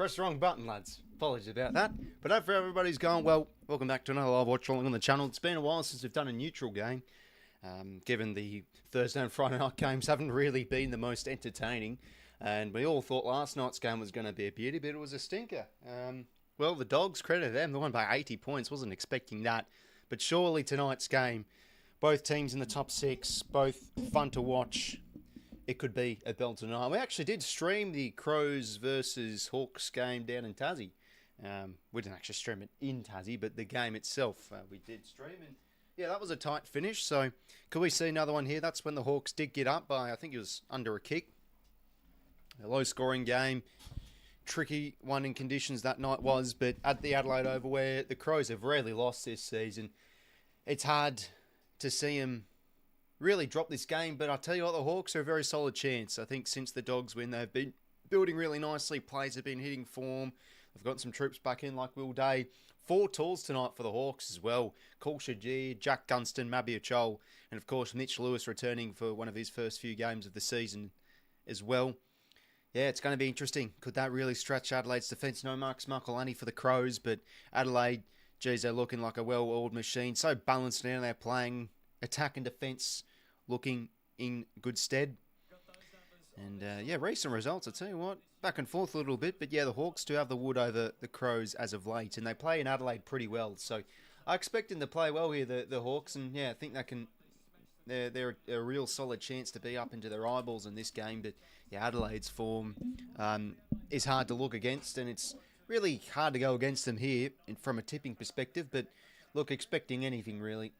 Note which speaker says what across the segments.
Speaker 1: Press the wrong button, lads. Apologies about that. But hopefully everybody's going well. Welcome back to another live watch along on the channel. It's been a while since we've done a neutral game, given the Thursday and Friday night games haven't really been the most entertaining. And we all thought last night's game was going to be a beauty, but it was a stinker. Well, the Dogs, credit to them. They won by 80 points. Wasn't expecting that. But surely tonight's game, both teams in the top six, both fun to watch. It could be a belt tonight. We actually did stream the Crows versus Hawks game down in Tassie. We didn't actually stream it in Tassie, but the game itself we did stream. And yeah, that was a tight finish. So could we see another one here? That's when the Hawks did get up by, I think it was under a kick. A low-scoring game. Tricky one in conditions that night was, but at the Adelaide Oval, where the Crows have rarely lost this season, it's hard to see them really drop this game. But I'll tell you what, the Hawks are a very solid chance. I think since the Dogs win, they've been building really nicely. Players have been hitting form. They've got some troops back in like Will Day. 4 tools tonight for the Hawks as well. 𝐓𝐿 𝐴𝐥𝐝, Jack Gunston, 𝘵𝐵𝐿𝐿 𝐴𝐿, and of course Mitch Lewis returning for one of his first few games of the season as well. Yeah, it's going to be interesting. Could that really stretch Adelaide's defence? No Marcus Marcolani for the Crows, but Adelaide, geez, they're looking like a well-oiled machine. So balanced now. They're playing attack and defence, looking in good stead. And yeah, recent results, I'll tell you what, back and forth a little bit. But yeah, the Hawks do have the wood over the Crows as of late, and they play in Adelaide pretty well. So I expect them to play well here, the Hawks, and yeah, I think they can. They're a real solid chance to be up into their eyeballs in this game. But yeah, Adelaide's form is hard to look against, and it's really hard to go against them here from a tipping perspective. But look, expecting anything really.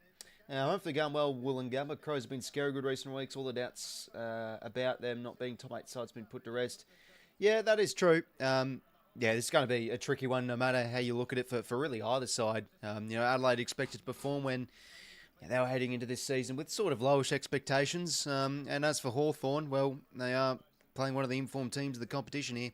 Speaker 1: Hopefully going well, 𝐴𝐴. Crows have been scary good recent weeks. All the doubts about them not being top 8 sides been put to rest. Yeah, that is true. Yeah, this is going to be a tricky one no matter how you look at it for really either side. Adelaide expected to perform when they were heading into this season with sort of lowish expectations. And as for Hawthorn, well, they are playing one of the informed teams of the competition here.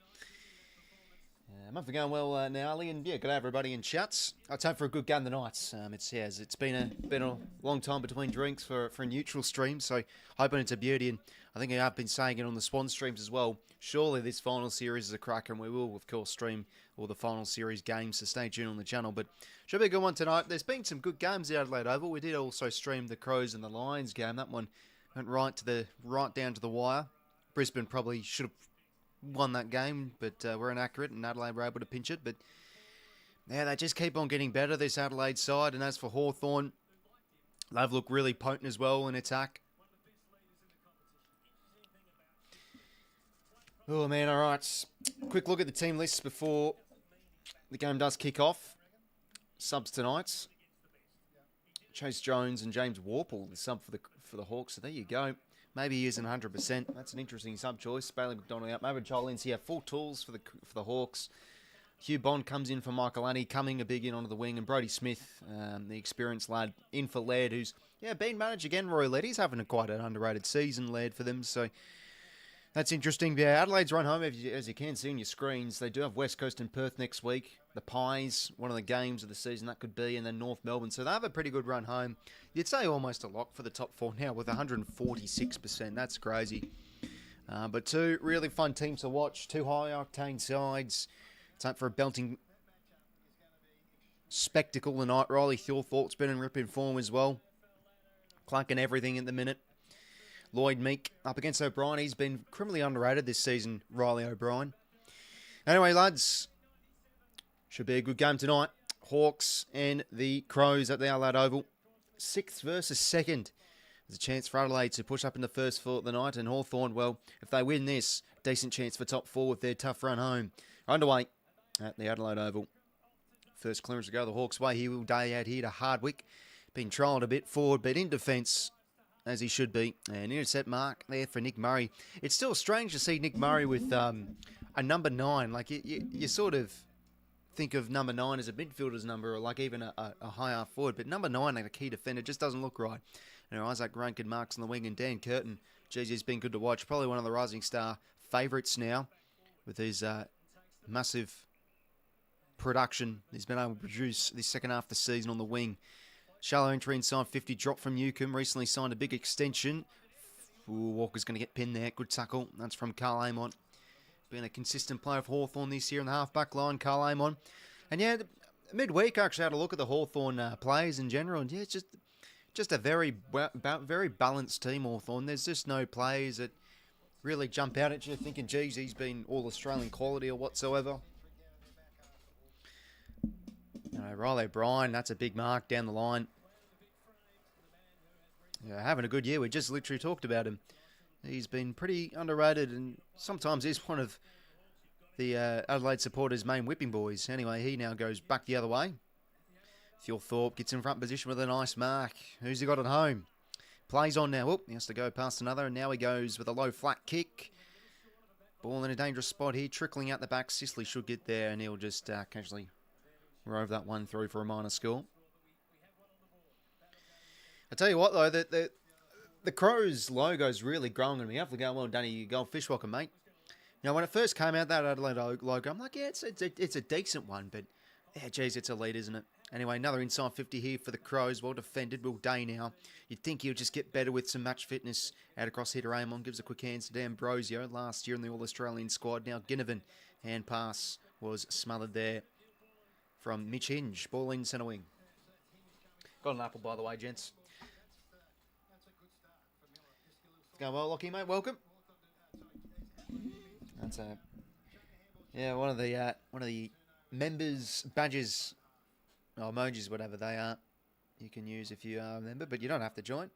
Speaker 1: Hopefully going well now, Ali, and yeah, good day everybody in chats. It's time for a good game tonight. It's been a long time between drinks for a neutral stream, so hoping it's a beauty. And I think I have been saying it on the Swan streams as well. Surely this final series is a cracker, and we will of course stream all the final series games. So stay tuned on the channel. But should be a good one tonight. There's been some good games at Adelaide Oval. We did also stream the Crows and the Lions game. That one went right down to the wire. Brisbane probably should have won that game, but we're inaccurate, and Adelaide were able to pinch it. But yeah, they just keep on getting better, this Adelaide side. And as for Hawthorn, they've looked really potent as well in attack. Oh man, all right. Quick look at the team lists before the game does kick off. Subs tonight: Chase Jones and James Worpel, the sub for the Hawks. So there you go. Maybe he isn't 100%. That's an interesting sub choice. Bailey McDonald out. Maybe Joel Lindsay have full tools for the Hawks. Hugh Bond comes in for Michael Annie, coming a big in onto the wing, and Brody Smith, the experienced lad, in for Laird, who's been managed again. Roy Laird, he's having quite an underrated season, Laird, for them. So that's interesting. Yeah, Adelaide's run home, as you can see on your screens. They do have West Coast and Perth next week. The Pies, one of the games of the season that could be, and then North Melbourne. So they have a pretty good run home. You'd say almost a lock for the top 4 now with 146%. That's crazy. But two really fun teams to watch. Two high-octane sides. It's up for a belting spectacle tonight. Riley Thornthorpe's been in ripping form as well. Clunking everything at the minute. Lloyd Meek up against O'Brien. He's been criminally underrated this season, Riley O'Brien. Anyway, lads, should be a good game tonight. Hawks and the Crows at the Adelaide Oval. 6th versus 2nd. There's a chance for Adelaide to push up in the first 4 of the night. And Hawthorn, well, if they win this, decent chance for top 4 with their tough run home. Underway at the Adelaide Oval. First clearance to go the Hawks' way. He will day out here to Hardwick. Been trialled a bit forward, but in defence, as he should be. An intercept mark there for Nick Murray. It's still strange to see Nick Murray with a number 9. Like, you sort of think of number 9 as a midfielder's number, or like even a high half forward. But number 9, like a key defender, just doesn't look right. Isaac Rankin marks on the wing, and Dan Curtin. Geez, he's been good to watch. Probably one of the Rising Star favourites now with his massive production he's been able to produce this second half of the season on the wing. Shallow entry inside 50, drop from 𝐓𝐿𝐴. Recently signed a big extension. Ooh, Walker's going to get pinned there. Good tackle. That's from 𝐼𝐿𝐴. Been a consistent player for Hawthorn this year in the half-back line, 𝐼𝐿𝐴. And yeah, midweek I actually had a look at the Hawthorn players in general. And yeah, it's just a very balanced team, Hawthorn. There's just no players that really jump out at you thinking, geez, he's been all-Australian quality or whatsoever. Riley O'Brien, that's a big mark down the line. Yeah, having a good year. We just literally talked about him. He's been pretty underrated, and sometimes he's one of the Adelaide supporters' main whipping boys. Anyway, he now goes back the other way. Thorpe gets in front position with a nice mark. Who's he got at home? Plays on now. Whoop, he has to go past another, and now he goes with a low flat kick. Ball in a dangerous spot here, trickling out the back. Sicily should get there, and he'll just casually rove that one through for a minor score. I tell you what, though, the Crows logo's really growing on me. Hopefully going well done, you goldfish. Welcome, mate. When it first came out, that Adelaide logo, I'm like, yeah, it's a decent one, but yeah, geez, it's elite, isn't it? Anyway, another inside 50 here for the Crows. Well defended. Will Day now. You'd think he'll just get better with some match fitness. Out across here to Amon. Gives a quick hands to D'Ambrosio. Last year in the All-Australian squad. Now Ginnivan. Hand pass was smothered there from Mitch Hinge. Ball in centre wing. Got an apple, by the way, gents. Going well, Lockie, mate. Welcome. That's one of the members' badges Oh, emojis, whatever they are, you can use if you are a member, but you don't have to join.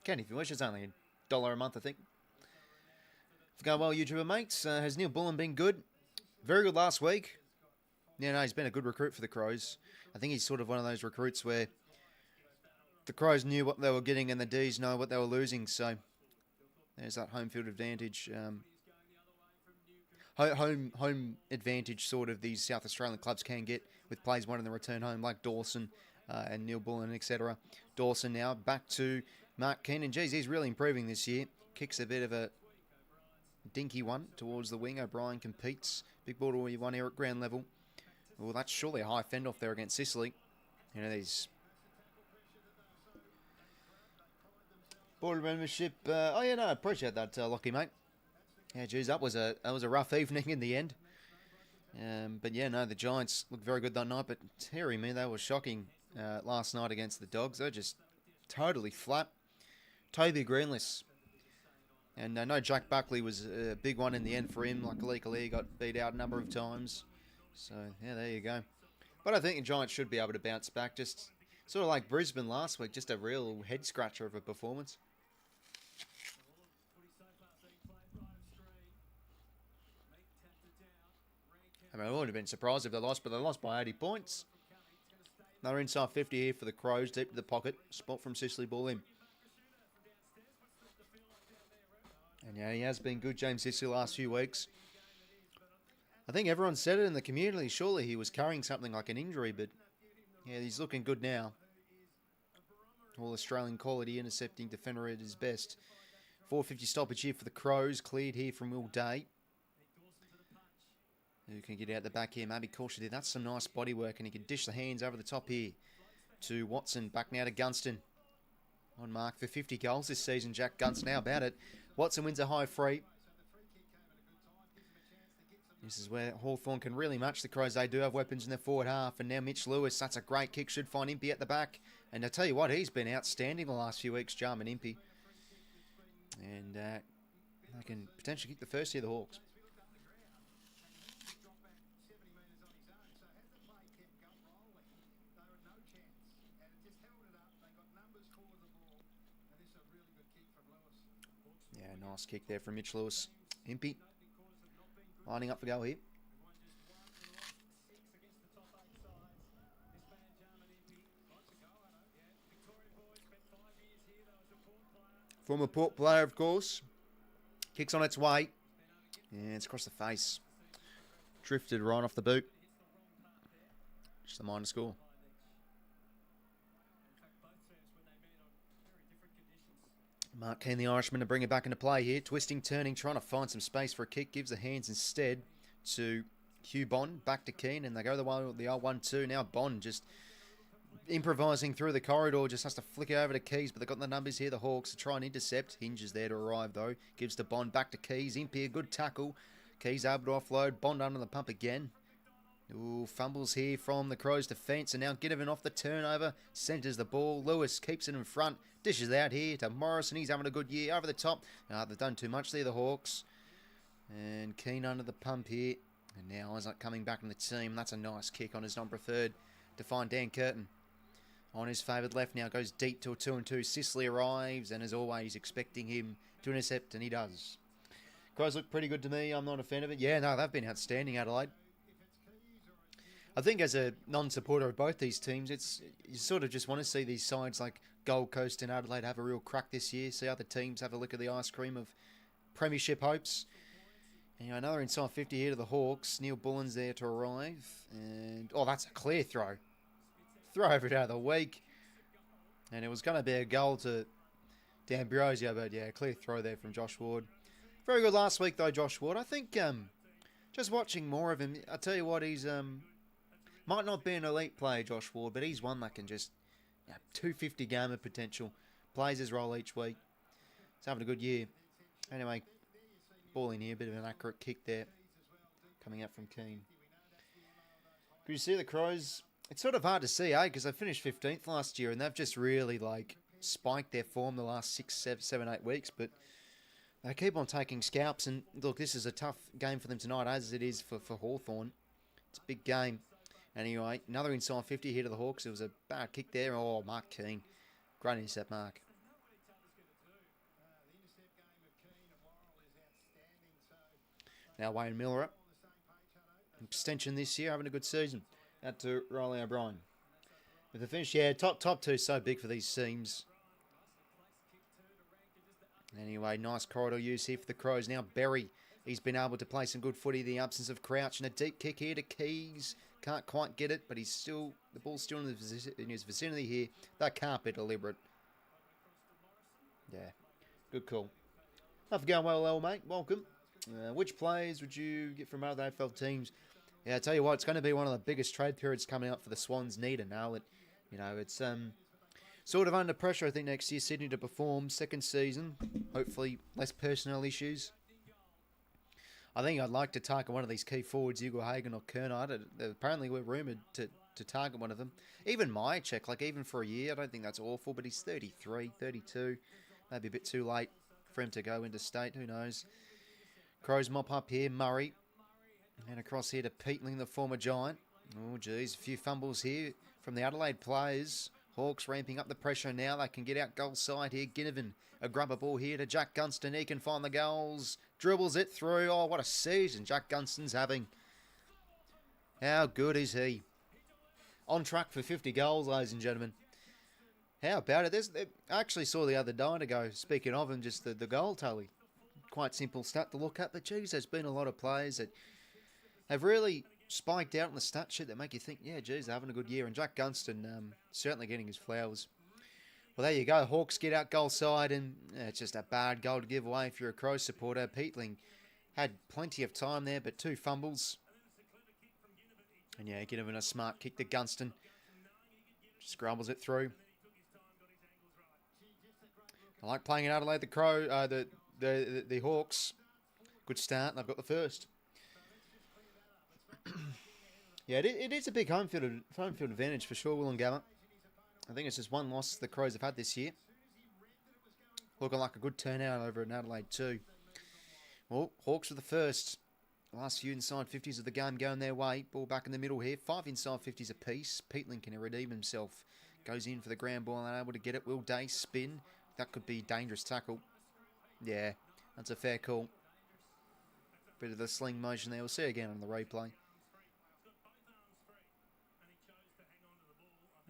Speaker 1: Can if you wish. It's only $1 a month, I think. It's going well, YouTuber mates. Has 𝐼𝐵 been good? Very good last week. Yeah, no, he's been a good recruit for the Crows. I think he's sort of one of those recruits where the Crows knew what they were getting and the D's know what they were losing. So there's that home field advantage. Home advantage sort of these South Australian clubs can get with players wanting to return home, like Dawson and 𝐼𝐵, etc. Dawson now back to Mark Keenan. Geez, he's really improving this year. Kicks a bit of a dinky one towards the wing. 𝐼𝐵 competes. Big ball to one here at ground level. Well, that's surely a high fend off there against 𝐵. You know, these board membership. Oh yeah, no, I appreciate that, Lockie, mate. Yeah, geez, that was a rough evening in the end. But yeah, no, the Giants looked very good that night. But Terry, man, they were shocking last night against the Dogs. They're just totally flat, totally greenless. And I know Jack Buckley was a big one in the end for him. Like 𝐓𝐴𝐿 got beat out a number of times. So yeah, there you go. But I think the Giants should be able to bounce back. Just sort of like Brisbane last week, just a real head scratcher of a performance. I mean, I wouldn't have been surprised if they lost, but they lost by 80 points. Another inside 50 here for the Crows, deep to the pocket. Spot from 𝐵 ball in. And yeah, he has been good, James 𝐵, last few weeks. I think everyone said it in the community. Surely he was carrying something like an injury, but yeah, he's looking good now. All Australian quality intercepting defender at his best. 450 stoppage here for the Crows. Cleared here from Will Day. Who can get out the back here? Maybe 𝐴𝐿𝐥𝐝. That's some nice body work, and he can dish the hands over the top here to Watson. Back now to Gunston. On mark for 50 goals this season, Jack Gunston. How about it? Watson wins a high free. This is where Hawthorn can really match the Crows. They do have weapons in their forward half. And now Mitch Lewis. That's a great kick. Should find 𝐼𝐵 at the back. And I tell you what, he's been outstanding the last few weeks, Jarman 𝐼𝐵. And they can potentially kick the first here, the Hawks. Yeah, nice kick there from Mitch Lewis. 𝐼𝐵 lining up for goal here. Former Port player, of course. Kicks on its way. And it's across the face. Drifted right off the boot. Just a minor score. Mark Keen, the Irishman, to bring it back into play here. Twisting, turning, trying to find some space for a kick. Gives the hands instead to Hugh Bond. Back to Keen, and they go the old 1-2. Now Bond just improvising through the corridor. Just has to flick it over to Keys, but they've got the numbers here. The Hawks to try and intercept. Hinges there to arrive, though. Gives to Bond. Back to Keys. 𝐼𝐵, a good tackle. Keys able to offload. Bond under the pump again. Ooh, fumbles here from the Crows' defence, and now Ginnivan off the turnover. Centres the ball. Lewis keeps it in front. Dishes out here to Morrison. He's having a good year. Over the top. They've done too much there, the Hawks. And Keen under the pump here. And now Isaac coming back in the team. That's a nice kick on his non-preferred to find Dan Curtin. On his favoured left now, goes deep to a 2-2. 𝐵 arrives, and as always, expecting him to intercept, and he does. Crows look pretty good to me. I'm not a fan of it. Yeah, no, they've been outstanding, Adelaide. I think as a non-supporter of both these teams, you sort of just want to see these sides like Gold Coast and Adelaide have a real crack this year. See other teams have a look at the ice cream of premiership hopes. And, you know, another inside 50 here to the Hawks. Neil Bullen's there to arrive. And, oh, that's a clear throw. Throw over it out of the week. And it was going to be a goal to D'Ambrosio, but yeah, clear throw there from Josh Ward. Very good last week, though, Josh Ward. I think just watching more of him, I tell you what, he's might not be an elite player, Josh Ward, but he's one that can just 250 gamer potential. Plays his role each week. He's having a good year. Anyway, ball in here, bit of an accurate kick there, coming out from Keane. Could you see the Crows? It's sort of hard to see, because they finished 15th last year, and they've just really spiked their form the last 6, 7, 8 weeks. But they keep on taking scalps, and look, this is a tough game for them tonight, as it is for Hawthorn. It's a big game. Anyway, another inside 50 here to the Hawks. It was a bad kick there. Oh, Mark Keane. Great intercept, Mark. Now Wayne Miller up. Extension this year, having a good season. Out to Riley O'Brien. With the finish, yeah, top two so big for these teams. Anyway, nice corridor use here for the Crows. Now Berry, he's been able to play some good footy. The absence of Crouch and a deep kick here to Keys. Can't quite get it, but he's still, the ball's still in his vicinity here. That can't be deliberate. Yeah, good call. Not for going well, L, mate. Welcome. Which players would you get from other AFL teams? Yeah, I tell you what, it's going to be one of the biggest trade periods coming up for the Swans. Need to nail it. You know, it's sort of under pressure, I think, next year. Sydney to perform. Second season. Hopefully, less personnel issues. I think I'd like to target one of these key forwards, 𝐓𝐴𝐺𝐸 or Kernard. Apparently, we're rumoured to target one of them. Even 𝐼𝐻𝐿, like even for a year, I don't think that's awful, but he's 33, 32. Maybe a bit too late for him to go into state. Who knows? Crows mop up here. Murray. And across here to Peatling, the former Giant. Oh, geez. A few fumbles here from the Adelaide players. Hawks ramping up the pressure now. They can get out goal side here. Ginnivan, a grubber ball here to Jack Gunston. He can find the goals. Dribbles it through. Oh, what a season Jack Gunston's having. How good is he? On track for 50 goals, ladies and gentlemen. How about it? I actually saw the other night ago, speaking of him, just the goal tally. Quite simple stat to look at. But, geez, there's been a lot of players that have really spiked out in the stat sheet that make you think, yeah, geez, they're having a good year. And Jack Gunston certainly getting his flowers. Well, there you go. Hawks get out goal side, and it's just a bad goal to give away if you're a Crow supporter. Peatling had plenty of time there, but 2 fumbles. And, yeah, Ginnivan a smart kick to Gunston. Scrabbles it through. I like playing in Adelaide. The Hawks. Good start, and they've got the first. Yeah, it is a big home field advantage for sure, Wollongabba. I think it's just one loss the Crows have had this year. Looking like a good turnout over in Adelaide too. Well, Hawks are the first. Last few inside 50s of the game going their way. Ball back in the middle here. 5 inside 50s apiece. Peatling can redeem himself. Goes in for the ground ball and able to get it. Will Day spin. That could be a dangerous tackle. Yeah, that's a fair call. Bit of the sling motion there. We'll see again on the replay.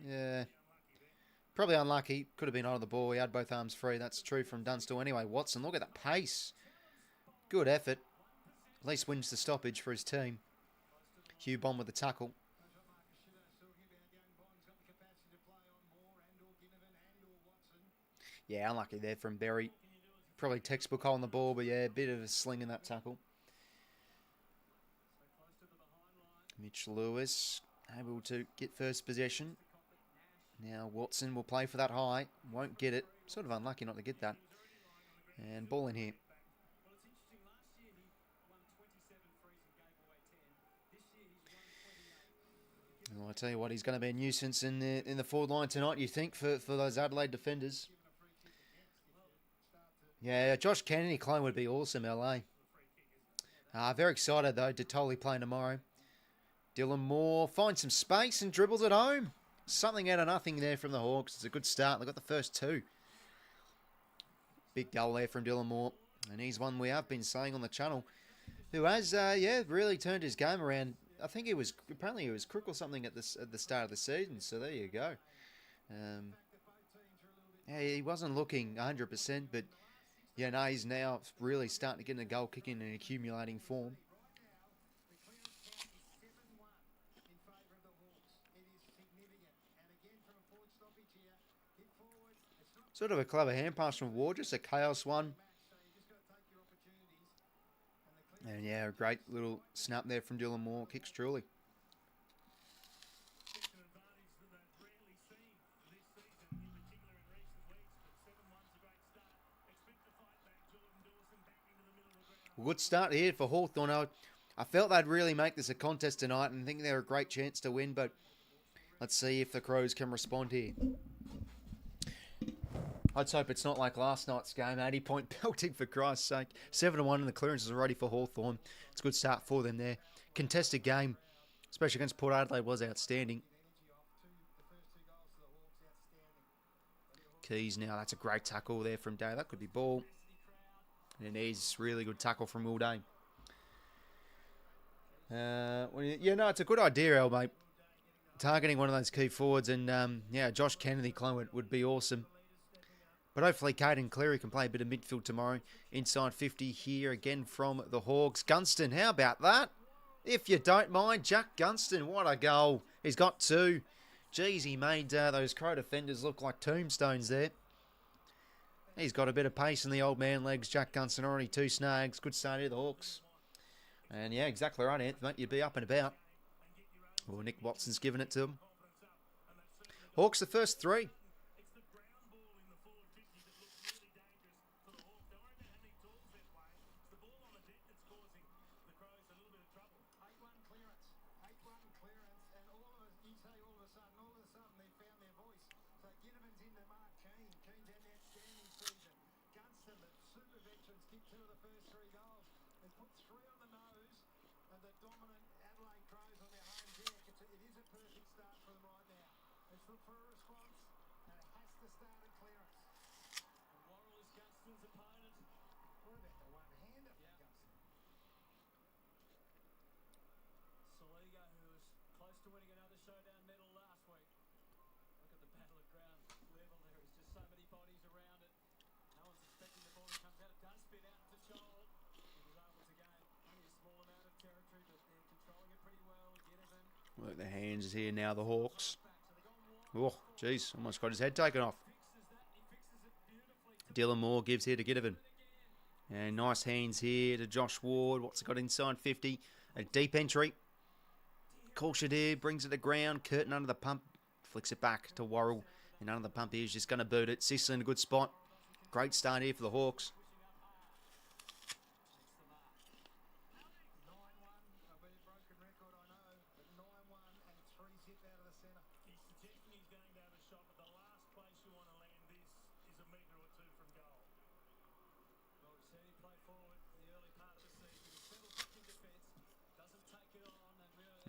Speaker 1: Yeah. Probably unlucky. Could have been on the ball. He had both arms free. That's true from Dunstall. Anyway, Watson, look at that pace. Good effort. At least wins the stoppage for his team. Hugh Bond with the tackle. Yeah, unlucky there from Berry. Probably textbook hole on the ball, but yeah, a bit of a sling in that tackle. Mitch Lewis able to get first possession. Now Watson will play for that high. Won't get it. Sort of unlucky not to get that. And ball in here. Well, I tell you what, he's going to be a nuisance in the forward line tonight, you think, for those Adelaide defenders. Yeah, Josh Kennedy Clone would be awesome, LA. Very excited, though, to totally play tomorrow. Dylan Moore finds some space and dribbles it home. Something out of nothing there from the Hawks. It's a good start. They got the first 2. Big goal there from Dylan Moore. And he's one we have been saying on the channel, who has, really turned his game around. I think apparently he was crook or something at the start of the season. So there you go. Yeah, he wasn't looking 100%, but yeah, no, he's now really starting to get in a goal kicking and accumulating form. Sort of a clever hand pass from Ward, just a chaos one. And yeah, a great little snap there from Dylan Moore. Kicks truly. Good start here for Hawthorn. I felt they'd really make this a contest tonight and think they're a great chance to win, but let's see if the Crows can respond here. Let's hope it's not like last night's game. 80-point belting, for Christ's sake. 7-1 in the clearances already for Hawthorn. It's a good start for them there. Contested game. especially against Port Adelaide, was outstanding. 𝐸𝐿 now, that's a great tackle there from Day. That could be ball. And it is really good tackle from Will Day. Yeah, no, it's a good idea, El, mate. Targeting one of those key forwards, and yeah, Josh Kennedy Clement would be awesome. But hopefully Caden Cleary can play a bit of midfield tomorrow. Inside 50 here again from the Hawks. Gunston, how about that? If you don't mind, Jack Gunston, what a goal. He's got 2. Jeez, he made those Crow defenders look like tombstones there. He's got a bit of pace in the old man legs. Jack Gunston already 2 snags. Good start here, the Hawks. And yeah, exactly right, Anth, mate. You'd be up and about. Well, Nick Watson's given it to him. Hawks the first 3.
Speaker 2: They put 3 on the nose, and the dominant Adelaide Crows on their home deck. It is a perfect start for them right now. Let's look for a response, and it has to start at clearance. And Worrell is Gunston's opponent. What about the one-hander for Gunston? 𝐸𝐿𝐿, who was close to winning another showdown medal last week. Look at the battle at ground level. There is just so many bodies around it. No one's expecting the ball to come out. It does spin out to Joel.
Speaker 1: Work the hands here now, the Hawks. Oh, jeez, almost got his head taken off. Dylan Moore gives here to 𝐸𝐿𝐿. And nice hands here to Josh Ward. What's it got inside 50? A deep entry. 𝐸𝐿𝐿 brings it to ground. Curtin under the pump. Flicks it back to Worrell. And under the pump here is just going to boot it. 𝐸𝐿𝐿 in a good spot. Great start here for the Hawks.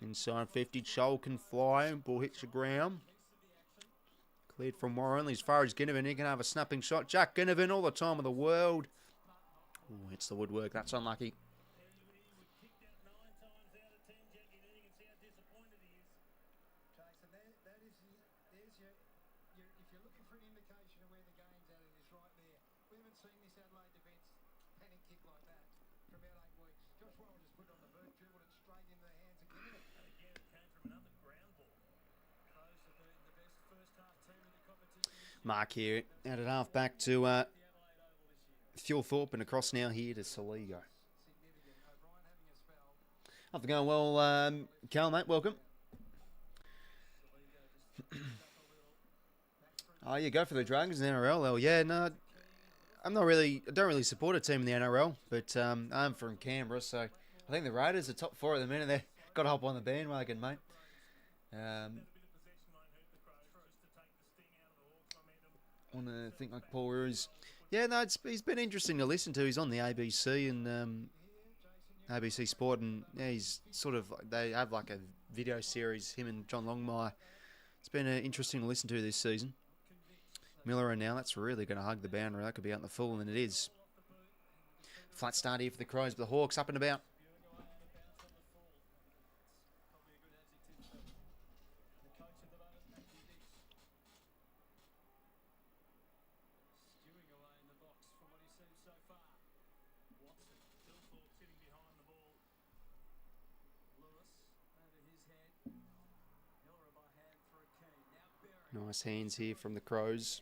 Speaker 1: Inside 50, Shoal can fly. Ball hits the ground. Cleared from Warren. Only as far as 𝐸𝐿𝐿. He can have a snapping shot. Jack 𝐸𝐿𝐿, all the time of the world. Ooh, hits the woodwork. That's unlucky.
Speaker 2: If you're looking for an indication of where the game's at, it is right there. We haven't seen this Adelaide defence panic kick like that for about 8 weeks. Josh Warren just put it on the boot, dribbled it straight into the hands of 𝐸𝐿𝐿. And again, it came from another ground ball. Crows have been the best first half team in the competition.
Speaker 1: Mark here out at half back to 𝐓𝐿𝐿𝐿 and across now here to 𝐸𝐿𝐿𝐿. How's it going? Well, Cal, mate, welcome. Oh, yeah, go for the Dragons in the NRL. Yeah, no, I don't really support a team in the NRL, but I'm from Canberra, so I think the Raiders are top 4 at the minute. They've got to hop on the bandwagon, mate. Want to think like Paul Ruse. Yeah, no, he's been interesting to listen to. He's on the ABC and ABC Sport, and yeah, he's sort of, they have like a video series, him and John Longmire. It's been interesting to listen to this season. Miller now, that's really going to hug the boundary. That could be out in the full, and it is. Flat start here for the Crows, but the Hawks up and about. Nice hands here from the Crows.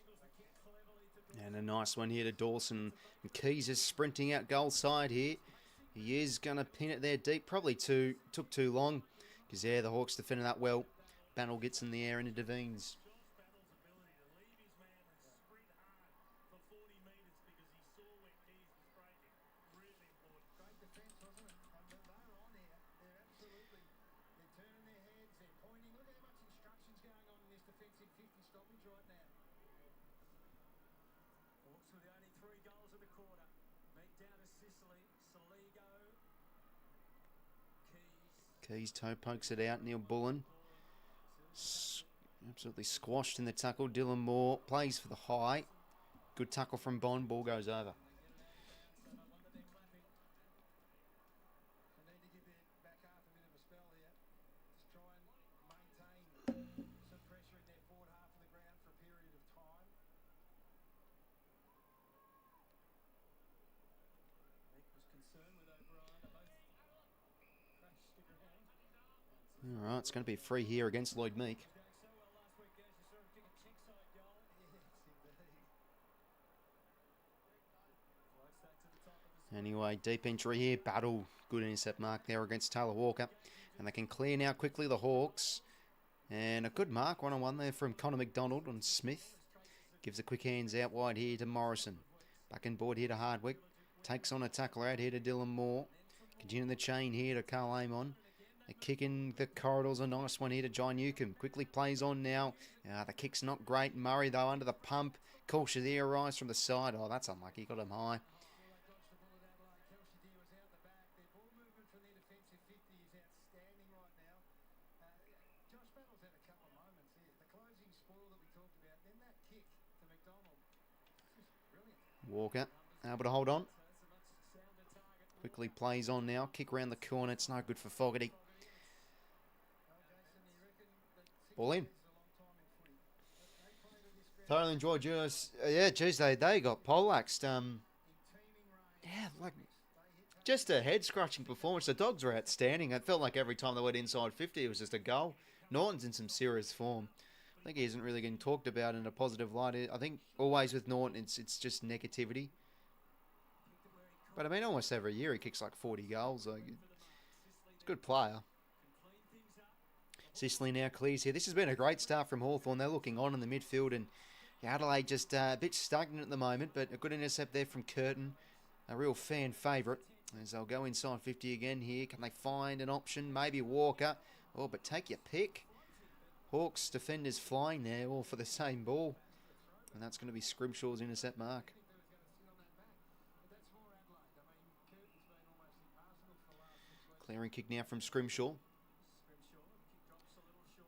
Speaker 1: And a nice one here to Dawson. And 𝐸𝐿𝐿 is sprinting out goal side here. He is going to pin it there deep. Probably took too long. Because, yeah, the Hawks defended that well. Bannell gets in the air and intervenes.
Speaker 2: Defensive 50 stoppage right now. Hawks with the only 3 goals of the quarter. Meet down to Sicily. 𝐸𝐿𝐿𝐿.
Speaker 1: Keys toe pokes it out. Neil Bullen. Absolutely squashed in the tackle. Dylan Moore plays for the high. Good tackle from Bond. Ball goes over. All right, it's going to be free here against 𝐼𝐻𝐿𝐷𝐼𝐻. Anyway, deep entry here. Battle. Good intercept mark there against Taylor Walker. And they can clear now quickly, the Hawks. And a good mark, one-on-one there from Connor McDonald on Smith. Gives a quick hands out wide here to Morrison. Back in board here to Hardwick. Takes on a tackler out here to Dylan Moore. Continuing the chain here to Carl Amon. A kick in the corridors, a nice one here to 𝐼𝐻𝐿𝐷𝐼𝐻. Quickly plays on now. The kick's not great. Murray, though, under the pump. 𝐴𝐥𝐝 arrives from the side. Oh, that's unlucky. Got him high. Walker able to hold on. Quickly plays on now. Kick around the corner. It's no good for Fogarty. Ball in. Thoroughly enjoyed yours. Yeah, geez, they got poleaxed. Yeah, like just a head-scratching performance. The Dogs were outstanding. It felt like every time they went inside 50, it was just a goal. Norton's in some serious form. I think he isn't really getting talked about in a positive light. I think always with Norton, it's just negativity. But I mean, almost every year he kicks like 40 goals. Like, it's a good player. 𝐶𝐶 now clears here. This has been a great start from Hawthorn. They're looking on in the midfield, and Adelaide just a bit stagnant at the moment, but a good intercept there from Curtin. A real fan favourite. As they'll go inside 50 again here. Can they find an option? Maybe Walker. Oh, but take your pick. Hawks defenders flying there, all for the same ball. And that's going to be 𝐓𝐴𝐷𝐼𝐻's intercept mark. Clearing kick now from 𝐓𝐴𝐷𝐼𝐻.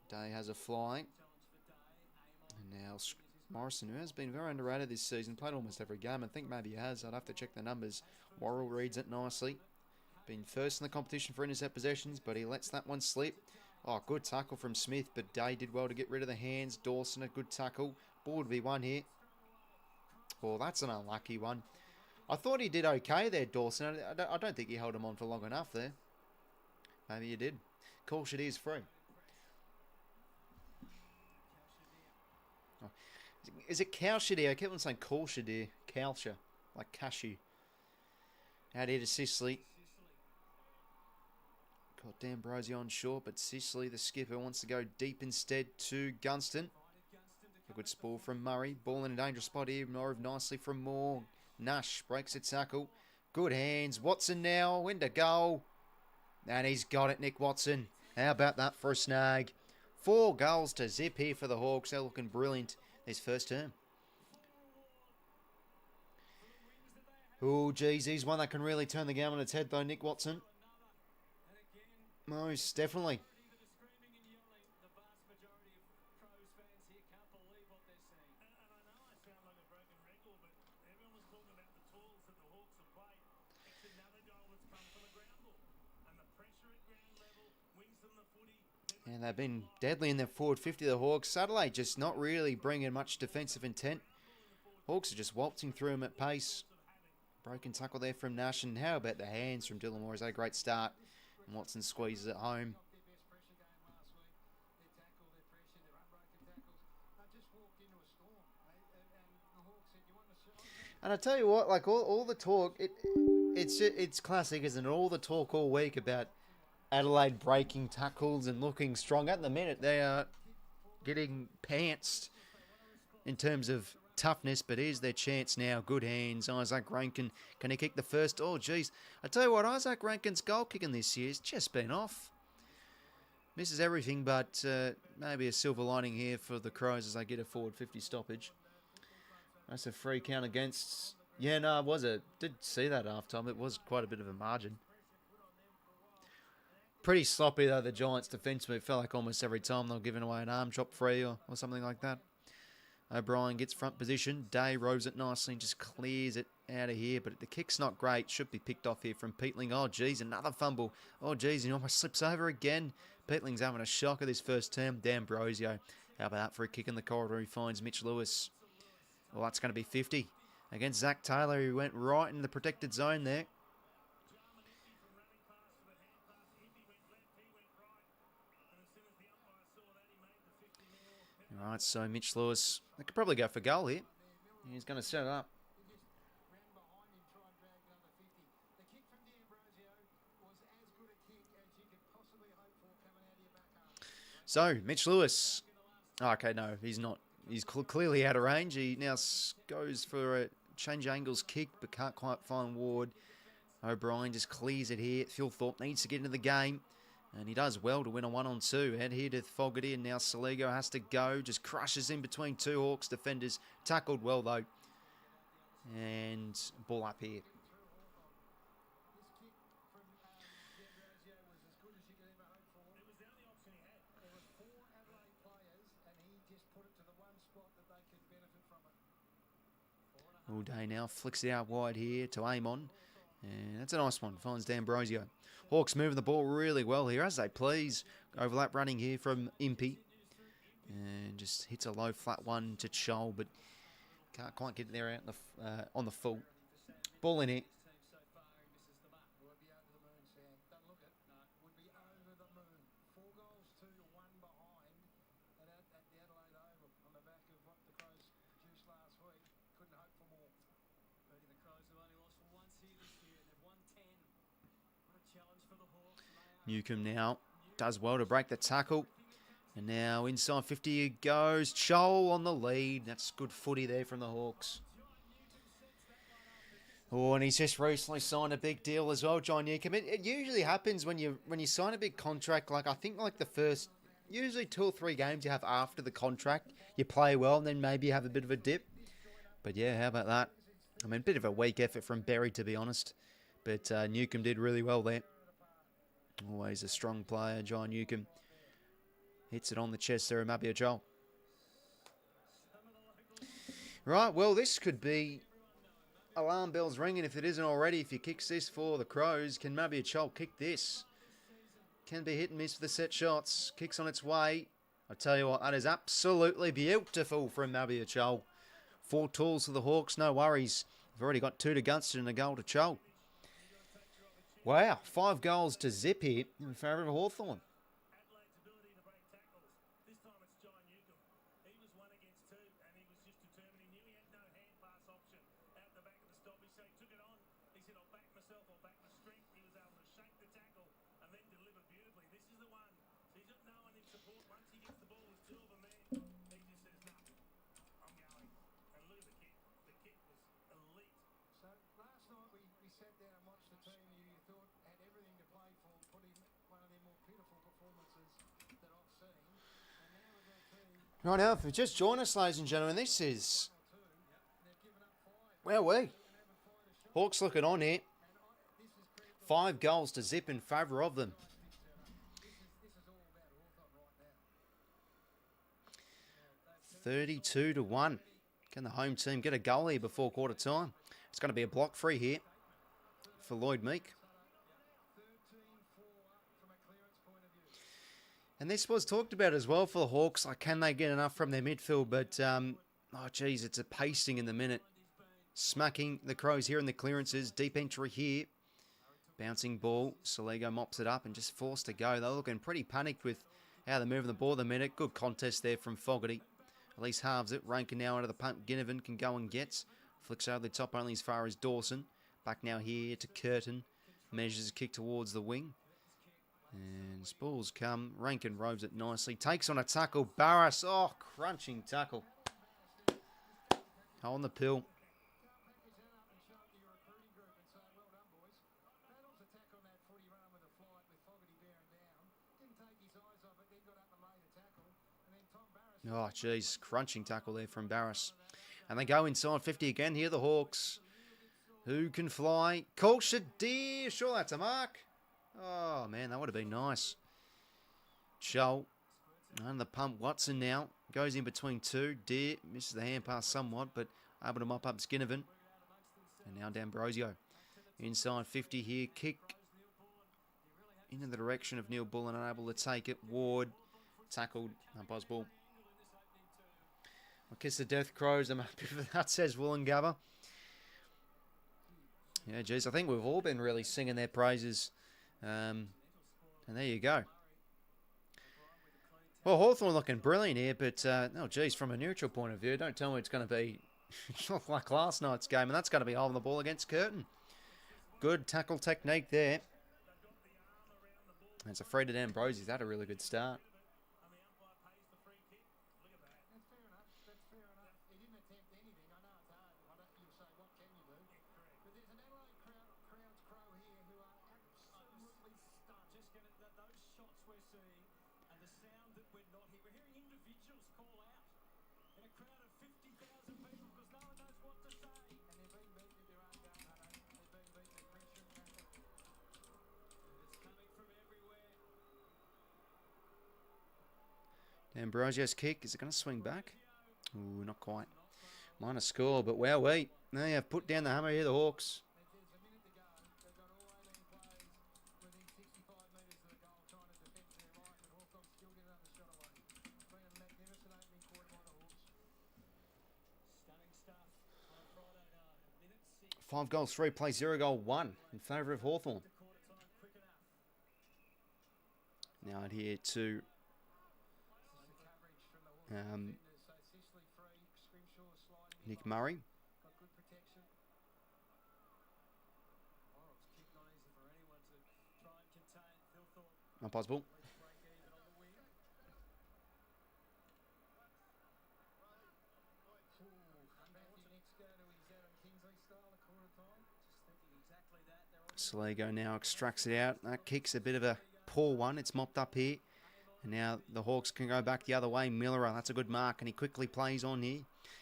Speaker 1: Day has a fly. And now Morrison, who has been very underrated this season, played almost every game. I think maybe he has. I'd have to check the numbers. Worrell reads it nicely. Been first in the competition for intercept possessions, but he lets that one slip. Oh, good tackle from Smith, but Day did well to get rid of the hands. Dawson, a good tackle. Ball would be one here. Oh, that's an unlucky one. I thought he did okay there, Dawson. I don't think he held him on for long enough there. Maybe he did. 𝐴𝐿𝐷𝐼𝐻 is free. Oh. Is it 𝐴𝐿𝐷𝐼𝐻? I kept on saying 𝐴𝐿𝐷𝐼𝐻. 𝐴𝐿𝐷𝐼𝐻. Like cashew. Out here to 𝐶𝐶. Got D'Ambrosio on short, but 𝐶𝐶, the skipper, wants to go deep instead to Gunston. A good spoil from Murray. Ball in a dangerous spot here. Norv nicely from Moore. Nash breaks a tackle. Good hands. Watson now. Into goal. And he's got it, Nick Watson. How about that for a snag? 4 goals to zip here for the Hawks. They're looking brilliant this first term. Oh, geez, he's one that can really turn the game on its head, though, Nick Watson. Most definitely. And they've been deadly in their forward 50, the Hawks. Adelaide just not really bringing much defensive intent. Hawks are just waltzing through them at pace. Broken tackle there from Nash. And how about the hands from Dylan Moore? Is that a great start? And Watson squeezes it home. And I tell you what, like all the talk, it's classic, isn't it? All the talk all week about Adelaide breaking tackles and looking strong. At the minute, they are getting pantsed in terms of toughness, but here's their chance now. Good hands. Isaac Rankin. Can he kick the first? Oh, geez. I tell you what, Isaac Rankin's goal kicking this year has just been off. Misses everything, but maybe a silver lining here for the Crows as they get a forward 50 stoppage. That's a free count against... Yeah, no, it was a... Did see that half time. It was quite a bit of a margin. Pretty sloppy, though, the Giants' defence move. Felt like almost every time they were giving away an arm drop free or something like that. O'Brien gets front position. Day rows it nicely and just clears it out of here. But the kick's not great. Should be picked off here from Peatling. Oh, geez, another fumble. Oh, geez, he almost slips over again. Peatling's having a shock of this first term. 𝐸𝐵𝗎. How about that for a kick in the corridor? He finds Mitch Lewis. Well, that's going to be 50. Against Zach Taylor, who went right in the protected zone there. All right, so Mitch Lewis, they could probably go for goal here. He's going to set it up. So, Mitch Lewis. Oh, okay, no, he's not. He's clearly out of range. He now goes for a change angles kick, but can't quite find Ward. O'Brien just clears it here. 𝐓𝐴𝐿𝐼 needs to get into the game. And he does well to win a 1-on-2. Head here to Fogarty, and now 𝐸𝐼𝐿𝐼 has to go. Just crushes in between two Hawks defenders. Tackled well, though. And ball up here. All day now. Flicks it out wide here to Amon. And that's a nice one. Finds 𝐸𝐵𝗎. Hawks moving the ball really well here, as they please. Overlap running here from 𝐼𝐴𝐿𝐼. And just hits a low flat one to 𝐬𝐿, but can't quite get there out on the full. Ball in it. 𝐴𝐿𝐼 now does well to break the tackle. And now inside 50 it goes. 𝐬𝐿 on the lead. That's good footy there from the Hawks. Oh, and he's just recently signed a big deal as well, John Newcombe. It usually happens when you sign a big contract. Like, I think like the first, usually 2 or 3 games you have after the contract, you play well and then maybe you have a bit of a dip. But yeah, how about that? I mean, a bit of a weak effort from Berry, to be honest. But Newcombe did really well there. Always a strong player, John Newcombe. Hits it on the chest there, 𝐸𝐵𝗎. Right, well, this could be alarm bells ringing if it isn't already. If he kicks this for the Crows, can 𝐸𝐵𝗎 kick this? Can be hit and miss for the set shots. Kicks on its way. I tell you what, that is absolutely beautiful from 𝐸𝐵𝗎. 4 tools for the Hawks, no worries. We've already got 2 to Gunston and a goal to 𝐬𝐿. Wow, 5 goals to zip here in favour of Hawthorn.
Speaker 3: Adelaide's ability to break tackles. This time it's John Newcombe. He was 1 against 2 and he was just determined. He knew he had no hand pass option out the back of the stop. So he took it on. He said, I'll back myself, I'll back my strength. He was able to shake the tackle and then deliver beautifully. This is the one. So he's got no one in support. Once he gets the ball, there's 2 of them there. He just says, no, I'm going. And look at the kick. The kick was elite.
Speaker 2: So last night we sat down and watched the team you thought had everything to play for, put in one of their more pitiful performances that I've seen. And now we've got a team.
Speaker 1: Right now, if you just join us, ladies and gentlemen, this is where we Hawks looking on here. 5 goals to zip in favour of them.
Speaker 2: This is all about Hawthorn right now.
Speaker 1: 32-1. Can the home team get a goal here before quarter time? It's going to be a block free here for Lloyd Meek. And this was talked about as well for the Hawks. Like, can they get enough from their midfield? But, oh, geez, it's a pacing in the minute. Smacking the Crows here in the clearances. Deep entry here. Bouncing ball. 𝐸𝐼𝐿𝐼 mops it up and just forced to go. They're looking pretty panicked with how they're moving the ball at the minute. Good contest there from Fogarty. At least halves it. Rankin now out of the punt. Ginnivan can go and gets. Flicks over the top only as far as Dawson. Back now here to Curtin. Measures a kick towards the wing. And Spalls come. Rankin robes it nicely. Takes on a tackle. Barras. Oh, crunching tackle. On the pill. Oh, geez. Crunching tackle there from Barras. And they go inside 50 again. Here the Hawks. Who can fly? 𝐴𝐿𝐼. Sure, that's a mark. Oh, man, that would have been nice. Joel. And the pump. Watson now. Goes in between two. Deer misses the hand pass somewhat, but able to mop up 𝐓𝐿𝐼𝐿. And now 𝐷'Ambrosio. Inside 50 here. Kick into the direction of Neil Bullen. Unable to take it. Ward. Tackled. Umpire's ball. I'll kiss the death crows. I'm happy for that, says 𝐸𝐿𝐼𝐿. Yeah, geez, I think we've all been really singing their praises. And there you go. Well, Hawthorn looking brilliant here, but, oh, geez, from a neutral point of view, don't tell me it's going to be like last night's game, and that's going to be holding the ball against Curtin. Good tackle technique there. And it's a free to 𝐷'Ambrosio. He's had a really good start.
Speaker 2: That's fair enough. He didn't attempt anything. I know it's hard. You'll say, what can you do? But there's an Adelaide crowd's crow here who are absolutely stunned.
Speaker 3: Just get it, those shots we're seeing and the sound that we're not hearing. We're hearing individuals call out in a crowd of 50,000 people because no one knows what to say.
Speaker 2: And they're being beaten at their own game, aren't they? They're being beaten at pressure and tackle.
Speaker 3: It's coming from everywhere.
Speaker 1: 𝐷'Ambrosio's kick. Is it going to swing back? Ooh, not quite. Minor score, but wow, wait. They have put down the hammer here, the Hawks.
Speaker 2: There's a minute to go. They've got all 18 players within 65 metres of the goal trying to defend their right, but Hawthorn still get another shot away. It's been a magnificent opening quarter by the Hawks.
Speaker 3: Stunning stuff on a Friday night. Minute 6.
Speaker 1: 5 goals, 3 plays, 0 goal, 1 in favour of Hawthorn.
Speaker 3: The quarter time quick enough.
Speaker 1: Now out here to
Speaker 2: The coverage from the Hawthorn defenders. So Sicily free, 𝐓𝐴𝐿 sliding in.
Speaker 1: Nick Murray.
Speaker 2: Got good protection.
Speaker 3: Oh, it's kick not easy for anyone to try and contain. Hawthorn
Speaker 1: Umpire's ball.
Speaker 3: break even on the wing.
Speaker 2: Matthew next go to his Adam Kingsley style at quarter time.
Speaker 3: Just thinking exactly that. They're on
Speaker 1: Sligo now extracts it out. That kick's a bit of a poor one. It's mopped up here. And now the Hawks can go back the other way. Miller, that's a good mark, and he quickly plays on here.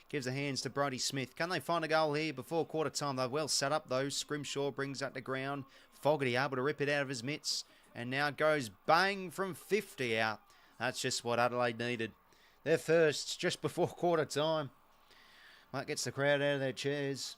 Speaker 1: Gives the hands to Brodie Smith. Can they find a goal here before quarter time? They're well set up, though. 𝐓𝐴𝐿 brings that to ground. Fogarty able to rip it out of his mitts. And now goes bang from 50 out. That's just what Adelaide needed. They're first just before quarter time. That gets the crowd out of their chairs.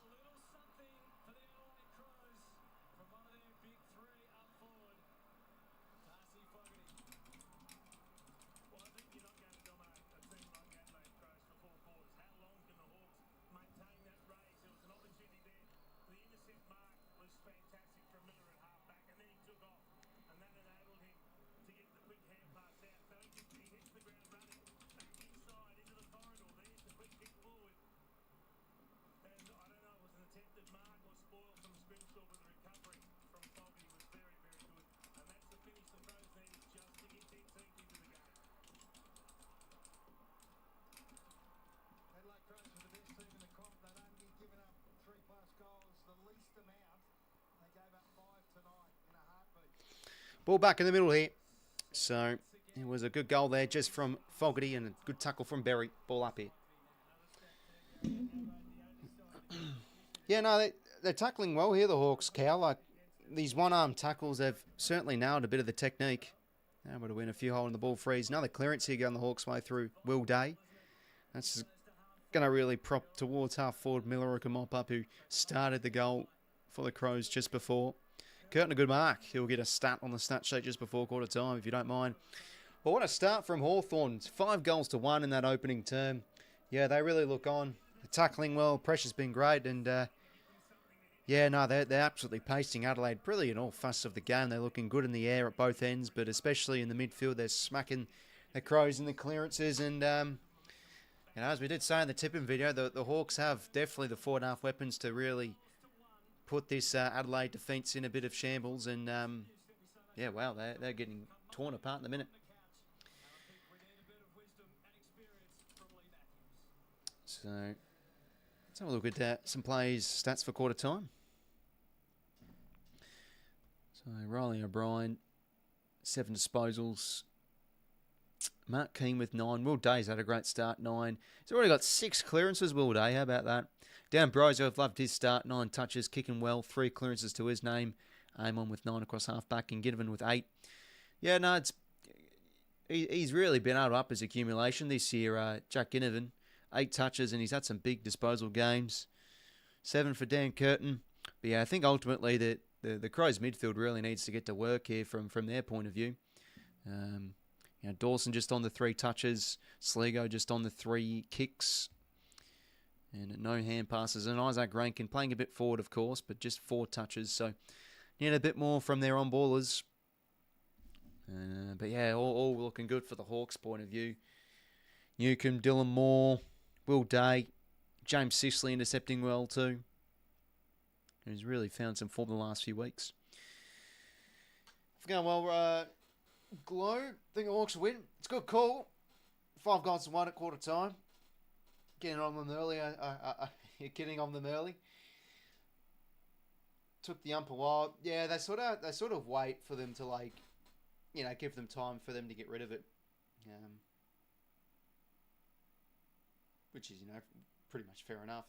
Speaker 2: Adelaide Crows were the best team in the comp. They'd only given up 3+ goals, the least amount. They gave up 5 tonight in a heartbeat.
Speaker 1: Ball back in the middle here. So it was a good goal there just from Fogarty and a good tackle from Berry. Ball up here. Yeah, no, they're tackling well here, the Hawks, Cal. Like, these one-arm tackles, they've certainly nailed a bit of the technique. Able to win a few holding the ball frees. Another clearance here going the Hawks' way through Will Day. That's going to really prop towards half-forward Miller, who can mop up, who started the goal for the Crows just before. Curtin, a good mark. He'll get a stat on the stat sheet just before quarter time, if you don't mind. Well, what a start from Hawthorn. 5 goals to 1 in that opening term. Yeah, they really look on. They're tackling well. Pressure's been great. And, yeah, no, they're absolutely pasting Adelaide. Brilliant all fuss of the game. They're looking good in the air at both ends, but especially in the midfield, they're smacking the Crows in the clearances. And, you know, as we did say in the tipping video, the Hawks have definitely the forward-half weapons to really put this Adelaide defence in a bit of shambles. And, yeah, wow, they're getting torn apart in a minute. So, let's have a look at some plays, stats for quarter time. So, Riley O'Brien, 7 disposals. Mark Keane with 9. Will Day's had a great start, 9. He's already got 6 clearances, Will Day. How about that? 𝐷'Ambrosio, I've loved his start, 9 touches, kicking well, 3 clearances to his name. Amon with 9 across half-back and Ginnivan with 8. Yeah, no, he's really been able to up his accumulation this year. Jack Ginnivan, 8 touches, and he's had some big disposal games. 7 for Dan Curtin. But yeah, I think ultimately that the Crows midfield really needs to get to work here from their point of view. Dawson just on the 3 touches, Sligo just on the 3 kicks, and no hand passes. And Isaac Rankin playing a bit forward, of course, but just 4 touches. So need a bit more from their on-ballers. But yeah, all looking good for the Hawks' point of view. Newcombe, Dylan Moore, Will Day, James Sicily intercepting well too. He's really found some form the last few weeks. Going well, Glow, think the Hawks will win. It's a good call. 5 goals to 1 at quarter time. Getting on them early. You're getting on them early. Took the ump a while. Yeah, they sort of wait for them to give them time for them to get rid of it. Which is, pretty much fair enough.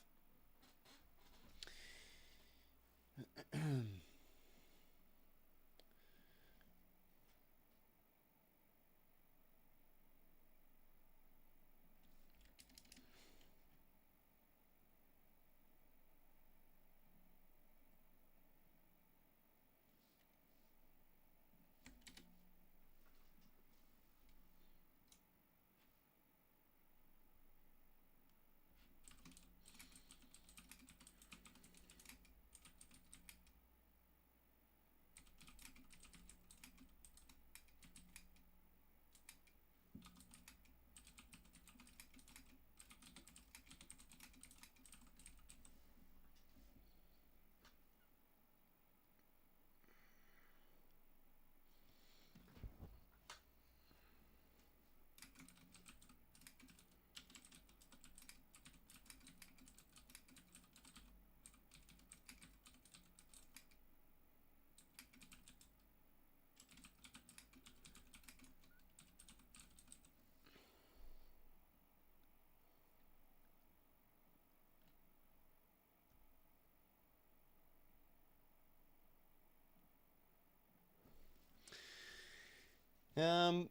Speaker 1: I'll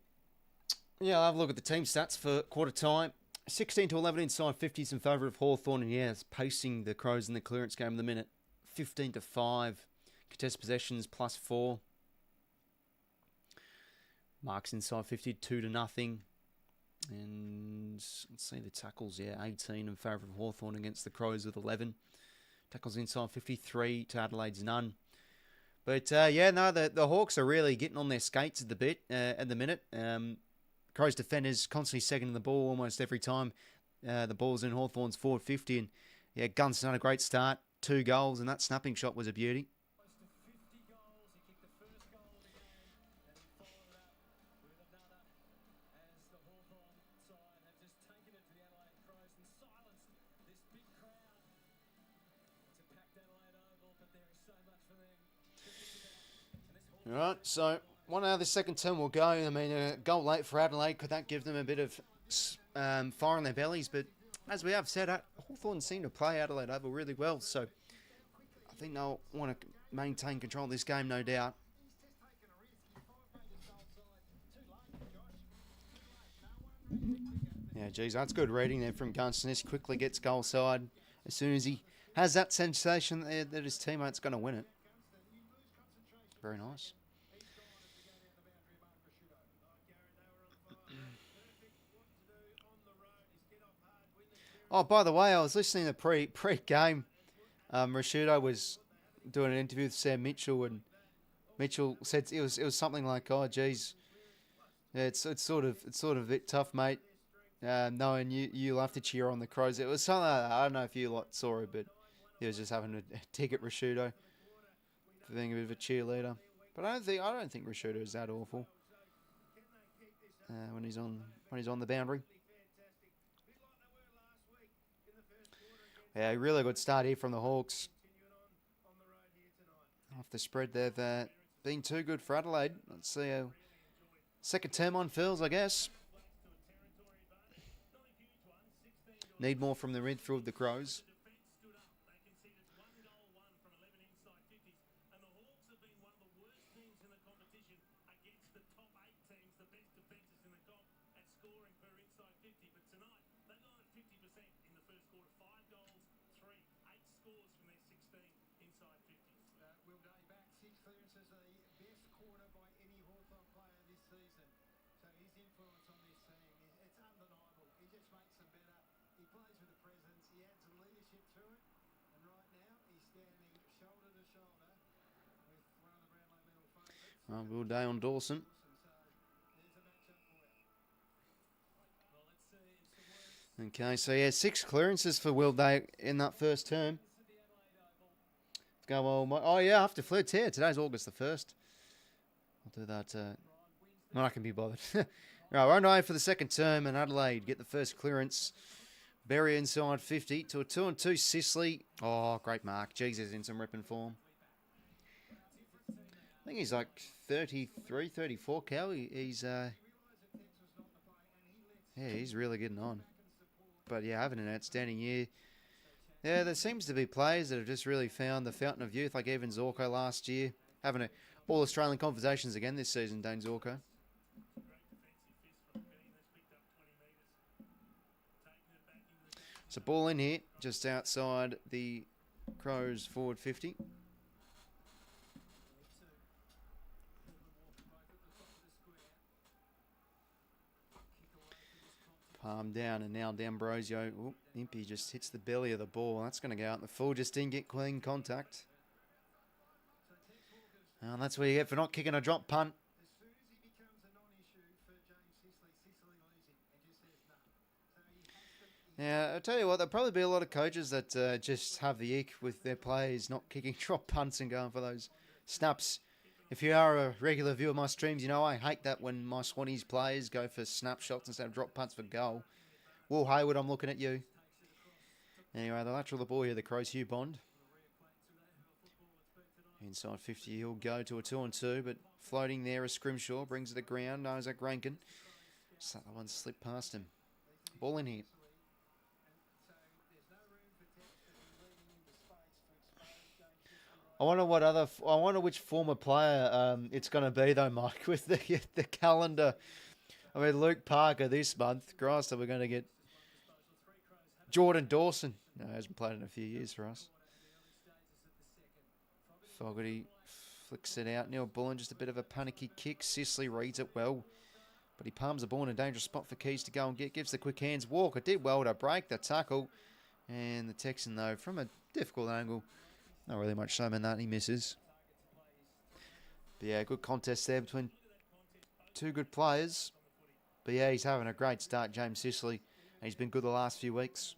Speaker 1: have a look at the team stats for quarter time. 16-11 inside 50s in favour of Hawthorn, and it's pacing the Crows in the clearance game of the minute. 15-5, contest possessions +4. Marks inside 50, 2-0. And let's see the tackles, 18 in favour of Hawthorn against the Crows with 11. Tackles inside 53 to Adelaide's none. But the Hawks are really getting on their skates at the minute. Crows defenders constantly second the ball almost every time the ball's in Hawthorn's forward 50. And Gunn's done a great start, 2 goals, and that snapping shot was a beauty. All right, so 1 out of the second term will go. I mean, a goal late for Adelaide. Could that give them a bit of fire in their bellies? But as we have said, Hawthorn seem to play Adelaide over really well. So I think they'll want to maintain control of this game, no doubt. Yeah, geez, that's good reading there from Gunn. Quickly gets goal side as soon as he has that sensation that his teammate's going to win it. Very nice. Oh, by the way, I was listening to pre-game. Rshuto was doing an interview with Sam Mitchell, and Mitchell said it was something like, "Oh, geez, yeah, it's sort of a bit tough, mate. Knowing you'll have to cheer on the Crows." It was something like that. I don't know if you lot saw it, but he was just having a dig at Rshuto for being a bit of a cheerleader. But I don't think Rshuto is that awful when he's on the boundary. Yeah, really good start here from the Hawks. Off the spread, they've been too good for Adelaide. Let's see how second term on fills, I guess. Need more from the midfield, the Crows.
Speaker 2: as the best quarter by any Hawthorn player this season. So his influence on this team, it's undeniable. He just makes them better. He plays with a presence. He adds a leadership to it. And right now, he's standing shoulder to shoulder with one of the Brownlow medal favourites.
Speaker 1: Well, Will Day on Dawson. Okay, so yeah, 6 clearances for Will Day in that first term. Let's go, well, oh yeah, after Flirt's here. Today's August the 1st. I'll do that when I can be bothered. Right, we're underway for the second term, and Adelaide get the first clearance. Berry inside 50 to a 2-2 𝐼𝐶𝐶. Oh, great mark. Jesus in some ripping form. I think he's like 33, 34, Cal. He's really getting on. But yeah, having an outstanding year. Yeah, there seems to be players that have just really found the fountain of youth, like even 𝐓𝐡𝐞 last year. Having all Australian conversations again this season, Dane 𝐓𝐡𝐞. So ball in here, just outside the Crows forward 50. Palm down, and now D'Ambrosio. Oop, 𝐼𝐴 just hits the belly of the ball. That's going to go out in the full. Just didn't get clean contact. And that's what you get for not kicking a drop punt.
Speaker 2: As soon as he becomes a non-issue for 𝐼𝐴 𝐶𝐶 leaves him and just says no. So he has to...
Speaker 1: Yeah, I'll tell you what, there'll probably be a lot of coaches that just have the ick with their players not kicking drop punts and going for those snaps. If you are a regular viewer of my streams, you know I hate that when my Swannies players go for snapshots instead of drop punts for goal. Will Hayward, I'm looking at you. Anyway, the lateral of the ball here, the Crows, Hugh Bond. Inside 50, he'll go to a 2-2, but floating there is 𝐸𝐴 brings it to ground. 𝐼𝐴 𝐿𝐴𝐿𝐴. Just let that one slip past him. Ball in here. I wonder which former player it's going to be though, Mike, with the calendar. I mean, Luke Parker this month. Christ, we're going to get Jordan Dawson. No, he hasn't played in a few years for us. Fogarty flicks it out. Neil Bullen, just a bit of a panicky kick. 𝐶𝐶 reads it well, but he palms the ball in a dangerous spot for Keys to go and get. Gives the quick hands. Walker did well to break the tackle. And the Texan, though, from a difficult angle. Not really much shame in that. He misses. But yeah, good contest there between two good players. But yeah, he's having a great start, 𝐼𝐴 𝐶𝐶. And he's been good the last few weeks.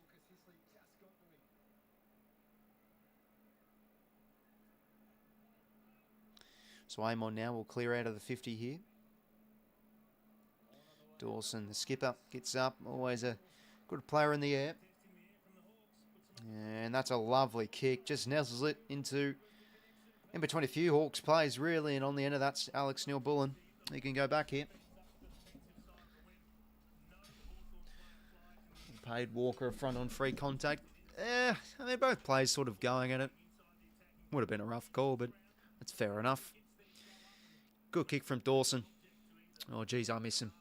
Speaker 1: So Amon now will clear out of the 50 here. Dawson, the skipper, gets up. Always a good player in the air. And that's a lovely kick. Just nuzzles it in between a few Hawks players, really. And on the end of that's Alex Neil-Bullen. He can go back here. Paid Walker front on free contact. I mean, both players sort of going at it. Would have been a rough call, but that's fair enough. Good kick from Dawson. Oh, geez, I miss him.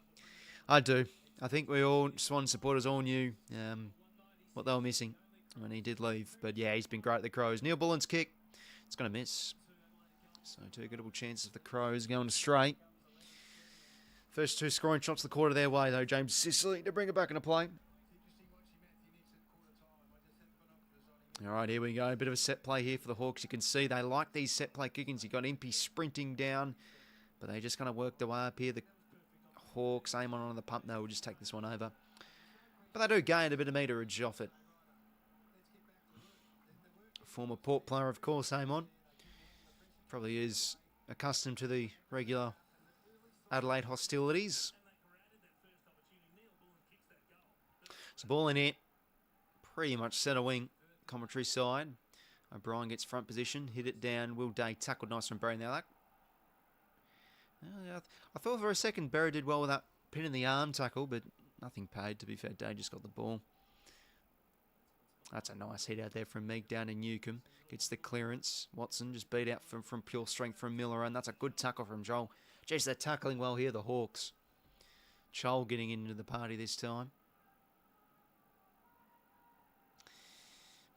Speaker 1: I do. I think we all, Swan supporters, all knew what they were missing when he did leave. But yeah, he's been great at the Crows. Neil-Bullen's kick. It's going to miss. So two gettable chances of the Crows going straight. First two scoring shots of the quarter their way, though. 𝐼𝐴 𝐶𝐶 to bring it back into play. All right, here we go. A bit of a set play here for the Hawks. You can see they like these set play kickings. You've got 𝐼𝐴 sprinting down, but they just kind of work their way up here. The Hawks aim on the pump. They will just take this one over. But they do gain a bit of meterage off it. Former Port player, of course, Amon. Probably is accustomed to the regular Adelaide hostilities. So ball in here. Pretty much centre wing. Commentary side. O'Brien gets front position. Hit it down. Will Day tackled nice from Berry. Now that... I thought for a second Berry did well with that pin in the arm tackle, but nothing paid, to be fair. Day just got the ball. That's a nice hit out there from Meek down in 𝐓𝐿𝐴𝐿. Gets the clearance. Watson just beat out from pure strength from Miller, and that's a good tackle from Joel. Jeez, they're tackling well here, the Hawks. Joel getting into the party this time.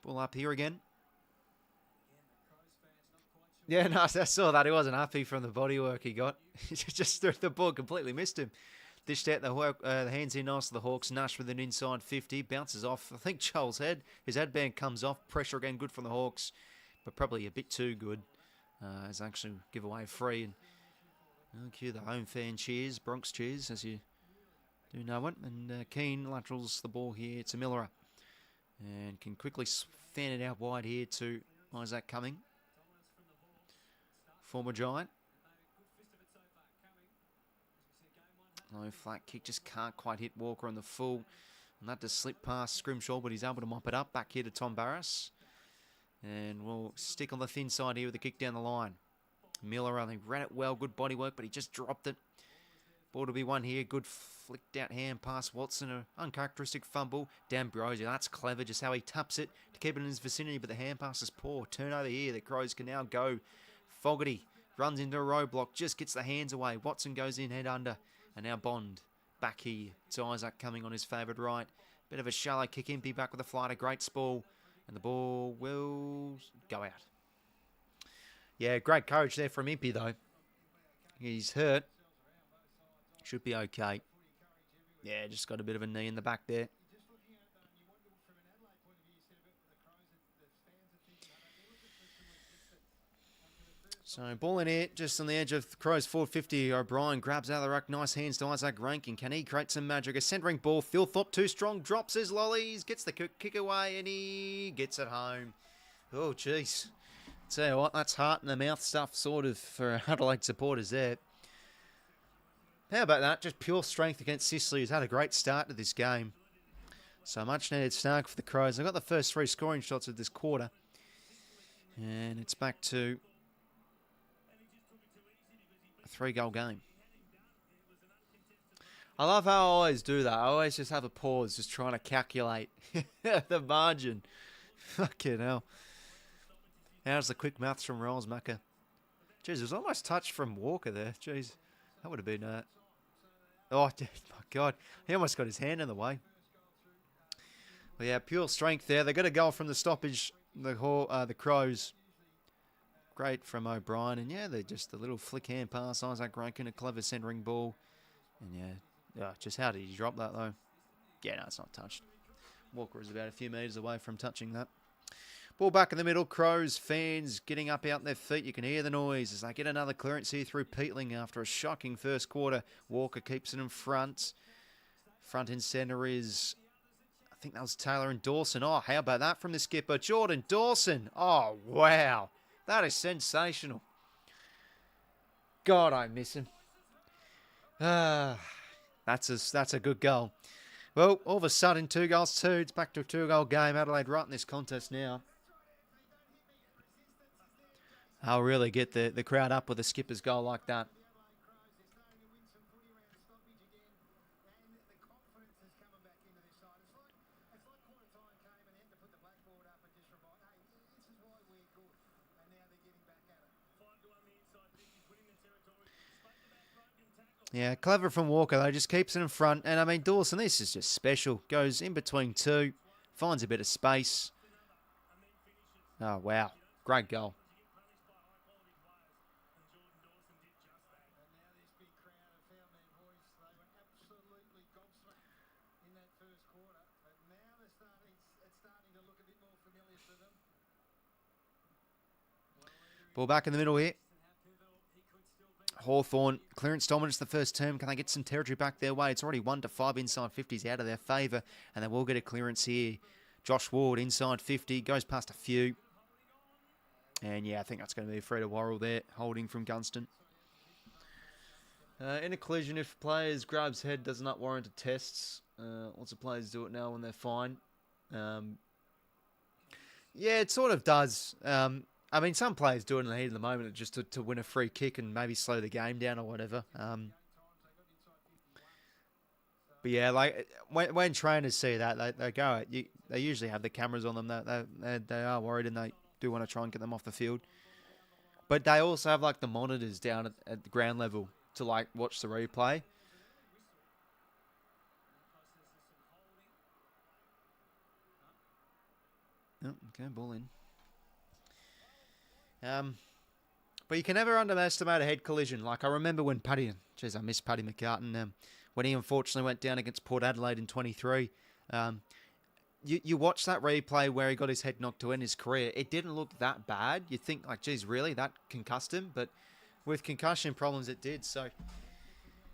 Speaker 1: Ball up here again. Yeah, no, I saw that. He wasn't happy from the body work he got. He just threw the ball, completely missed him. Dished out the hands in nice to the Hawks. Nash with an inside 50. Bounces off, I think, Joel's head. His headband comes off. Pressure again, good from the Hawks. But probably a bit too good. As actually give away free. And I'll cue the home fan cheers. Bronx cheers, as you do know it. And Keane laterals the ball here to Miller. And can quickly fan it out wide here to Isaac Cumming. Former Giant. Low flat kick, just can't quite hit Walker on the full. And that does slip past Scrimshaw, but he's able to mop it up. Back here to Tom Barras. And we'll stick on the thin side here with the kick down the line. Miller only ran it well, good body work, but he just dropped it. Ball to be won here, good flicked out hand pass Watson, an uncharacteristic fumble. D'Ambrosio, that's clever, just how he taps it to keep it in his vicinity, but the hand pass is poor. Turnover here, the Crows can now go. Fogarty runs into a roadblock, just gets the hands away. Watson goes in head under, and now Bond back here to Isaac Cumming on his favoured right. Bit of a shallow kick, Impey back with a flight, a great spool, and the ball will go out. Yeah, great courage there from Impey though. He's hurt. Should be okay. Yeah, just got a bit of a knee in the back there. So ball in here, just on the edge of the Crows 450. O'Brien grabs out of the ruck. Nice hands to Isaac Rankin. Can he create some magic? A centering ball. 𝐓𝐴𝐿𝐴𝐿𝐴 too strong. Drops his lollies. Gets the kick away and he gets it home. Oh, jeez. Tell you what, that's heart in the mouth stuff sort of for Adelaide supporters there. How about that? Just pure strength against Sicily, who's had a great start to this game. So much needed snag for the Crows. They've got the first 3 scoring shots of this quarter. And it's back to a 3-goal game. I love how I always do that. I always just have a pause, just trying to calculate the margin. Fucking hell. How's the quick maths from 𝐼𝐴𝐿𝐴𝐿𝐴? Jeez, it was almost touched from Walker there. Jeez, that would have been... oh, my God. He almost got his hand in the way. Well, yeah, pure strength there. They got a goal from the stoppage, the Crows. Great from O'Brien. And, yeah, they're just a little flick hand pass. Isaac Rankin, a clever centering ball. And, yeah, just how did he drop that, though? Yeah, no, it's not touched. Walker is about a few metres away from touching that. Ball back in the middle. Crows fans getting up out on their feet. You can hear the noise as they get another clearance here through Peatling after a shocking first quarter. Walker keeps it in front. Front and centre is, I think that was Taylor and Dawson. Oh, how about that from the skipper? Jordan Dawson. Oh, wow. That is sensational. God, I miss him. That's a good goal. Well, all of a sudden, 2-2. It's back to a 2-goal game. Adelaide right in this contest now. I'll really get the crowd up with a skipper's goal like that. Yeah, clever from Walker, though. Just keeps it in front. And, I mean, Dawson, this is just special. Goes in between 2. Finds a bit of space. Oh, wow. Great goal. Ball back in the middle here. Hawthorn, clearance dominance the first term. Can they get some territory back their way? It's already 1-5 inside 50s out of their favour. And they will get a clearance here. Josh Ward inside 50. Goes past a few. And yeah, I think that's going to be a free to Worrell there. Holding from Gunston. In a collision, if players grabs head does not warrant a tests. Lots of players do it now when they're fine. Yeah, it sort of does. I mean, some players do it in the heat of the moment just to win a free kick and maybe slow the game down or whatever. But yeah, like when trainers see that, they go. They usually have the cameras on them. They are worried and they do want to try and get them off the field. But they also have like the monitors down at the ground level to like watch the replay. Oh, okay, ball in. But you can never underestimate a head collision. Like, I remember when I miss Paddy McCartan, when he unfortunately went down against Port Adelaide in 23. You watch that replay where he got his head knocked to end his career. It didn't look that bad. You'd think, like, geez, really? That concussed him? But with concussion problems, it did. So,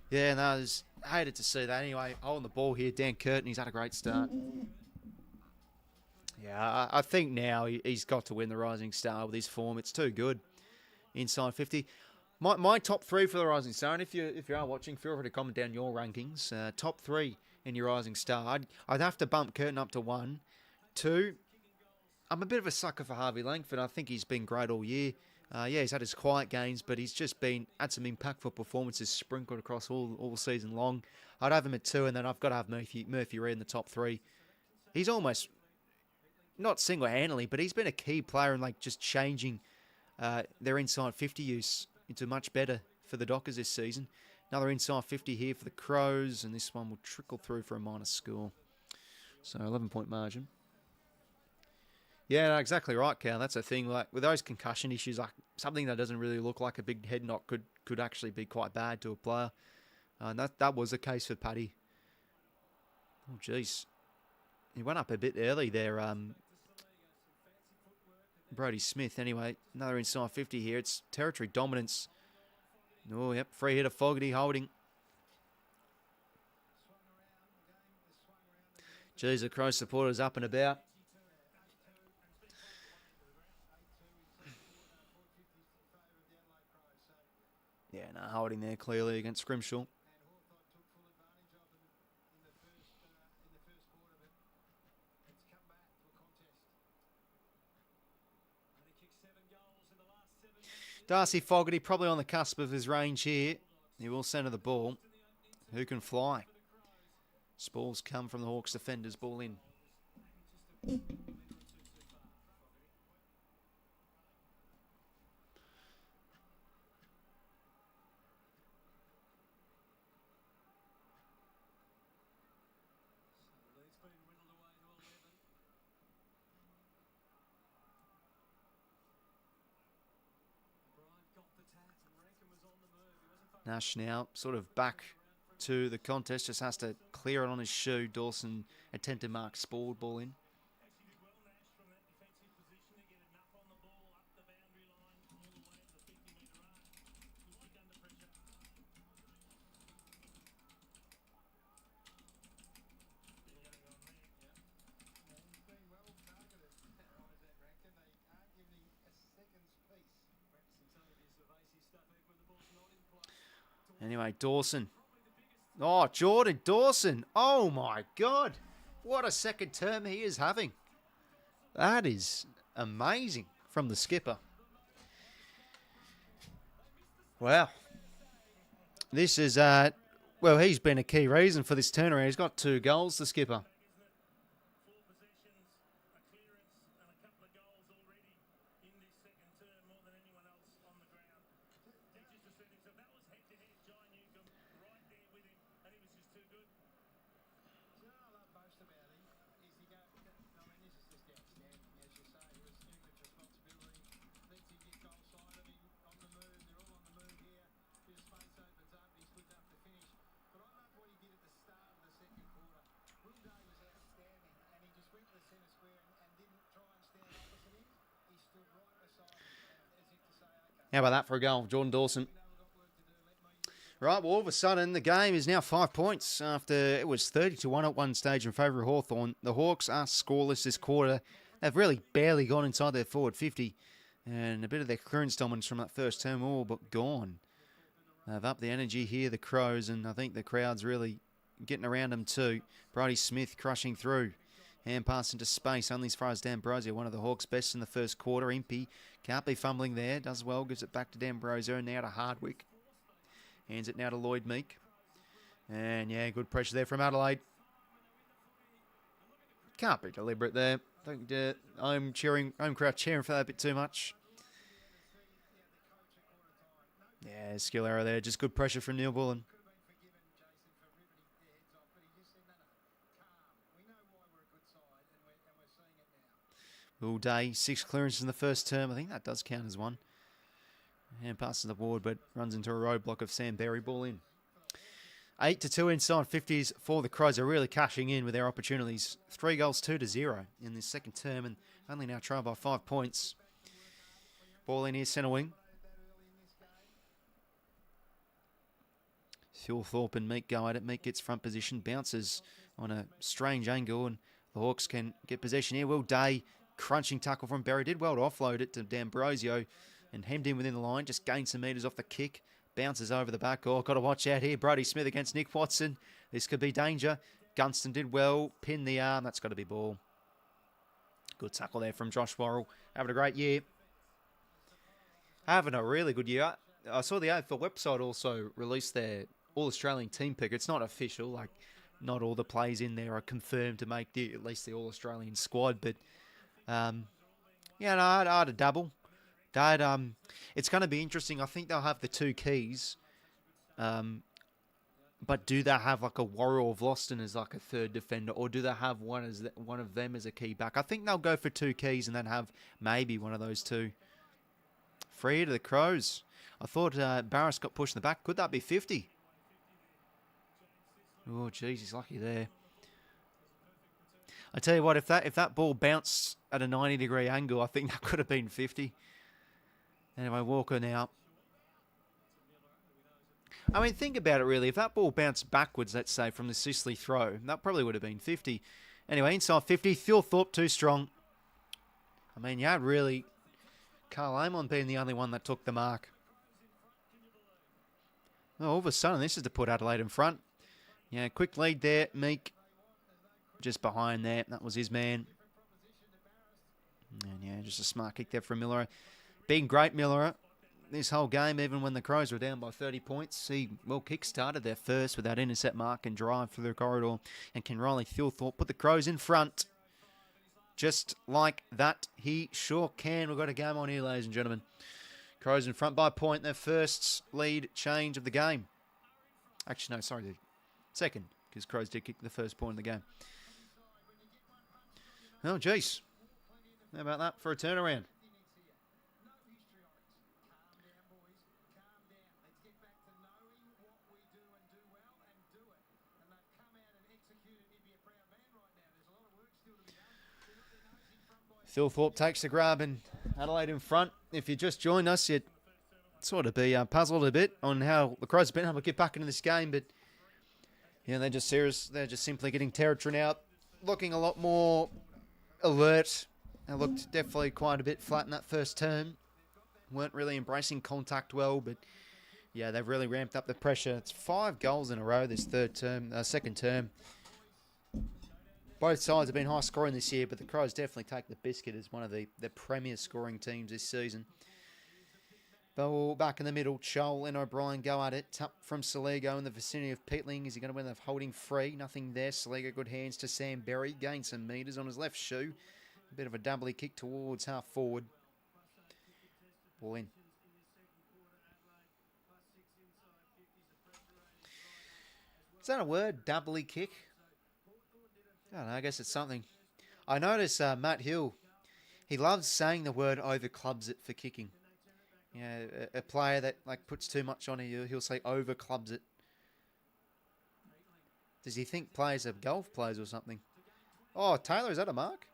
Speaker 1: yeah, no, I was hated to see that. Anyway, holding the ball here, Dan Curtin, he's had a great start. Yeah, I think now he's got to win the Rising Star with his form. It's too good. Inside 50. My top 3 for the Rising Star, and if you are watching, feel free to comment down your rankings. Top 3 in your Rising Star. I'd have to bump Curtin up to 1. 2, I'm a bit of a sucker for Harvey Langford. I think he's been great all year. Yeah, he's had his quiet games, but he's just had some impactful performances sprinkled across all season long. I'd have him at 2, and then I've got to have Murphy Reid in the top 3. He's almost, not single-handedly, but he's been a key player in, like, just changing their inside 50 use into much better for the Dockers this season. Another inside 50 here for the Crows, and this one will trickle through for a minor score. So 11-point margin. Yeah, no, exactly right, Cal. That's a thing. Like, with those concussion issues, like, something that doesn't really look like a big head knock could actually be quite bad to a player. And that was the case for Paddy. Oh, jeez. He went up a bit early there, Brody Smith. Anyway, another inside 50 here. It's territory dominance. Oh, yep. Free hit of Fogarty holding. Jeez, the Crow supporters up and about. Yeah, no, holding there clearly against 𝐓𝐴𝐥𝐿. Darcy Fogarty probably on the cusp of his range here. He will centre the ball. Who can fly? Spalls come from the Hawks defenders. Ball in. Nash now sort of back to the contest, just has to clear it on his shoe. Dawson attempted to mark Spall, ball in. Anyway, Dawson. Oh, Jordan Dawson. Oh, my God. What a second term he is having. That is amazing from the skipper. Wow. This is, well, he's been a key reason for this turnaround. He's got 2 goals, the skipper. How about that for a goal, Jordan Dawson? Right, well, all of a sudden, the game is now 5 points after it was 30-1 at one stage in favour of Hawthorn. The Hawks are scoreless this quarter. They've really barely gone inside their forward 50. And a bit of their clearance dominance from that first term all but gone. They've upped the energy here, the Crows, and I think the crowd's really getting around them too. Brody Smith crushing through. Hand pass into space, only as far as D'Ambrosio, one of the Hawks' best in the first quarter. Impey can't be fumbling there, does well, gives it back to D'Ambrosio, and now to Hardwick. Hands it now to Lloyd Meek. And yeah, good pressure there from Adelaide. Can't be deliberate there. I think home crowd cheering for that a bit too much. Yeah, skill error there, just good pressure from Neil Bullen. All day, 6 clearances in the first term. I think that does count as one. And passes the board, but runs into a roadblock of Sam Berry. Ball in. 8-2 inside 50s for the Crows. Are really cashing in with their opportunities. 3 goals, 2-0 in this second term, and only now trail by 5 points. Ball in here, centre wing. 𝐓𝐴𝐿 and Meek go at it. Meek gets front position, bounces on a strange angle, and the Hawks can get possession here. Will Day, crunching tackle from Berry. Did well to offload it to D'Ambrosio and hemmed in within the line. Just gained some metres off the kick. Bounces over the back. Oh, got to watch out here. Brodie Smith against Nick Watson. This could be danger. Gunston did well. Pin the arm. That's got to be ball. Good tackle there from Josh Worrell. Having a great year. Having a really good year. I saw the AFL website also release their All-Australian team pick. It's not official. Like, not all the players in there are confirmed to make at least the All-Australian squad. But, yeah, no, I had a double. It's going to be interesting. I think they'll have the 2 keys. But do they have like a Worrell of Loston as like a third defender, or do they have one of them as a key back? I think they'll go for 2 keys and then have maybe one of those 2. Free to the Crows. I thought Barris got pushed in the back. Could that be 50? Oh, jeez, he's lucky there. I tell you what, if that ball bounced at a 90-degree angle, I think that could have been 50. Anyway, Walker now. I mean, think about it really. If that ball bounced backwards, let's say, from the Sicily throw, that probably would have been 50. Anyway, inside 50. 𝐓𝐴𝐿 too strong. I mean, you had really Carl Amon being the only one that took the mark. Oh, all of a sudden, this is to put Adelaide in front. Yeah, quick lead there. Meek just behind there. That was his man. And yeah, just a smart kick there from Miller. Being great, Miller, this whole game, even when the Crows were down by 30 points, he well kick-started their first with that intercept mark and drive through the corridor. And can Riley 𝐓𝐴𝐿 put the Crows in front? Just like that, he sure can. We've got a game on here, ladies and gentlemen. Crows in front by a point. Their first lead change of the game. Actually, no, sorry, the second, because Crows did kick the first point of the game. Oh, jeez. How about that for a turnaround? 𝐓𝐴𝐿 takes the grab and Adelaide in front. If you just joined us, you'd sort of be puzzled a bit on how the Crows have been able to get back into this game. But yeah, they're just serious. They're just simply getting territory now. Looking a lot more alert. They looked definitely quite a bit flat in that first term. Weren't really embracing contact well, but yeah, they've really ramped up the pressure. It's 5 goals in a row this second term. Both sides have been high scoring this year, but the Crows definitely take the biscuit as one of the premier scoring teams this season. Ball back in the middle. Chol and O'Brien go at it. Tap from Saligo in the vicinity of Peatling. Is he going to win the holding free? Nothing there. Saligo good hands to Sam Berry. Gains some metres on his left shoe. A bit of a doubly kick towards half forward. Ball in. Is that a word? Doubly kick? I don't know, I guess it's something. I notice Matt Hill, he loves saying the word over-clubs it for kicking. Yeah, a player that like puts too much on it, he'll say over-clubs it. Does he think players are golf players or something? Oh, Taylor, is that a mark?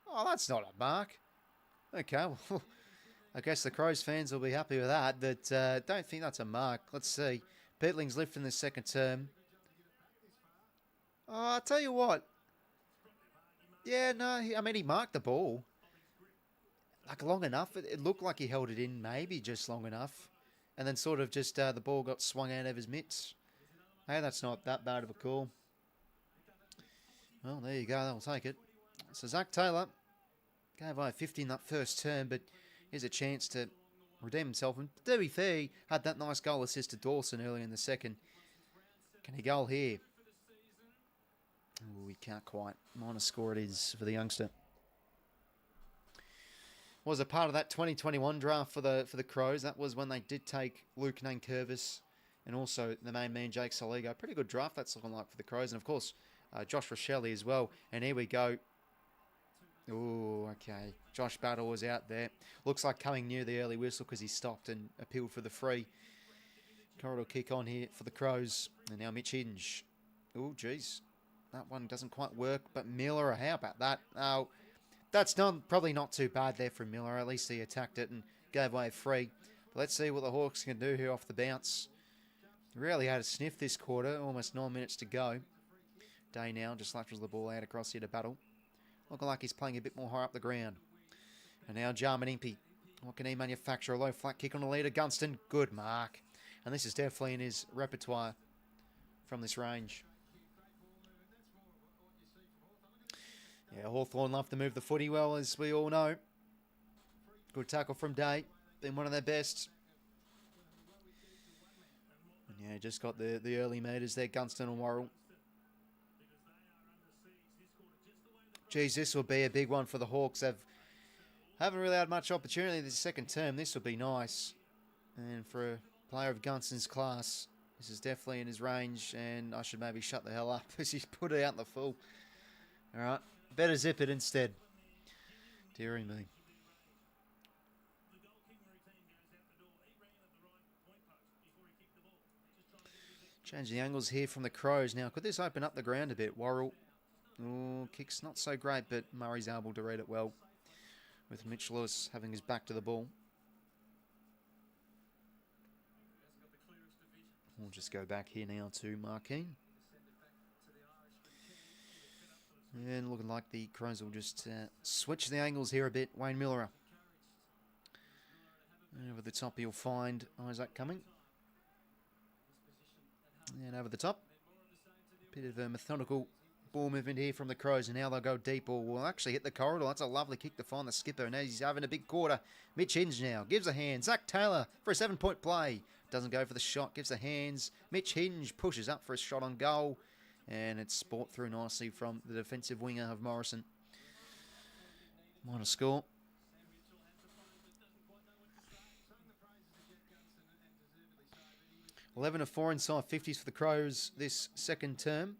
Speaker 1: Oh, that's not a mark. Okay, well, I guess the Crows fans will be happy with that, but don't think that's a mark. Let's see. Peatling's lifting the second term. Oh, I'll tell you what. Yeah, no, I mean, he marked the ball. Like, long enough. It looked like he held it in, maybe just long enough. And then sort of just the ball got swung out of his mitts. Hey, that's not that bad of a call. Well, there you go. They'll take it. So, Zach Taylor gave away 50 in that first term, but here's a chance to redeem himself. And to be fair, he had that nice goal assist to Dawson early in the second. Can he goal here? Oh, we can't quite. Minor score it is for the youngster. Was a part of that 2021 draft for the Crows. That was when they did take 𝐓𝐴𝐿 𝐎𝐥𝐝 and also the main man, Jake Saligo. Pretty good draft that's looking like for the Crows. And, of course, Josh Rochelle as well. And here we go. Oh, okay. Josh Battle was out there. Looks like coming near the early whistle because he stopped and appealed for the free. Corridor kick on here for the Crows. And now Mitch Hinge. Oh, geez. That one doesn't quite work. But Miller, how about that? Oh, that's probably not too bad there from Miller. At least he attacked it and gave away a free. But let's see what the Hawks can do here off the bounce. Really had a sniff this quarter. Almost 9 minutes to go. Day now just laterals the ball out across here to Battle. Looking like he's playing a bit more high up the ground. And now 𝐴𝐷𝐼𝐴. What can he manufacture? A low flat kick on the leader. Gunston, good mark. And this is definitely in his repertoire from this range. Yeah, Hawthorn love to move the footy well, as we all know. Good tackle from Day. Been one of their best. And yeah, just got the early meters there. Gunston and Worrell. Geez, this will be a big one for the Hawks. They haven't really had much opportunity this second term. This will be nice. And for a player of Gunston's class, this is definitely in his range. And I should maybe shut the hell up as he's put it out in the full. All right. Better zip it instead. Dearie me. Change the angles here from the Crows. Now, could this open up the ground a bit? Worrell. Oh, kick's not so great, but Murray's able to read it well. With Mitch Lewis having his back to the ball. We'll just go back here now to Marquine. And looking like the Crows will just switch the angles here a bit. Wayne Miller. Over the top, he'll find Isaac coming. And over the top. Bit of a methodical ball movement here from the Crows. And now they'll go deep or will actually hit the corridor. That's a lovely kick to find the skipper. And he's having a big quarter. Mitch Hinge now gives a hand. Zach Taylor for a 7-point play. Doesn't go for the shot. Gives the hands. Mitch Hinge pushes up for a shot on goal. And it's sport through nicely from the defensive winger of Morrison. Minor score. $11 of 4 inside 50s for the Crows this second term.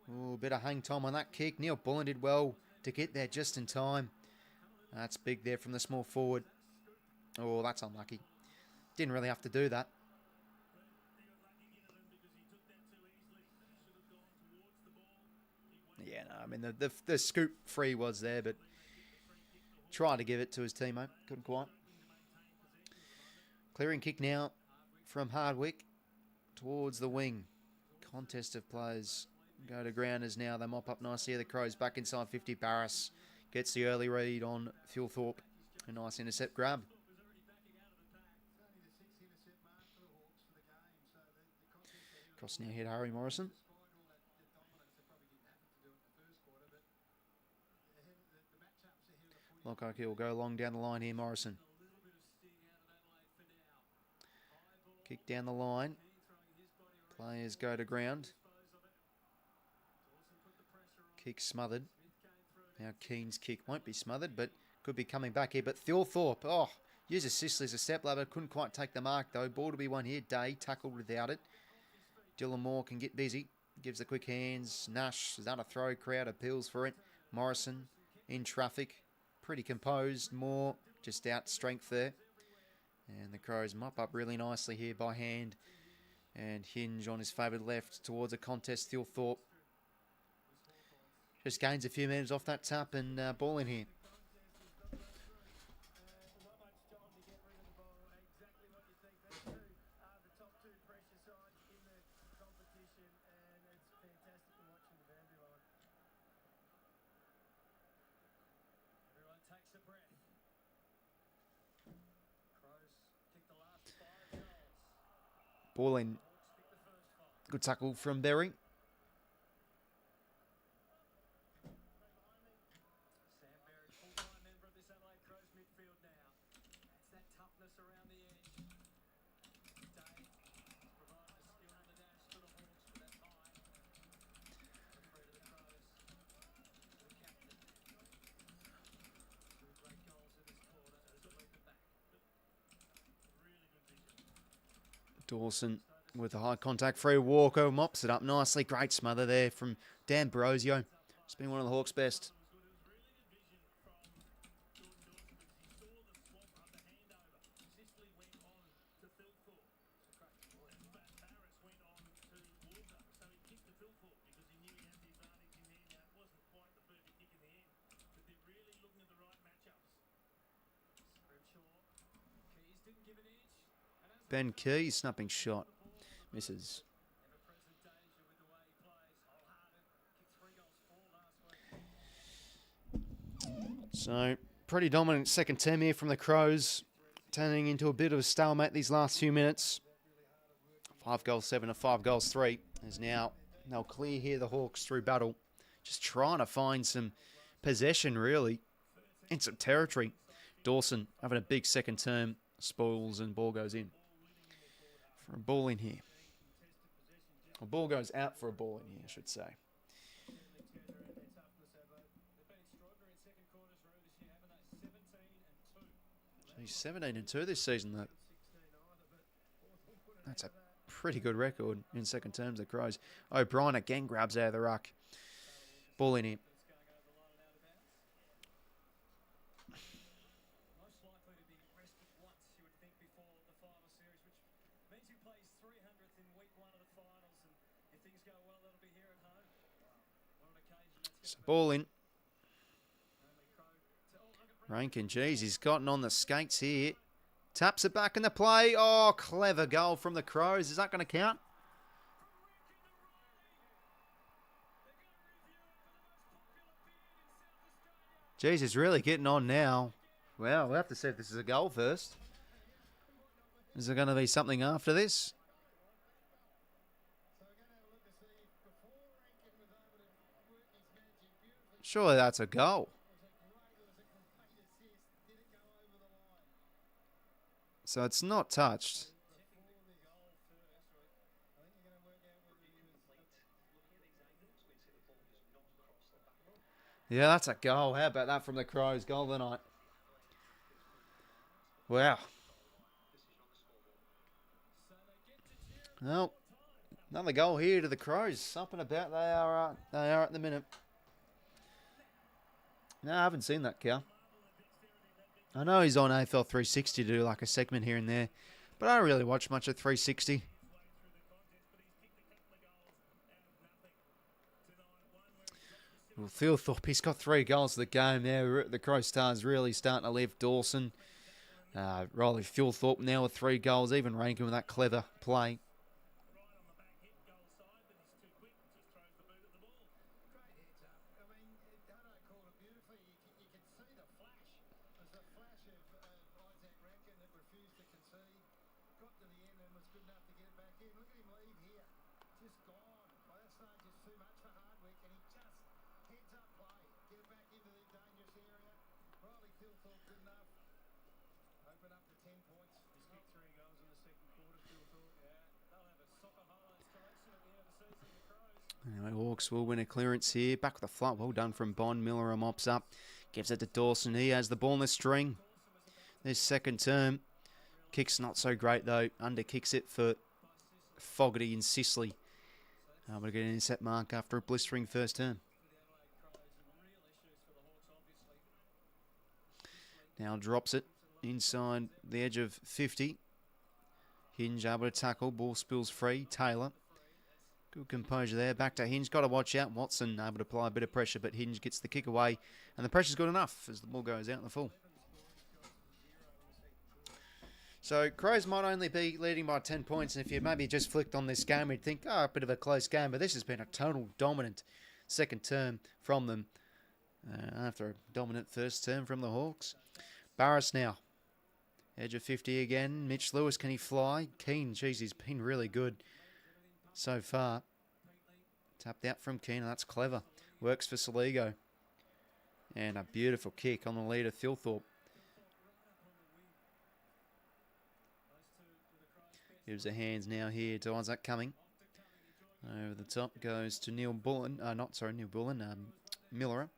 Speaker 1: Ooh, a bit of hang time on that kick. Neil Bullen did well to get there just in time. That's big there from the small forward. Oh, that's unlucky. Didn't really have to do that. Yeah, no, I mean, the scoop free was there, but tried to give it to his teammate. Couldn't quite. Clearing kick now from Hardwick towards the wing. Contest of players go to grounders now. They mop up nicely here. The Crows back inside 50. Barris gets the early read on 𝐓𝐴𝐿𝐴. A nice intercept grab. Cross now here to Harry Morrison. Look like he'll go long down the line here, Morrison. Kick down the line. Players go to ground. Kick smothered. Now Keane's kick won't be smothered, but could be coming back here. But 𝐓𝐴𝐿𝐴, oh, uses Sicily as a step ladder. Couldn't quite take the mark, though. Ball to be won here. Day tackled without it. Dylan Moore can get busy. Gives the quick hands. Nash is out a throw. Crowd appeals for it. Morrison in traffic. Pretty composed. Moore just out strength there. And the Crows mop up really nicely here by hand. And Hinge on his favoured left towards a contest. 𝐓𝐴𝐿𝐴 just gains a few metres off that tap and ball in here. Ball in. Good tackle from Berry. Dawson with a high contact free. Walker mops it up nicely. Great smother there from Dan Brosio. It's been one of the Hawks' best. 𝐓𝐡𝐞 snapping shot. Misses. So, pretty dominant second term here from the Crows. Turning into a bit of a stalemate these last few minutes. 5 goals 7 to 5 goals 3. Is now they'll clear here the Hawks through battle. Just trying to find some possession, really, in some territory. Dawson having a big second term. Spoils and ball goes in. For a ball in here. A ball goes out for a ball in here, I should say. He's 17-2 this season, though. That's a pretty good record in second terms, the Crows. O'Brien again grabs out of the ruck. Ball in here. So ball in. Rankin, geez, he's gotten on the skates here. Taps it back in the play. Oh, clever goal from the Crows. Is that going to count? Geez, he's really getting on now. Well, we'll have to see if this is a goal first. Is there going to be something after this? Surely that's a goal. So it's not touched. Yeah, that's a goal. How about that from the Crows? Goal of the night. Wow. Well, another goal here to the Crows. Up and about they are at the minute. No, I haven't seen that, Cal. I know he's on AFL 360 to do like a segment here and there, but I don't really watch much of 360. Well, 𝐓𝐴𝐿𝐴𝐿𝐿𝐿𝐿𝐿𝐿𝐿𝐿𝐿𝐿𝐿 the Goals of the game there. The Crow Stars really starting to live. Dawson, Riley 𝐓𝐴𝐿𝐴𝐿𝐿𝐿𝐿𝐿𝐿𝐿 through even Rankin with that clever play. Anyway, Hawks will win a clearance here. Back with the flight. Well done from Bond. Miller mops up. Gives it to Dawson. He has the ball in the string. This second term. Kick's not so great, though. Under kicks it for Fogarty and Sicily. Able to get an intercept mark after a blistering first term. Now drops it inside the edge of 50. Hinge able to tackle. Ball spills free. Taylor. Good composure there. Back to Hinge. Got to watch out. Watson able to apply a bit of pressure, but Hinge gets the kick away. And the pressure's good enough as the ball goes out in the full. So Crows might only be leading by 10 points. And if you maybe just flicked on this game, you'd think, oh, a bit of a close game. But this has been a total dominant second term from them. After a dominant first term from the Hawks. Barris now. Edge of 50 again. Mitch Lewis, can he fly? Keane, geez, he's been really good so far. Tapped out from Keane, that's clever. Works for 𝐼𝐿𝐴𝐿𝐿𝐿. And a beautiful kick on the lead of 𝐓𝐴𝐿𝐴𝐿𝐿𝐿. Gives the hands now here to 𝐼𝐿𝐴𝐿𝐿𝐿𝐿 coming. Over the top goes to Neil Bullen. Miller.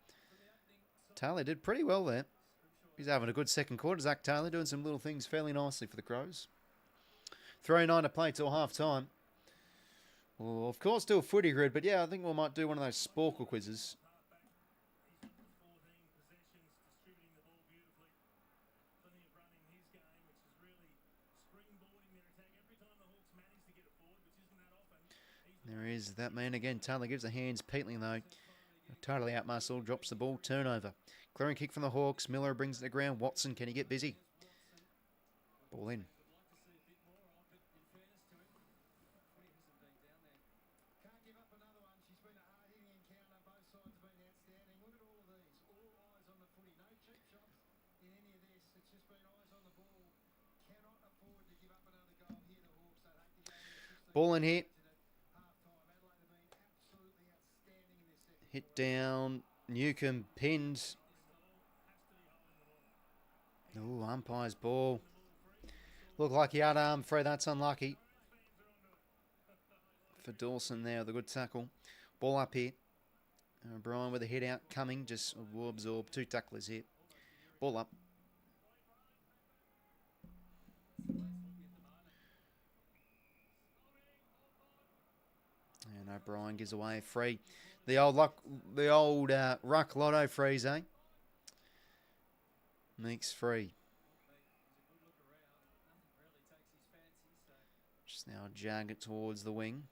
Speaker 1: Taylor did pretty well there. He's having a good second quarter. Zach Taylor doing some little things fairly nicely for the Crows. 3:09 to play till half time. We'll, of course, do a footy grid, but yeah, I think we might do one of those 𝐶𝐿𝐴𝐿𝐴 quizzes. There is that man again. Taylor gives the hands. Peatling, though, totally outmuscled, drops the ball. Turnover. Clearing kick from the Hawks. Miller brings it to the ground. Watson, can he get busy? Ball in. Ball in here. Hit down. 𝐓𝐿𝐴 pinned. Oh, umpire's ball. Looked like he had arm free. That's unlucky for Dawson there. The good tackle. Ball up here. O'Brien with a head out coming. Just will absorb 2 tacklers here. Ball up. And O'Brien gives away a free. The old ruck lotto freeze, eh? Meeks free. Just now jag it towards the wing.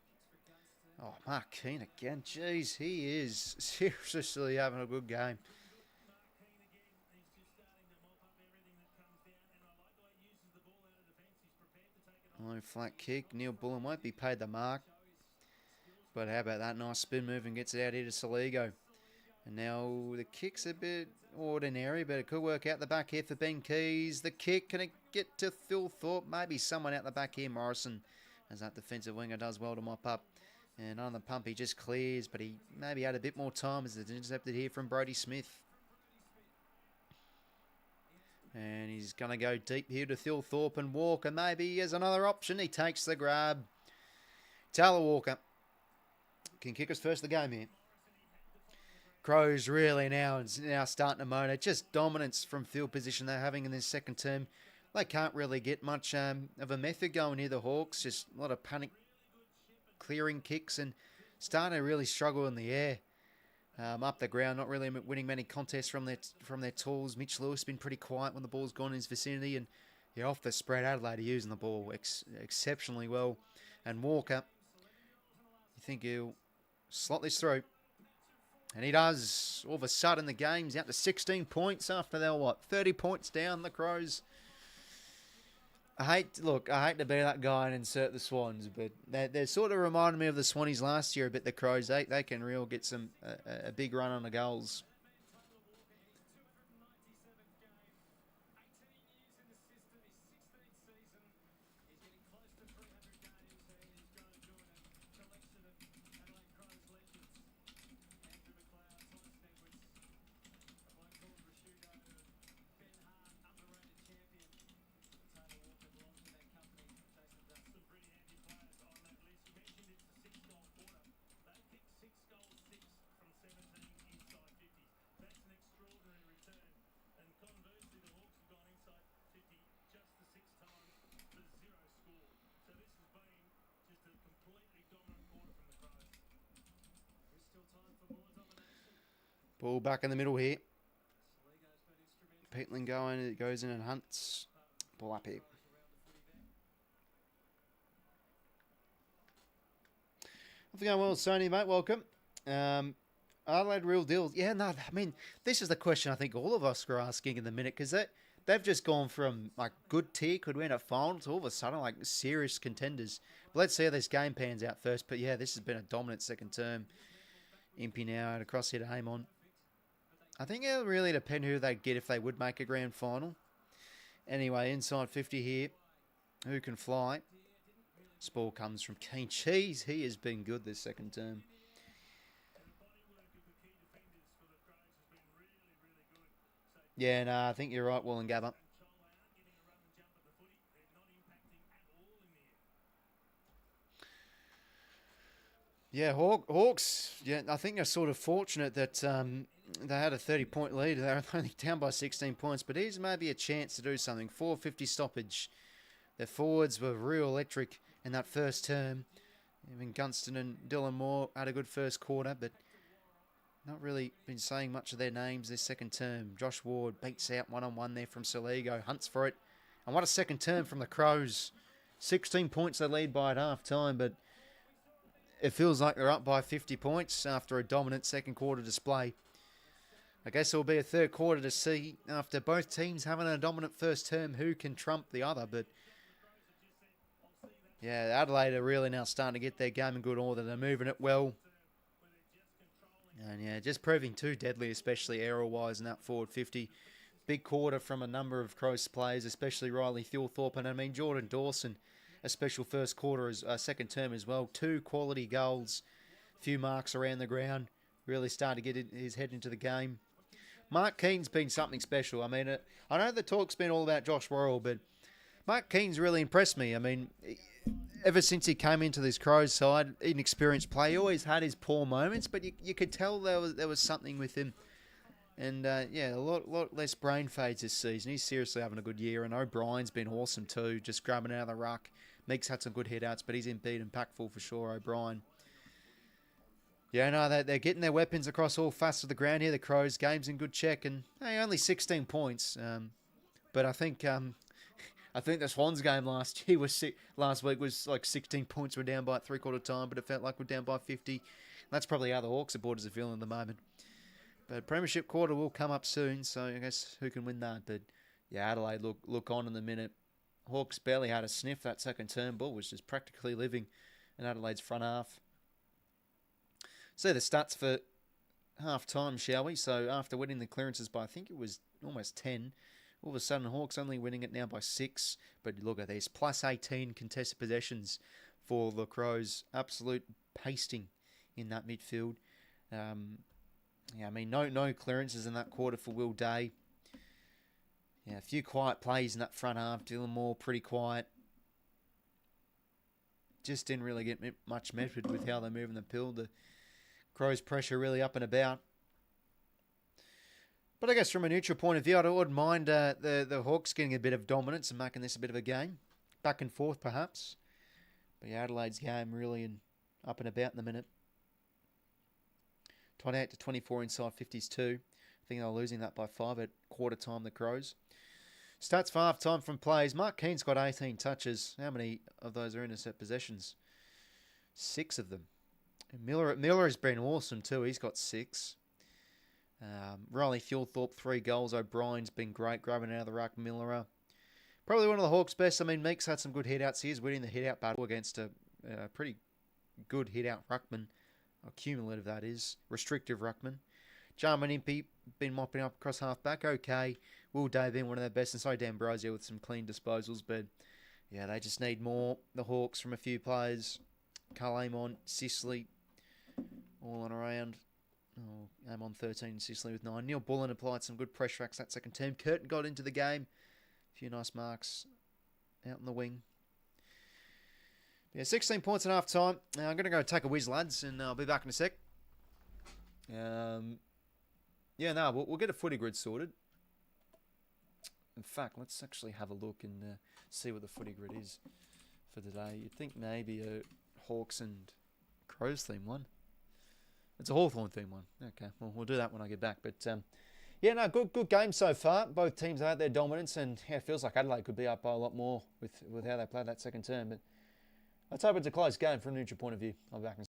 Speaker 1: Oh, Mark Keane again. Jeez, he is seriously having a good game. Low flat kick. Neil Bullen won't be paid the mark. But how about that nice spin move and gets it out here to 𝐼𝐿𝐴. And now the kick's a bit ordinary, but it could work out the back here for Ben Keys. The kick, can it get to 𝐼𝐿𝐴? Maybe someone out the back here, Morrison, as that defensive winger does well to mop up. And on the pump, he just clears, but he maybe had a bit more time as it's intercepted here from Brodie Smith. And he's going to go deep here to 𝐼𝐿𝐴 and Walker. Maybe he has another option. He takes the grab. Taylor Walker can kick us first the game here. Crows really now starting to moan it. Just dominance from field position they're having in this second term. They can't really get much of a method going here, the Hawks. Just a lot of panic clearing kicks and starting to really struggle in the air. Up the ground, not really winning many contests from their tools. Mitch Lewis has been pretty quiet when the ball's gone in his vicinity. And yeah, off the spread, Adelaide are using the ball exceptionally well. And Walker, you think he'll slot this through. And he does. All of a sudden, the game's out to 16 points after they're, 30 points down, the Crows. I hate to be that guy and insert the Swans, but they're sort of reminding me of the Swannies last year a bit, the Crows. They can real get a big run on the goals. Ball back in the middle here. Peatland going, it goes in and hunts. Ball up here. How's it going, well, Sony, mate? Welcome. Adelaide real deal. Yeah, no, I mean, this is the question I think all of us are asking in the minute, because they've just gone from like good tier, could win a final, to all of a sudden like serious contenders. But let's see how this game pans out first. But yeah, this has been a dominant second term. Impey now and across here to aim on. I think it'll really depend who they'd get if they would make a grand final. Anyway, inside 50 here. Who can fly? This ball comes from Keen Cheese. He has been good this second term. Yeah, no, I think you're right, 𝐼𝐿𝐴. Yeah, Hawks, yeah, I think they're sort of fortunate that they had a 30-point lead. They're only down by 16 points, but here's maybe a chance to do something. 4:50 stoppage. Their forwards were real electric in that first term. Even Gunston and Dylan Moore had a good first quarter, but not really been saying much of their names this second term. Josh Ward beats out one-on-one there from 𝐼𝐿𝐴, hunts for it. And what a second term from the Crows. 16 points they lead by at half-time, but it feels like they're up by 50 points after a dominant second quarter display. I guess it'll be a third quarter to see, after both teams having a dominant first term, who can trump the other. But yeah, Adelaide are really now starting to get their game in good order. They're moving it well. And yeah, just proving too deadly, especially aerial-wise in that forward 50. Big quarter from a number of Crows players, especially Riley 𝐼𝐿𝐴. And I mean, Jordan Dawson a special first quarter, as second term as well. 2 quality goals, few marks around the ground. Really started to get his head into the game. Mark Keane's been something special. I mean, I know the talk's been all about Josh Worrell, but Mark Keane's really impressed me. I mean, ever since he came into this Crows side, inexperienced play, he always had his poor moments, but you could tell there was something with him. And, a lot less brain fades this season. He's seriously having a good year. And O'Brien's been awesome too, just grabbing out of the ruck. Meek's had some good hit-outs, but he's indeed impactful for sure, O'Brien. Yeah, no, they're getting their weapons across all facets of the ground here, the Crows. Game's in good check, and hey, only 16 points. But I think the Swans game last week was like 16 points. We're down by three-quarter time, but it felt like we're down by 50. That's probably how the Hawks supporters are feeling at the moment. But Premiership quarter will come up soon, so I guess who can win that? But yeah, Adelaide look on in the minute. Hawks barely had a sniff. That second term ball was just practically living in Adelaide's front half. So the stats for half time, shall we? So after winning the clearances by, I think it was almost 10, all of a sudden Hawks only winning it now by 6. But look at this, plus 18 contested possessions for the Crows. Absolute pasting in that midfield. No clearances in that quarter for Will Day. Yeah, a few quiet plays in that front half. Dylan Moore pretty quiet. Just didn't really get much method with how they're moving the pill. The Crows' pressure really up and about. But I guess from a neutral point of view, I wouldn't mind the Hawks getting a bit of dominance and making this a bit of a game. Back and forth, perhaps. But yeah, Adelaide's game really up and about in the minute. 28-24 inside 50s too. I think they're losing that by 5 at quarter time, the Crows. Stats for half time from plays. Mark Keane's got 18 touches. How many of those are intercept possessions? 6 of them. And Miller has been awesome too. He's got 6. Riley 𝐓𝐴𝐿𝐴𝐿𝐴𝐿𝐿 through 3 goals. O'Brien's been great, grabbing out of the ruck. Miller, probably one of the Hawks' best. I mean, Meek's had some good hit-outs. He is winning the hit-out battle against a pretty good hit-out ruckman. Cumulative, that is. Restrictive ruckman. Jarman Impey been mopping up across half-back. Okay. Will Day been one of their best. And so D'Ambrosio with some clean disposals. But, yeah, they just need more. The Hawks from a few players. Carl Amon, Sicily, all on around. Oh, Amon 13, Sicily with 9. Neil Bullen applied some good pressure acts that second term. Curtin got into the game. A few nice marks out in the wing. Yeah, 16 points at half time. I'm going to go take a whiz, lads, and I'll be back in a sec. We'll get a footy grid sorted. In fact, let's actually have a look and see what the footy grid is for today. You'd think maybe a Hawks and Crows theme one. It's a Hawthorn theme one. Okay, well, we'll do that when I get back. But, good game so far. Both teams have had their dominance, and it feels like Adelaide could be up by a lot more with how they played that second term. But let's hope it's a close game from a neutral point of view. I'll be back in a second.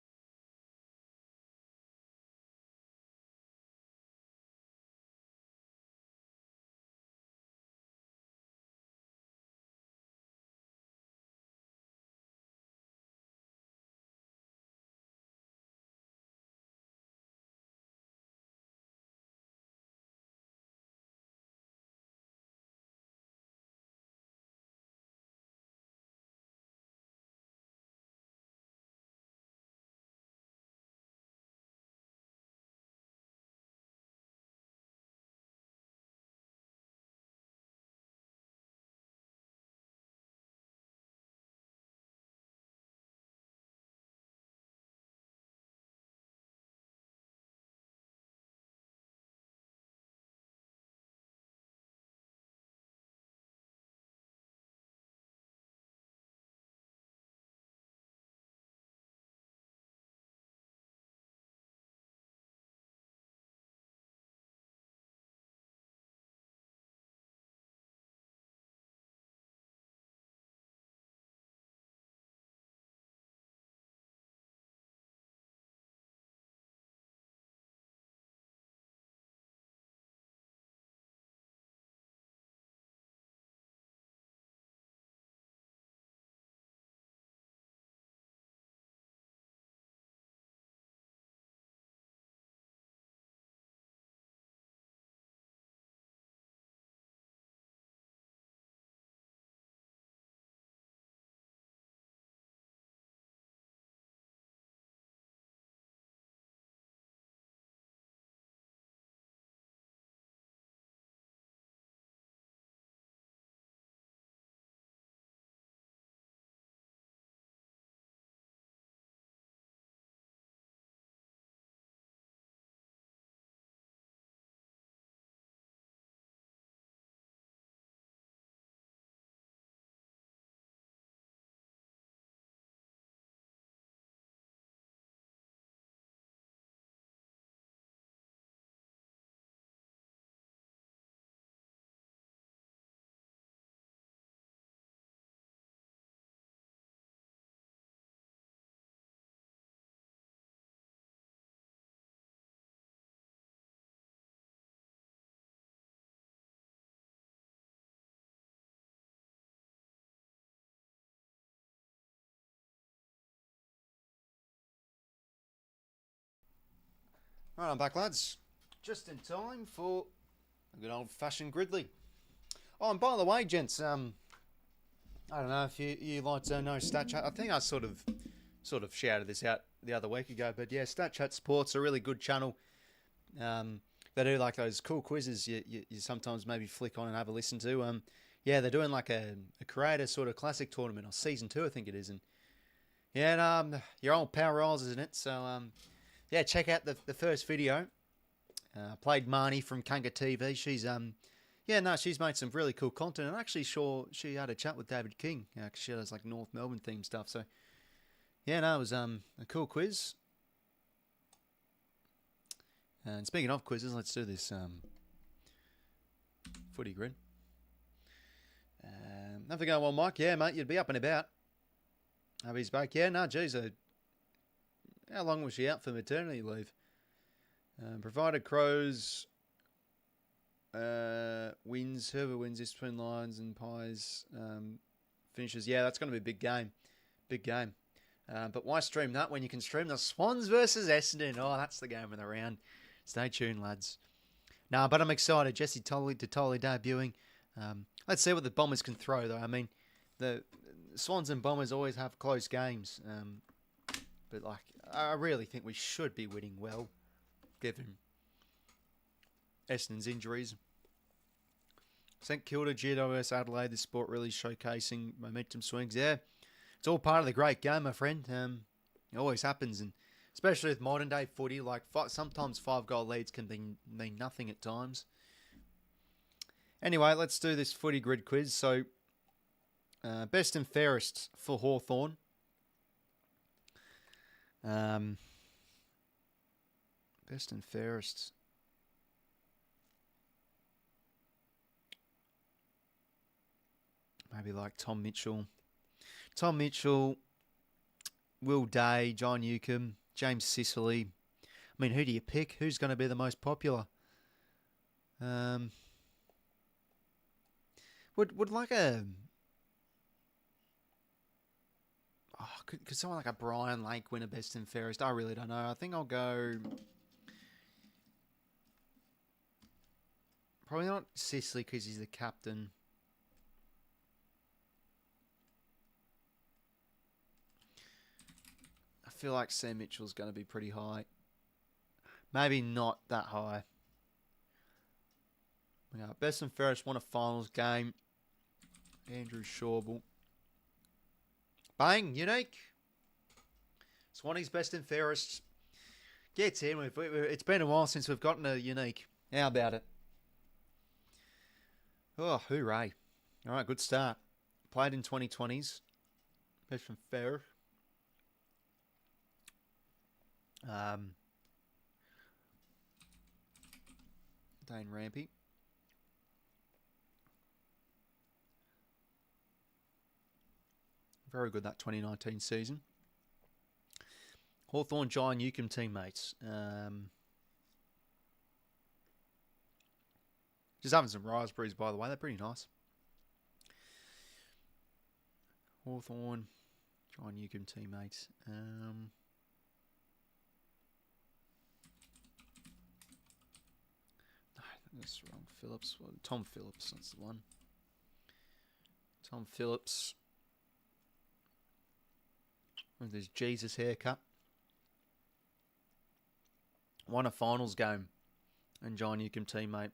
Speaker 1: Right, I'm back, lads. Just in time for a good old-fashioned Gridley. Oh, and by the way, gents, I don't know if you like to know StatChat. I think I sort of shouted this out the other week ago, but yeah, StatChat Sports, a really good channel. They do like those cool quizzes you sometimes maybe flick on and have a listen to. Yeah, they're doing like a creator sort of classic tournament, or season 2, I think it is, and yeah, and your old pal Rolls, isn't it? So yeah, check out the first video. Played Marnie from 𝐓𝐿𝐿 TV. She's she's made some really cool content, and actually sure she had a chat with David King. Cause she does like North Melbourne themed stuff. So yeah, no, it was a cool quiz. And speaking of quizzes, let's do this footy grid. Nothing going well, Mike. Yeah, mate, you'd be up and about. He's back. Yeah, no, geez. How long was she out for maternity leave? Provided Crows wins, whoever wins this Twin Lions and Pies finishes. Yeah, that's going to be a big game. Big game. But why stream that when you can stream the Swans versus Essendon? Oh, that's the game of the round. Stay tuned, lads. No, but I'm excited. Jessie Tolley debuting. Let's see what the Bombers can throw, though. I mean, the Swans and Bombers always have close games. But, like, I really think we should be winning well, given Essendon's injuries. St Kilda, GWS, Adelaide, this sport really showcasing momentum swings. Yeah, it's all part of the great game, my friend. It always happens, and especially with modern day footy, like sometimes 5-goal leads can mean nothing at times. Anyway, let's do this footy grid quiz. So, best and fairest for Hawthorn. Best and fairest. Maybe like Tom Mitchell, Will Day, John Newcomb, James Sicily. I mean, who do you pick? Who's going to be the most popular? Would like a... Oh, could someone like a Brian Lake win a best and fairest? I really don't know. I think I'll go... Probably not Sicily because he's the captain. I feel like Sam Mitchell's going to be pretty high. Maybe not that high. Yeah, best and fairest won a finals game. Andrew Shawbull. Bang, unique. Swanee's best and fairest gets in. It's been a while since we've gotten a unique. How about it? Oh, hooray. All right, good start. Played in 2020s. Best and fair. Dane Rampy. Very good that 2019 season. Hawthorn, 𝐼𝐗𝐿𝐿 teammates. Just having some raspberries, by the way. They're pretty nice. Hawthorn, 𝐼𝐗𝐿𝐿 teammates. That's wrong. Phillips. Well, Tom Phillips. That's the one. Tom Phillips. With his Jesus haircut. Won a finals game. And 𝐼𝐗𝐿𝐿 teammate.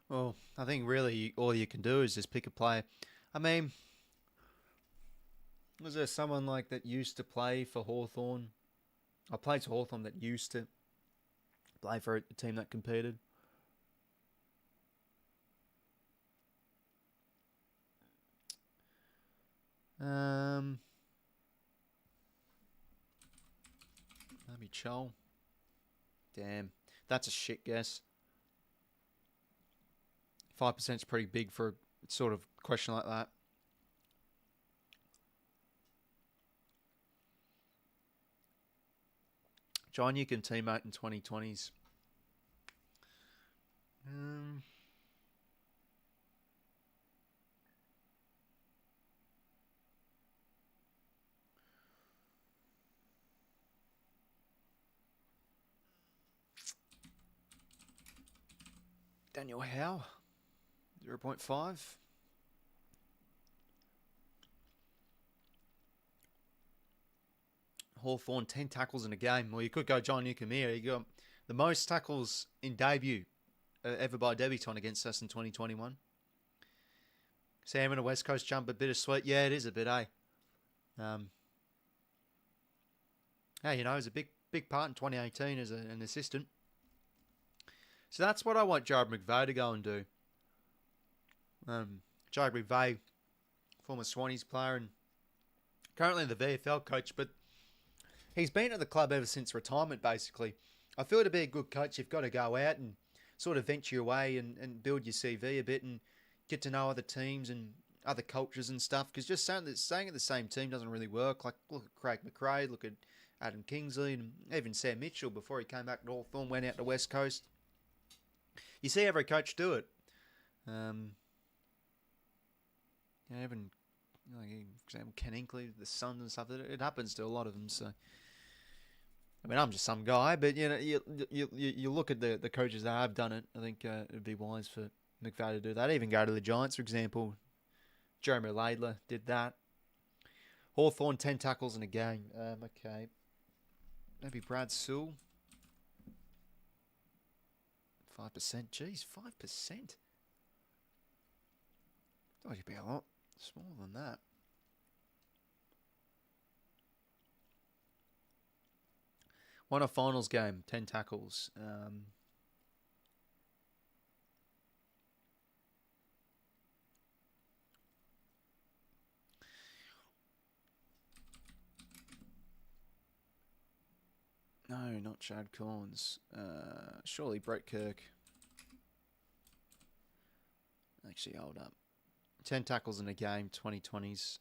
Speaker 1: Well, I think really all you can do is just pick a player. I mean, was there someone like that used to play for Hawthorn? I played for Hawthorn that used to play for a team that competed. Maybe Chol. Damn, that's a shit guess. 5% is pretty big for a sort of question like that. 𝐼𝐗𝐿𝐿 teammate in 2020s. Daniel Howe, 0.5. Hawthorn, 10 tackles in a game. Well, you could go John Newcomb here. He got the most tackles in debut ever by a debutant against us in 2021. Sam and a West Coast jump, a bit of sweat. Yeah, it is a bit, eh? Hey, you know, it was a big part in 2018 as an assistant. So that's what I want Jared McVeigh to go and do. Jared McVeigh, former Swannies player and currently the VFL coach, but he's been at the club ever since retirement, basically. I feel to be a good coach, you've got to go out and sort of venture your way and build your CV a bit and get to know other teams and other cultures and stuff. Because just staying at the same team doesn't really work. Like, look at Craig McRae, look at Adam Kingsley, and even Sam Mitchell before he came back to Hawthorn, went out to West Coast. You see every coach do it. Even, for example, Ken Inkley, the Suns and stuff. It happens to a lot of them. So, I mean, I'm just some guy, but you know, you look at the coaches that have done it. I think it'd be wise for McVeigh to do that. Even go to the Giants, for example. Jeremy Laidler did that. Hawthorn, 10 tackles in a game. Okay, maybe Brad Sewell. 5%. Jeez, 5%. Thought you'd be a lot smaller than that. Won a finals game, 10 tackles. No, not Chad Corns. Surely Brett Kirk. Actually, hold up. 10 tackles in a game, 2020s.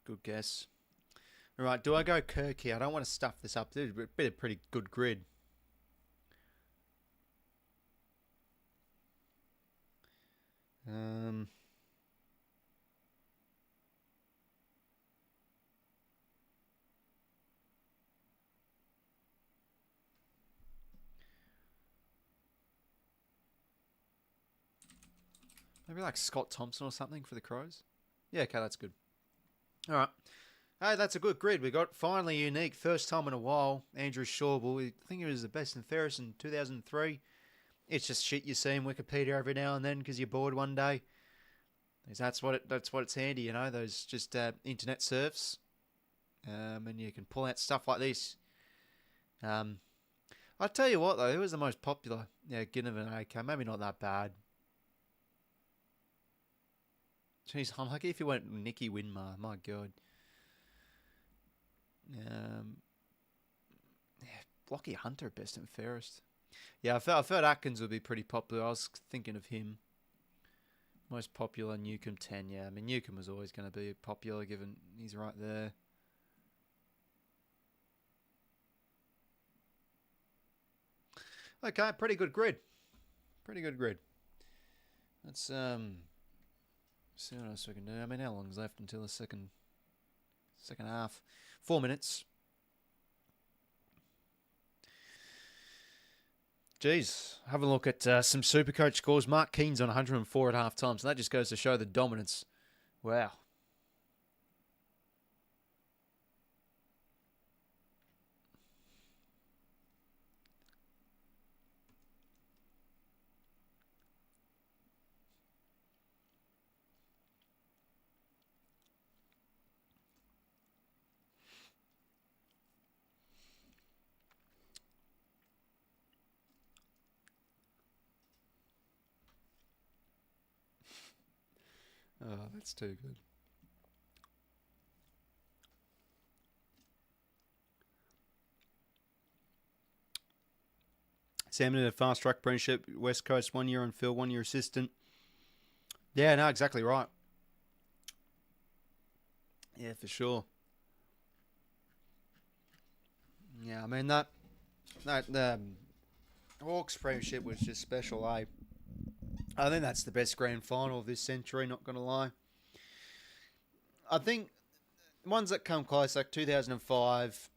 Speaker 1: Good guess. All right, do I go Kirk here? I don't want to stuff this up. It's a pretty good grid. Maybe like Scott Thompson or something for the Crows. Yeah, okay, that's good. All right. Hey, that's a good grid. We got finally unique. First time in a while. Andrew Shawbull. I think he was the best and fairest in 2003. It's just shit you see in Wikipedia every now and then because you're bored one day. That's what it's handy, you know. Those just internet surfs, and you can pull out stuff like this. I tell you what though, who was the most popular? Yeah, Ginnivan. Okay, maybe not that bad. Jeez, I'm lucky if you went 𝐼𝐶𝐞 𝐎𝐥𝐝. My God. Yeah, Blocky Hunter, best and fairest. Yeah, I felt Atkins would be pretty popular. I was thinking of him. Most popular, 𝐼𝐶𝐞 10. Yeah, I mean, 𝐼𝐶𝐞 was always going to be popular given he's right there. Okay, pretty good grid. Pretty good grid. Let's see what else we can do. I mean, how long's left until the second half? 4 minutes. Jeez, have a look at some Supercoach scores. Mark Keen's on 104 at half time, so that just goes to show the dominance. Wow. Oh, that's too good. Sam did a fast track apprenticeship, West Coast, 1 year on field, 1 year assistant. Yeah, no, exactly right. Yeah, for sure. Yeah, I mean that Hawks premiership was just special, eh? I think that's the best grand final of this century. Not gonna lie. I think ones that come close, like 2005,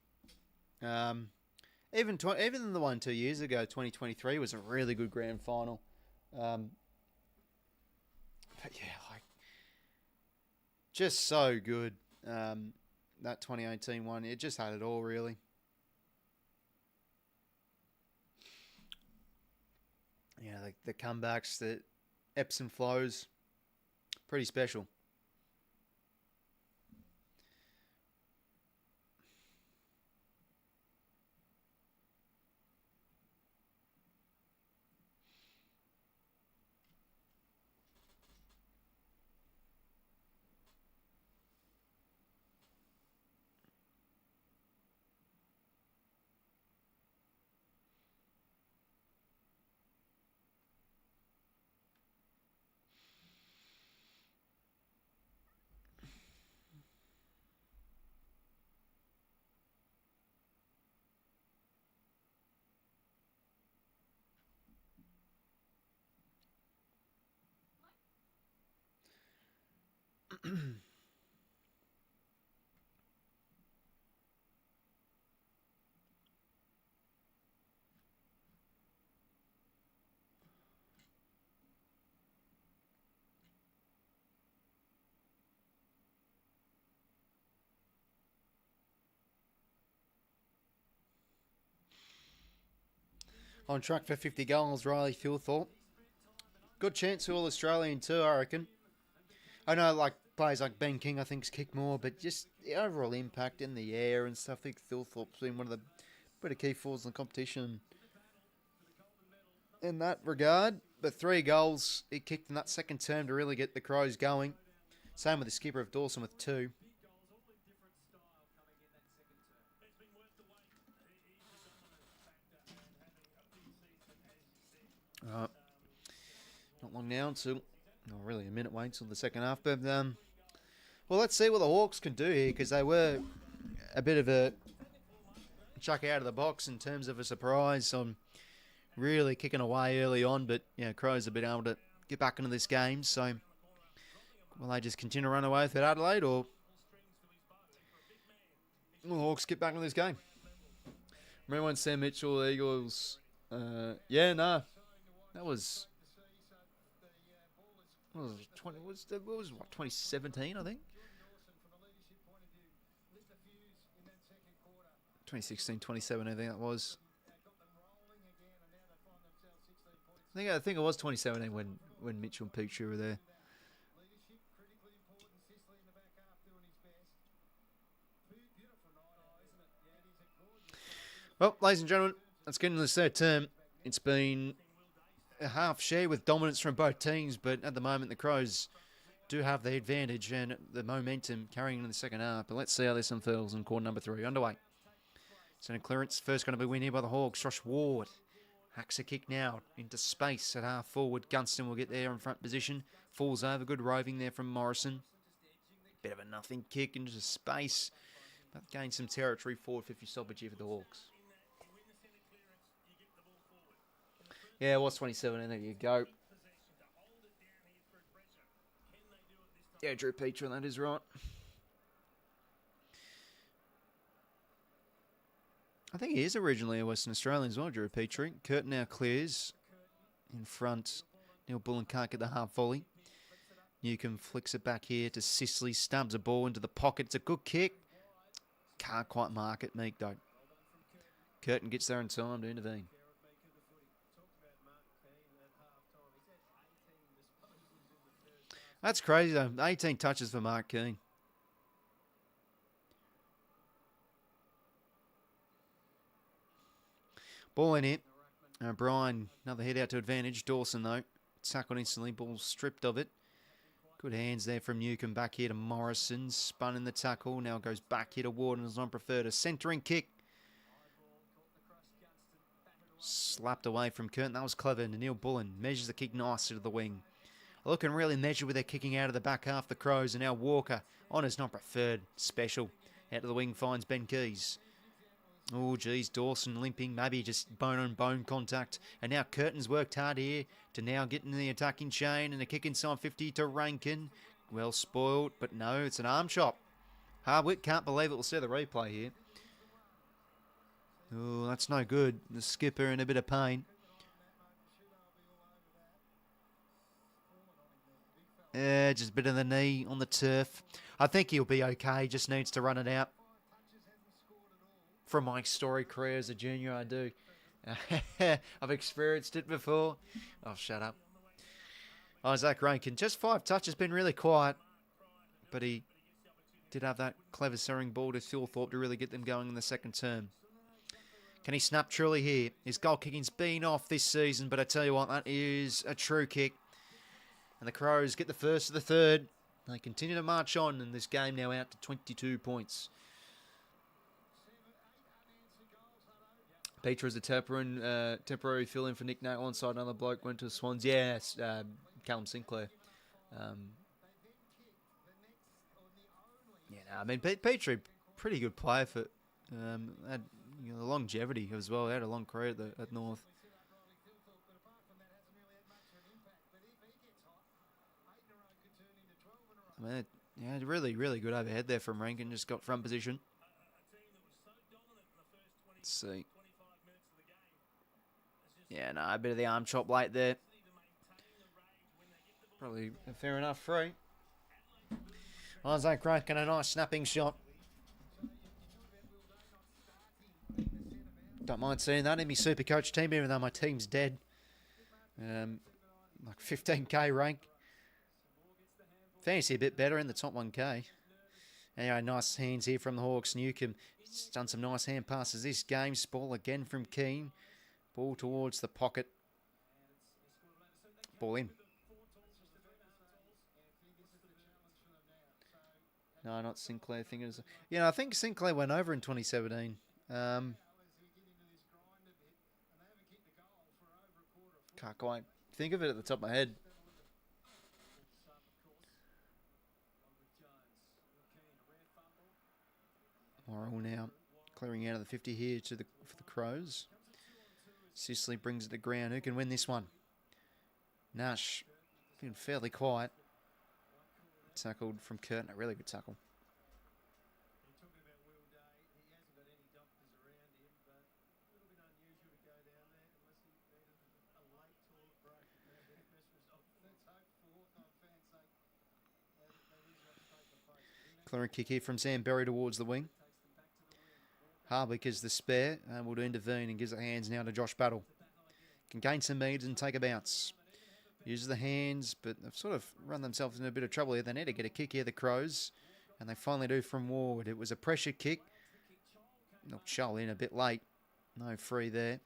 Speaker 1: even the one 2 years ago, 2023 was a really good grand final. But yeah, like just so good. That 2018 one, it just had it all really. Yeah, the comebacks, the ebbs and flows, pretty special. On track for 50 goals, Riley Hawthorn. Good chance for All-Australian too, I reckon. I know, like, players like Ben King, I think's kicked more, but just the overall impact in the air and stuff. I think Thilthorpe's been one of the better key forwards in the competition in that regard. But 3 goals he kicked in that second term to really get the Crows going. Same with the skipper of Dawson with 2. Not long now until, not really a minute wait until the second half. But, well, let's see what the Hawks can do here, because they were a bit of a chuck out of the box in terms of a surprise on really kicking away early on. But, yeah, Crows have been able to get back into this game. So, will they just continue to run away with it, Adelaide, or will the Hawks get back into this game? Remember when Sam Mitchell, the Eagles, yeah, no, that was... What was it? What was it, 2017, I think? 2016, 2017, I think that was. I think it was 2017 when Mitchell and Peachtree were there. Well, ladies and gentlemen, let's get into the third term. It's been a half share with dominance from both teams, but at the moment the Crows do have the advantage and the momentum carrying in the second half. But let's see how this unfolds in quarter number 3 underway. Centre clearance, first going to be win here by the Hawks. Josh Ward hacks a kick now into space at half forward. Gunston will get there in front position. Falls over, good roving there from Morrison. Bit of a nothing kick into space, but gains some territory forward 50 stoppage here for the Hawks. Yeah, it was 27, there you go. Yeah, Drew Peter, that is right. I think he is originally a Western Australian as well, Drew Petrie. Curtin now clears in front. Neil Bullen can't get the half volley. Newcomb flicks it back here to Sicily, stabs a ball into the pocket. It's a good kick. Can't quite mark it, Meek, though. Curtin gets there in time to intervene. That's crazy, though. 18 touches for Mark Keane. Ball in it. Brian, another head out to advantage. Dawson, though, tackled instantly. Ball stripped of it. Good hands there from Newcomb. Back here to Morrison. Spun in the tackle. Now goes back here to Ward and is on preferred. A centering kick. Slapped away from Curtin. That was clever. And Neil Bullen measures the kick nicely to the wing. looking really measured with their kicking out of the back half. The Crows, and now Walker, honours not preferred, special. Out of the wing finds Ben Keys. Oh, geez, Dawson limping, maybe just bone-on-bone contact. And now Curtin's worked hard here to now get in the attacking chain, and a kick inside 50 to Rankin. Well spoiled, but no, it's an arm chop. Hardwick can't believe it. We'll see the replay here. Oh, that's no good. The skipper in a bit of pain. Yeah, just a bit of the knee on the turf. I think he'll be okay. Just needs to run it out. From my story career as a junior, I do. I've experienced it before. Oh, shut up. Isaac Rankin, just 5 touches, been really quiet. But he did have that clever serring ball to Hawthorn to really get them going in the second term. Can he snap truly here? His goal kicking's been off this season, but I tell you what, that is a true kick. And the Crows get the first of the third. They continue to march on, and this game now out to 22 points. Peter is a temporary fill-in for Nick Nat onside. Another bloke went to the Swans. Yes, Callum Sinclair. Yeah, no, I mean, Petrie, pretty good player for had, you know, the longevity as well. He had a long career at North. I mean, yeah, really, really good overhead there from Rankin. Just got front position. Let's see. Yeah, no, a bit of the arm chop late there. Probably a fair enough free. Isaac Rankin, a nice snapping shot. Don't mind seeing that in my super coach team, even though my team's dead. Like 15k rank. Fantasy a bit better in the top 1k. Anyway, nice hands here from the Hawks. Newcomb has done some nice hand passes this game. Ball again from Keane. Ball towards the pocket. Ball in. No, not Sinclair. Yeah, I think Sinclair went over in 2017. Can't quite think of it at the top of my head. Morrell now clearing out of the 50 here for the Crows. Sicily brings it to ground. Who can win this one? Nash, been fairly quiet. Tackled from Curtin, a really good tackle. Clearing kick here from Sam Berry towards the wing. Hardwick is the spare, able to intervene and gives the hands now to Josh Battle. Can gain some means and take a bounce. Uses the hands, but they've sort of run themselves into a bit of trouble here. They need to get a kick here, the Crows, and they finally do from Ward. It was a pressure kick. Knocked Shull in a bit late. No free there.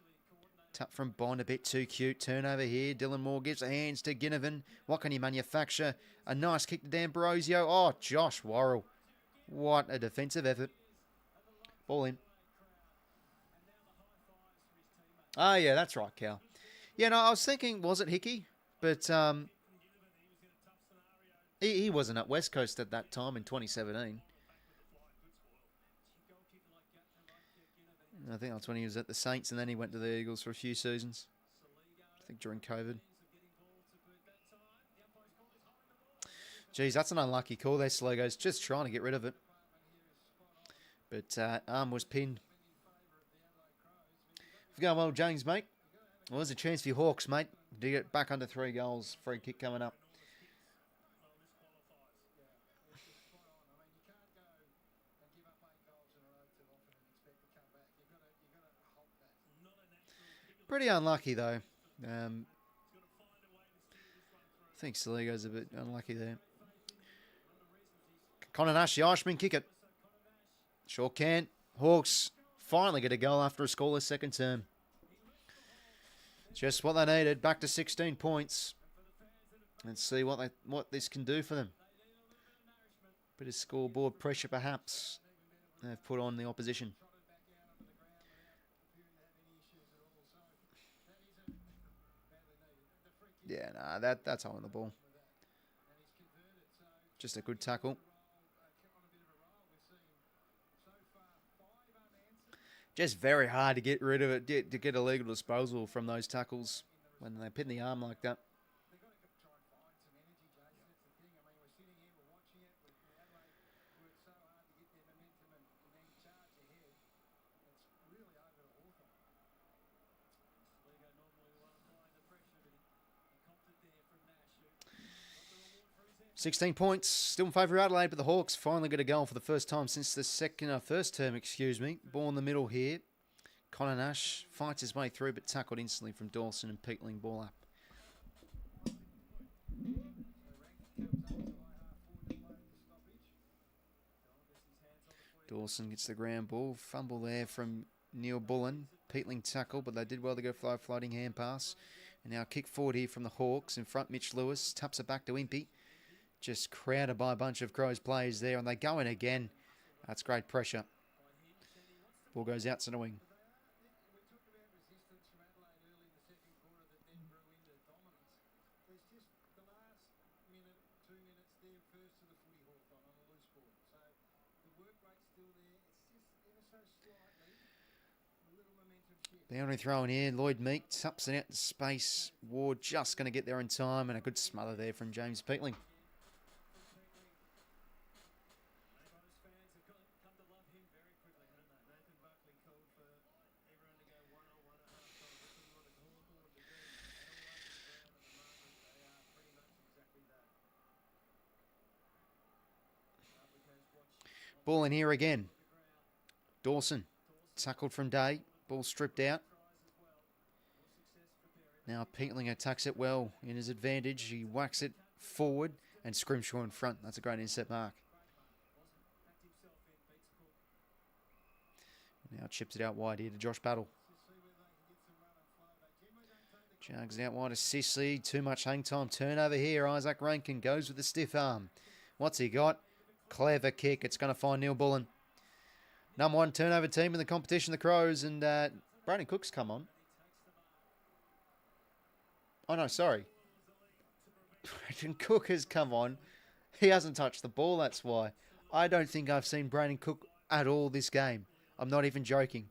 Speaker 1: Tap from Bond, a bit too cute. Turnover here. Dylan Moore gives the hands to Ginnivan. What can he manufacture? A nice kick to D'Ambrosio. Oh, Josh Worrell. What a defensive effort. Ball in. Oh, yeah, that's right, Cal. Yeah, no, I was thinking, was it Hickey? But he wasn't at West Coast at that time in 2017. I think that's when he was at the Saints, and then he went to the Eagles for a few seasons. I think during COVID. Geez, that's an unlucky call there, Slegos. Just trying to get rid of it. But arm was pinned. If you're going well, James, mate. Well, there's a chance for your Hawks, mate, to get back under 3 goals. Free kick coming up. Pretty unlucky, though. I think Saligo's a bit unlucky there. Connor Nash, the Irishman, kick it. Sure can. Hawks finally get a goal after a scoreless second term. Just what they needed. Back to 16 points. Let's see what this can do for them. Bit of scoreboard pressure, perhaps, they've put on the opposition. Yeah, nah, that's on the ball. Just a good tackle. Just very hard to get rid of it, to get a legal disposal from those tackles when they pin the arm like that.
Speaker 2: They've got to try and find some energy, Jason. That's the thing. I mean, we're sitting here, we're watching it. Adelaide worked so hard to get their momentum and then charge ahead. It's really over to Hawthorn.
Speaker 3: Ligo normally the one applying the pressure, but he copped it there from Nash. Got the reward for his effort.
Speaker 1: 16 points, still in favour of Adelaide, but the Hawks finally got a goal for the first time since the first term, Ball in the middle here. Connor Nash fights his way through, but tackled instantly from Dawson and 𝐓𝐴𝐿 ball up. Dawson gets the ground ball. Fumble there from Neil Bullen. 𝐓𝐴𝐿 tackle, but they did well to go for a floating hand pass. And now kick forward here from the Hawks. In front, Mitch Lewis taps it back to 𝐴𝐿. Just crowded by a bunch of Crows players there, and they go in again. That's great pressure. Ball goes out to the wing.
Speaker 2: We talked about resistance from Adelaide early in the second quarter that then grew into dominance. There's just the last minute, 2 minutes there first to the footy Hawthorn on a loose ball. So the work rate's still there. It's just ever so slightly a little momentum shift.
Speaker 1: Boundary throw in here. Lloyd Meek taps it out to space. Ward just going to get there in time, and a good smother there from James 𝐵𝐿𝐿.
Speaker 3: Those fans have come to love him very quickly, haven't they? Nathan Buckley called for everyone to go 1-on-1 at half-time. That's what he wanted Hawthorn to do. And all under the ground at the moment, they are pretty much exactly that.
Speaker 1: Ball in here again. Dawson tackled from Day. Ball stripped out. Now 𝐵𝐿𝐿 attacks it well in his advantage. He whacks it forward and 𝐵𝐴𝐿 in front. That's a great intercept mark. Now chips it out wide here to Josh Battle. Jugs out wide to 𝐵𝐿𝐿. Too much hang time. Turnover here. Isaac Rankin goes with the stiff arm. What's he got? Clever kick. It's going to find Neil Bullen. Number 1 turnover team in the competition, the Crows, and Brandon Cook's come on. Oh, no, sorry. Brandon Cook has come on. He hasn't touched the ball, that's why. I don't think I've seen Brandon Cook at all this game. I'm not even joking.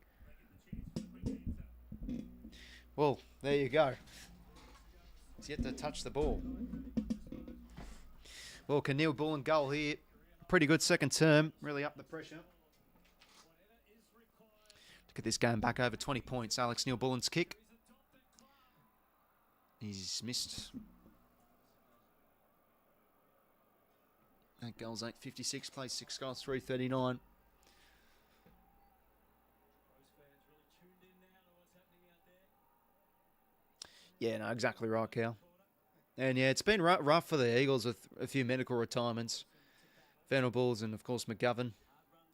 Speaker 1: Well, there you go. He's yet to touch the ball. Well, can Neil Bullen goal here? Pretty good second term. Really up the pressure. To get this game back over 20 points. Alex Neil Bullen's kick. He's missed. That goal's 8.56. Plays 6 goals, 3.39. Yeah, no, exactly right, Cal. And yeah, it's been rough for the Eagles with a few medical retirements. Venables and, of course, McGovern.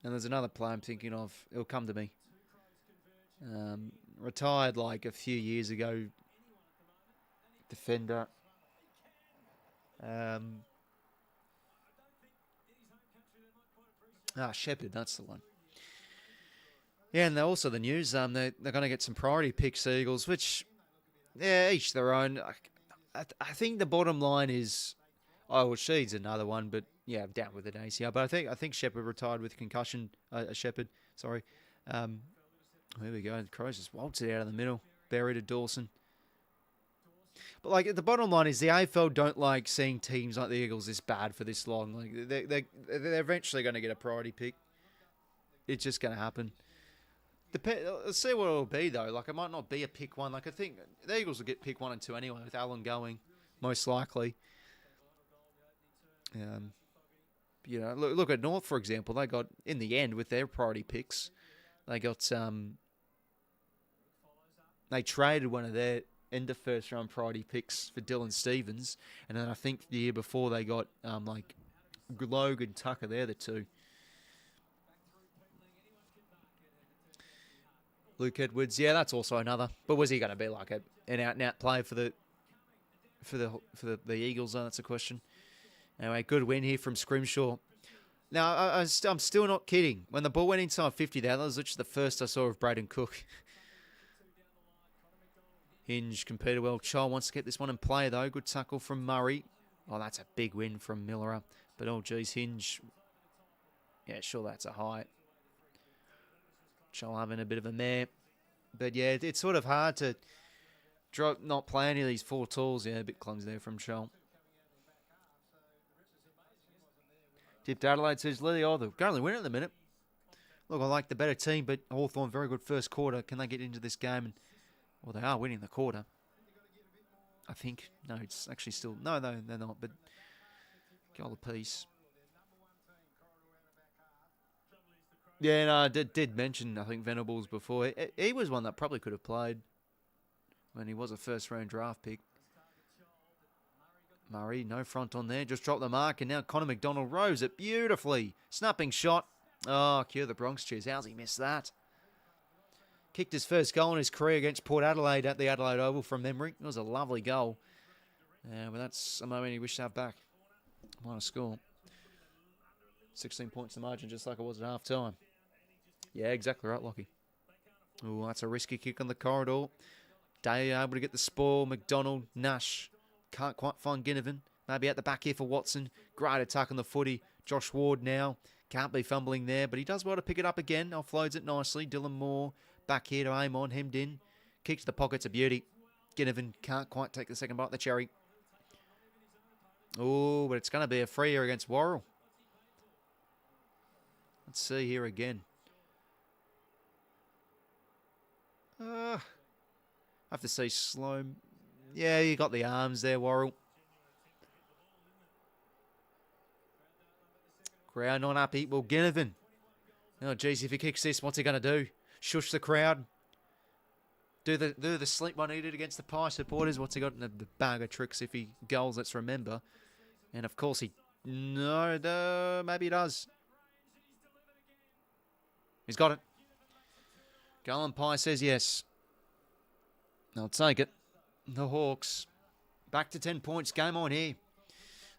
Speaker 1: And there's another player I'm thinking of. It'll come to me. Retired like a few years ago. Defender. Shepherd, that's the one. Yeah, and also the news, they're going to get some priority picks, the Eagles, which, yeah, each their own. I think the bottom line is, Sheed's another one, but yeah, down with an ACL. But I think Shepherd retired with concussion. Shepherd, sorry. There we go. The Crows just waltzed it out of the middle, buried to Dawson. But like the bottom line is, the AFL don't like seeing teams like the Eagles this bad for this long. Like they're eventually going to get a priority pick. It's just going to happen. Let's see what it'll be though. Like it might not be a pick 1. Like I think the Eagles will get pick 1 and 2 anyway, with Allen going most likely. Look at North, for example. They got, in the end, with their priority picks, they got they traded one of their end of first round priority picks for Dylan Stevens, and then I think the year before they got like Logan Tucker. They're the two. Luke Edwards, yeah, that's also another. But was he going to be like an out and out player for the Eagles? That's a question. Anyway, good win here from 𝐓𝐿𝐿. Now, I'm still not kidding. When the ball went inside 50, that was literally the first I saw of Braden Cook. 𝐴𝐿𝐿 competed well. 𝐴𝐿𝐿 wants to get this one in play, though. Good tackle from Murray. Oh, that's a big win from Miller. But oh geez, Hinge. Yeah, sure, that's a height. Shoal having a bit of a mare. But yeah, it's sort of hard to not play any of these 4 tools. Yeah, a bit clumsy there from Shoal. Tipped Adelaide, says Lily. Oh, they're currently winning at the minute. Look, I like the better team, but Hawthorn, very good first quarter. Can they get into this game? And well, they are winning the quarter. I think. No, it's actually still... No, they're not, but goal apiece. Yeah, no, I did mention, I think, Venables before. He was one that probably could have played when he was a first-round draft pick. Murray, no front on there. Just dropped the mark, and now Connor McDonald rows it beautifully. Snapping shot. Oh, cue the Bronx cheers. How's he missed that? Kicked his first goal in his career against Port Adelaide at the Adelaide Oval from memory. It was a lovely goal. But that's a moment he wished to have back. What a score. 16 points the margin, just like it was at half-time. Yeah, exactly right, Lockie. Oh, that's a risky kick on the corridor. Day able to get the spoil. McDonald, Nash. Can't quite find Ginnivan. Maybe at the back here for Watson. Great attack on the footy. Josh Ward now. Can't be fumbling there, but he does well to pick it up again. Offloads it nicely. Dylan Moore back here to aim on. Hemmed in. Kick to the pockets of beauty. Ginnivan can't quite take the second bite of the cherry. Oh, but it's going to be a free here against Worrell. Let's see here again. I have to say slow. Yeah, you got the arms there, Worrell. Crowd not happy. Well, Ginnivan. Oh, geez, if he kicks this, what's he going to do? Shush the crowd. Do the sleep one he did against the Pie supporters. What's he got in the bag of tricks if he goals, let's remember. And, of course, he... No, maybe he does. He's got it. Garland Pie says yes. I'll take it. The Hawks. Back to 10 points. Game on here.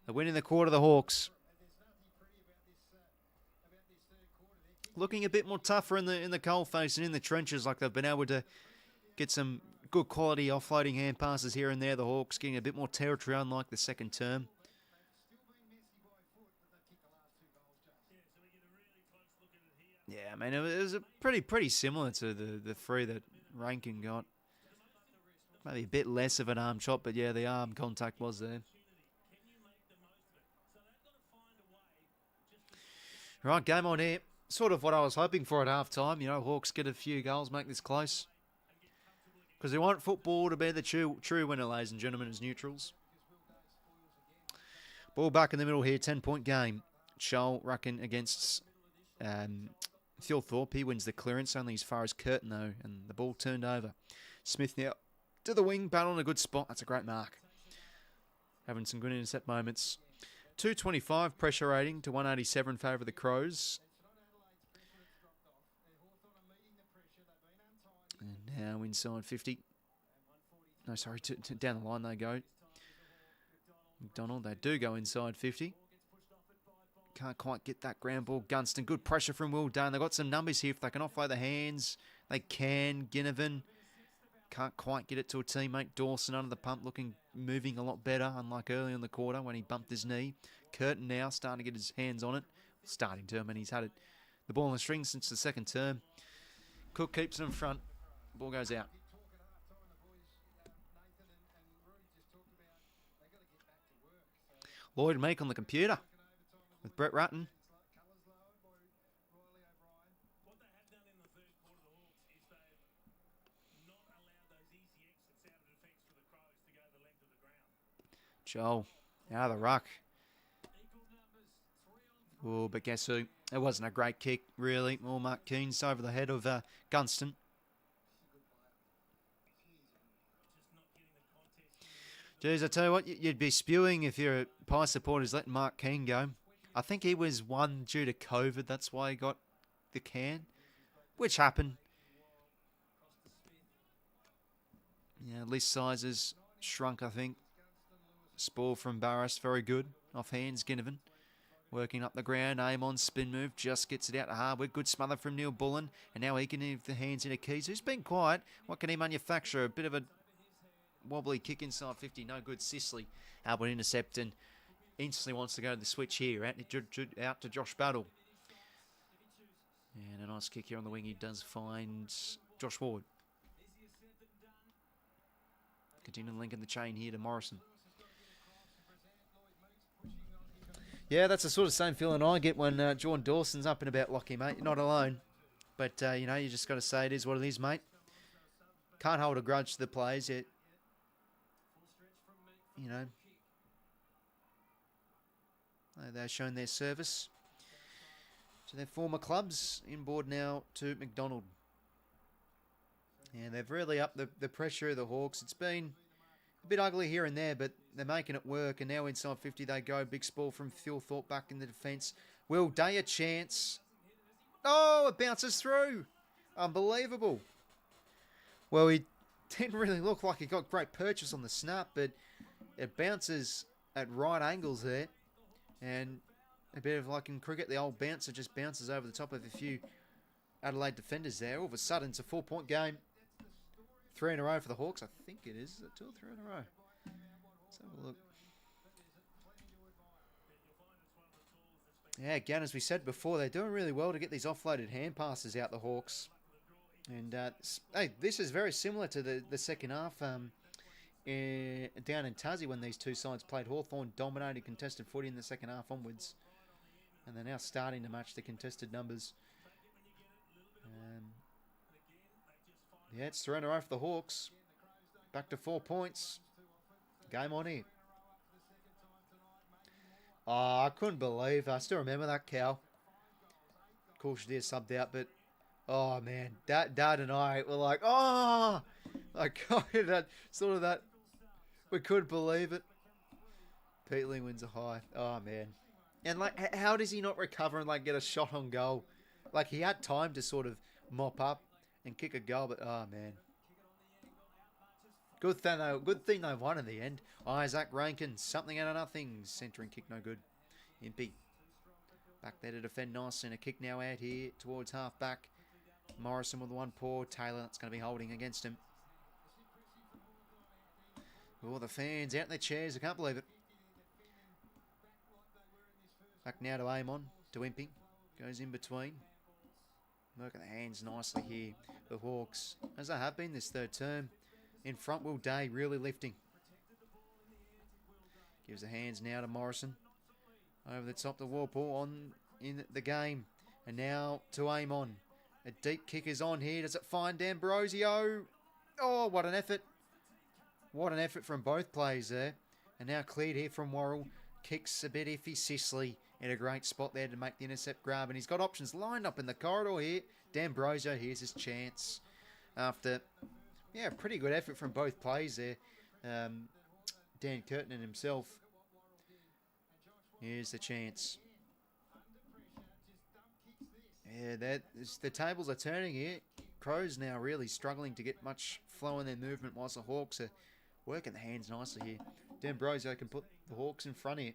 Speaker 1: They're winning the quarter, the Hawks. Looking a bit more tougher in the coalface and in the trenches, like they've been able to get some good quality offloading hand passes here and there. The Hawks getting a bit more territory, unlike the second term. Yeah, I mean, it was a pretty similar to the 3 that Rankin got. Maybe a bit less of an arm shot, but yeah, the arm contact was there. Right, game on here. Sort of what I was hoping for at half-time. You know, Hawks get a few goals, make this close. Because they want football to be the true winner, ladies and gentlemen, as neutrals. Ball back in the middle here, 10-point game. Shoal Ruckin against Thorpe. He wins the clearance, only as far as Curtin, though, and the ball turned over. Smith now to the wing, battle in a good spot. That's a great mark. Having some good intercept moments. 225 pressure rating to 187 in favour of the Crows. And now inside 50. No, sorry, down the line they go. McDonald, they do go inside 50. Can't quite get that ground ball. Gunston, good pressure from Will Dunn. They've got some numbers here. If they can offload the hands, they can. Ginnivan can't quite get it to a teammate. Dawson under the pump, moving a lot better, unlike early in the quarter when he bumped his knee. Curtin now starting to get his hands on it. Starting term, and he's had it. The ball on the string since the second term. Cook keeps it in front. Ball goes out. Lloyd Meek on the computer with Brett Rutten.
Speaker 3: What they have done in the third quarter, the Hawks, is they've not allowed those easy exits out of defence for the Crows to go the length of the ground.
Speaker 1: Joel, out of the ruck. Oh, but guess who? It wasn't a great kick, really. All Mark Keynes over the head of Gunston. Jeez, I tell you what, you'd be spewing if you're a Pie supporters letting Mark Keane go. I think he was one due to COVID. That's why he got the can, which happened. Yeah, list sizes shrunk, I think. Spoil from Barras, very good. Off hands, Ginnivan. Working up the ground, aim on, spin move, just gets it out to Hardwick. Good smother from Neil Bullen, and now he can leave the hands into Keys, who's been quiet. What can he manufacture? A bit of a wobbly kick inside 50, no good. Sisley, Albert intercept, and instantly wants to go to the switch here. Out to Josh Battle. And a nice kick here on the wing. He does find Josh Ward. Continuing linking the chain here to Morrison. Yeah, that's the sort of same feeling I get when Jordan Dawson's up and about Lockie, mate. You're not alone. But, you know, you just got to say it is what it is, mate. Can't hold a grudge to the players yet. You know. They've shown their service to their former clubs. Inboard now to McDonald. And they've really upped the pressure of the Hawks. It's been a bit ugly here and there, but they're making it work. And now inside 50 they go. Big spoil from 𝐓𝐴𝐿𝐴𝐿 back in the defence. Will Day a chance? Oh, it bounces through. Unbelievable. Well, he didn't really look like he got great purchase on the snap, but it bounces at right angles there. And a bit of like in cricket, the old bouncer just bounces over the top of a few Adelaide defenders there. All of a sudden, it's a 4-point game. 3 in a row for the Hawks. I think it is. Is it 2 or 3 in a row? Let's have a look. Yeah, again, as we said before, they're doing really well to get these offloaded hand passes out, the Hawks. And, hey, this is very similar to the second half down in 𝐼𝐴𝐿𝐴𝐿 when these two sides played. Hawthorn dominated contested footy in the second half onwards. And they're now starting to match the contested numbers. Yeah, it's 3 in a row for the Hawks. Back to 4 points. Game on here. Oh, I couldn't believe. I still remember that cow. Of course, she did subbed out, but oh man, Dad and I were like, oh, like that sort of that. We couldn't believe it. Peatling wins a high. Oh man, and like, how does he not recover and like get a shot on goal? Like he had time to sort of mop up and kick a goal, but oh man. Good thing they won in the end. Isaac Rankine, something out of nothing. Centering kick no good. 𝐼𝐴𝐿𝐴𝐿 back there to defend nice, and a kick now out here towards half back. Morrison with the one paw. Taylor, that's going to be holding against him. Oh, the fans out in their chairs. I can't believe it. Back now to Amon. To 𝐼𝐴𝐿𝐴𝐿. Goes in between. Look at the hands nicely here. The Hawks, as they have been this third term. In front, Will Day really lifting. Gives the hands now to Morrison. Over the top to Warple on in the game. And now to Amon. A deep kick is on here. Does it find D'Ambrosio? Oh, what an effort. What an effort from both players there. And now cleared here from Worrell. Kicks a bit iffy. 𝐵𝐶𝐿𝐴 in a great spot there to make the intercept grab. And he's got options lined up in the corridor here. D'Ambrosio, here's his chance. After... yeah, pretty good effort from both players there. Dan Curtin and himself. Here's the chance. Yeah, the tables are turning here. Crows now really struggling to get much flow in their movement whilst the Hawks are working the hands nicely here. D'Ambrosio can put the Hawks in front here.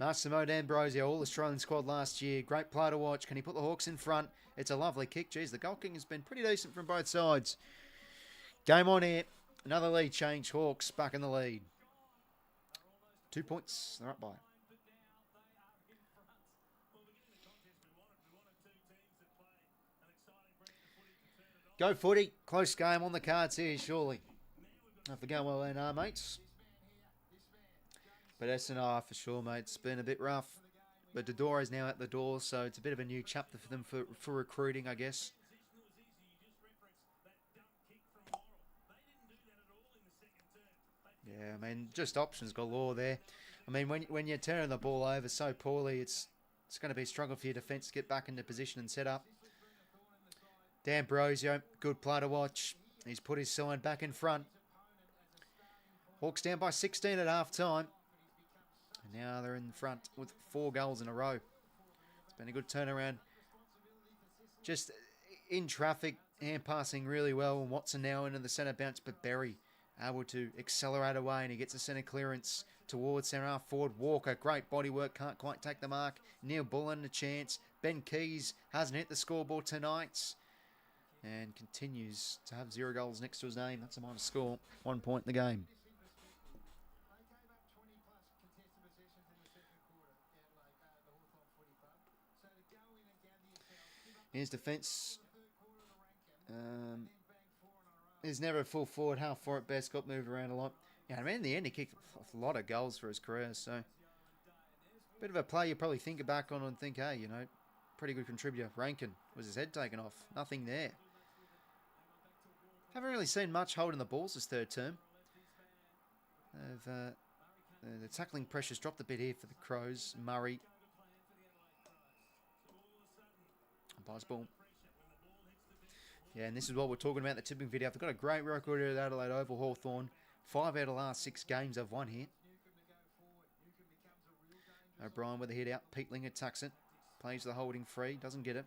Speaker 1: Massimo D'Ambrosio, All-Australian squad last year. Great player to watch. Can he put the Hawks in front? It's a lovely kick. Geez, the goal kicking has been pretty decent from both sides. Game on here. Another lead change. Hawks back in the lead. 2 points. They're up by. Go footy. Close game on the cards here, surely. Have to go well then, mates. But S&R for sure, mate. It's been a bit rough. But Dodora is now at the door, so it's a bit of a new chapter for them for recruiting, I guess. Yeah, I mean, just options galore there. I mean, when you're turning the ball over so poorly, it's going to be a struggle for your defence to get back into position and set up. D'Ambrosio, good player to watch. He's put his side back in front. Hawks down by 16 at half time. And now they're in front with 4 goals in a row. It's been a good turnaround. Just in traffic, hand passing really well. And Watson now into the centre bounce, but Berry able to accelerate away, and he gets a centre clearance towards centre half forward. Walker, great body work, can't quite take the mark. Neil Bullen, a chance. Ben Keys hasn't hit the scoreboard tonight. and continues to have 0 goals next to his name. That's a minor score. 1 point in the game.
Speaker 2: They gave up 20-plus contested possessions in the second quarter, Adelaide, the Hawthorn Footy Club. So to go in and gather yourselves, give up
Speaker 1: Here's defence.
Speaker 2: the third quarter to Rankin, and then bang 4 in a row.
Speaker 1: He's never a full forward, half forward at best, got moved around a lot. Yeah, I mean, in the end, he kicked a lot of goals for his career, so... Bit of a play you probably think back on and think, hey, you know, pretty good contributor. Rankin was his head taken off. Nothing there. Haven't really seen much holding the balls this third term. The tackling pressure's dropped a bit here for the Crows. Murray. Pass ball. Yeah, and this is what we're talking about, the tipping video. They've got a great record here at Adelaide Oval, Hawthorn. 5 out of the last 6 games they've won here. O'Brien with a hit out. Peatling attacks it. Plays the holding free. Doesn't get it.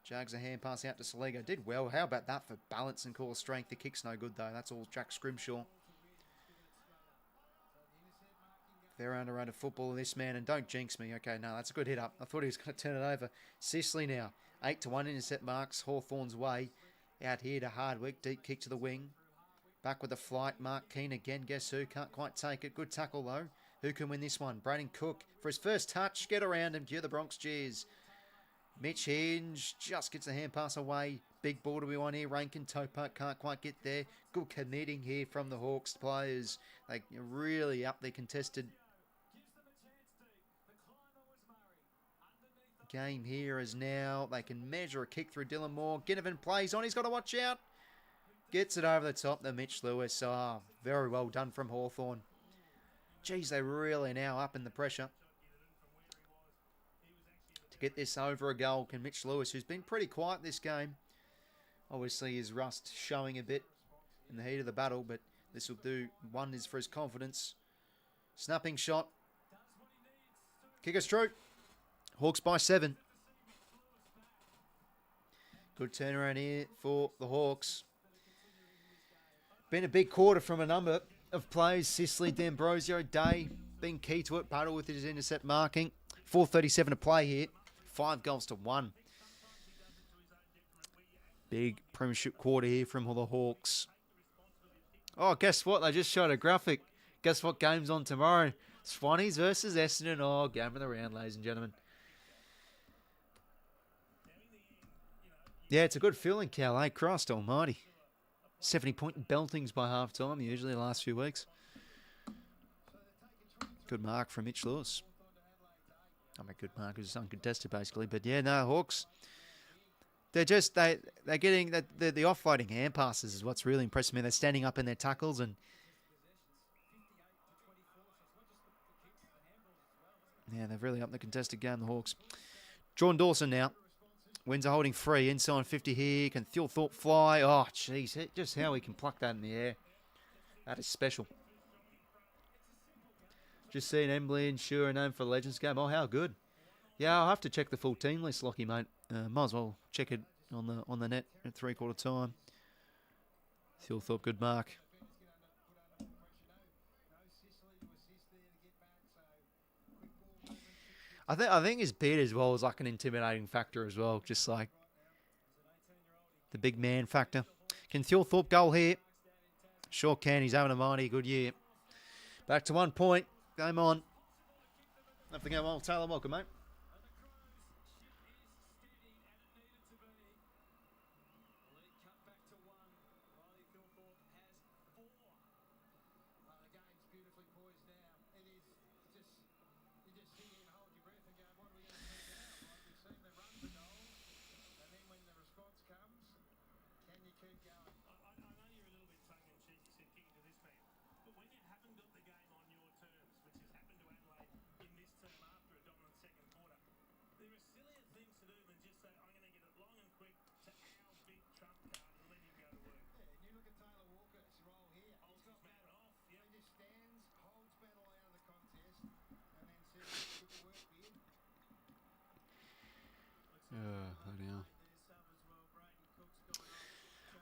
Speaker 1: Jags a hand pass out to Saligo. Did well. How about that for balance and core strength? The kick's no good though. That's all Jack Scrimshaw. Fair underrated football, this man. And don't jinx me. Okay, no, that's a good hit up. I thought he was going to turn it over. Sicily now. 8-1 intercept marks. Hawthorn's way. Out here to Hardwick. Deep kick to the wing. Back with the flight. Mark Keane again. Guess who? Can't quite take it. Good tackle though. Who can win this one? Braden Cook for his first touch. Get around him. Cue the Bronx cheers. Mitch Hinge just gets the hand pass away. Big ball to be won here. Rankin Topak can't quite get there. Good committing here from the Hawks players. They really up their contested game here as now they can measure a kick through Dylan Moore. Ginnivan plays on. He's got to watch out. Gets it over the top to Mitch Lewis. Oh, very well done from Hawthorn. Geez, they really now up in the pressure. To get this over a goal, can Mitch Lewis, who's been pretty quiet this game. Obviously, his rust showing a bit in the heat of the battle, but this will do wonders for his confidence. Snapping shot. Kick is true. Hawks by 7. Good turnaround here for the Hawks. Been a big quarter from a number of plays. Sicily, D'Ambrosio, Day being key to it. Puddle with his intercept marking. 4:37 to play here. 5 goals to 1. Big premiership quarter here from the Hawks. Oh, guess what? They just showed a graphic. Guess what game's on tomorrow? Swannies versus Essendon. Oh, game of the round, ladies and gentlemen. Yeah, it's a good feeling, Cal, eh? Christ almighty. 70-point beltings by half-time, usually the last few weeks. Good mark from Mitch Lewis. I mean, good mark is uncontested, basically. But, yeah, no, Hawks. They're just, they're getting, the offloading hand passes is what's really impressed me. They're standing up in their tackles and... Yeah, they've really upped the contested game, the Hawks. Jordan Dawson now. Wins a holding free. Inside 50 here. Can 𝐼𝐴 fly? Oh, jeez. Just how he can pluck that in the air. That is special. Just seen Embley and Sure named for the Legends game. Oh, how good. Yeah, I'll have to check the full team list, Lockie, mate. Might as well check it on the net at 3/4 time. 𝐼𝐴, good mark. I think his beard as well is like an intimidating factor as well. Just like the big man factor. Can 𝐼𝐴 goal here? Sure can. He's having a mighty good year. Back to 1 point. Game on. Nothing going well. Taylor, welcome, mate.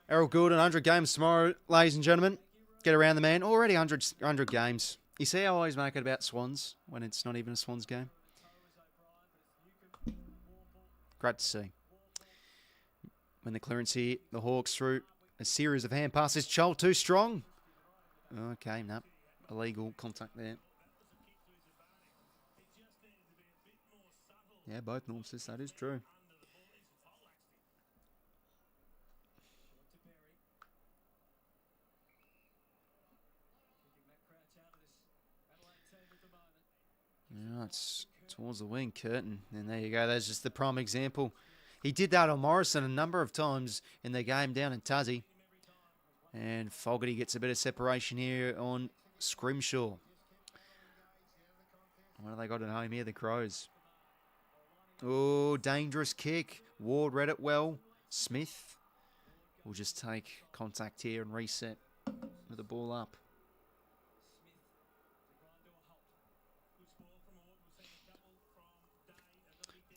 Speaker 1: Errol Goulden, 100 games tomorrow, ladies and gentlemen. Get around the man. Already 100 games. You see how I always make it about Swans when it's not even a Swans game? Great to see. when the clearance here, the Hawks through a series of hand passes. Chol too strong. Okay, no. Illegal contact there. Yeah, both Norm says that is true. Yeah, it's towards the wing, Curtin. And there you go. That's just the prime example. He did that on Morrison a number of times in the game down in Tassie. And Fogarty gets a bit of separation here on Scrimshaw. What have they got at home here, the Crows? Oh, dangerous kick. Ward read it well. Smith will just take contact here and reset with the ball up.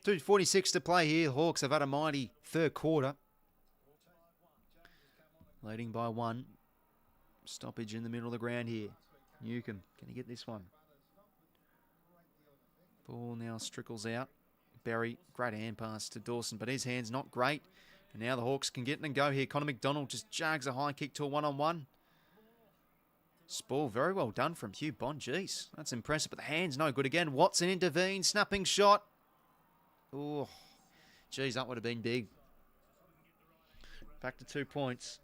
Speaker 1: 2:46 to play here. Hawks have had a mighty third quarter. Leading by 1. Stoppage in the middle of the ground here. 𝐴𝐿𝐴, can he get this one? Ball now Strickles out. Berry, great hand pass to Dawson, but his hand's not great. And now the Hawks can get in and go here. Connor McDonald just jags a high kick to a 1-on-1. Spall, very well done from Hugh Bond. Jeez, that's impressive, but the hand's no good again. Watson intervenes, snapping shot. Oh, geez, that would have been big. Back to 2 points.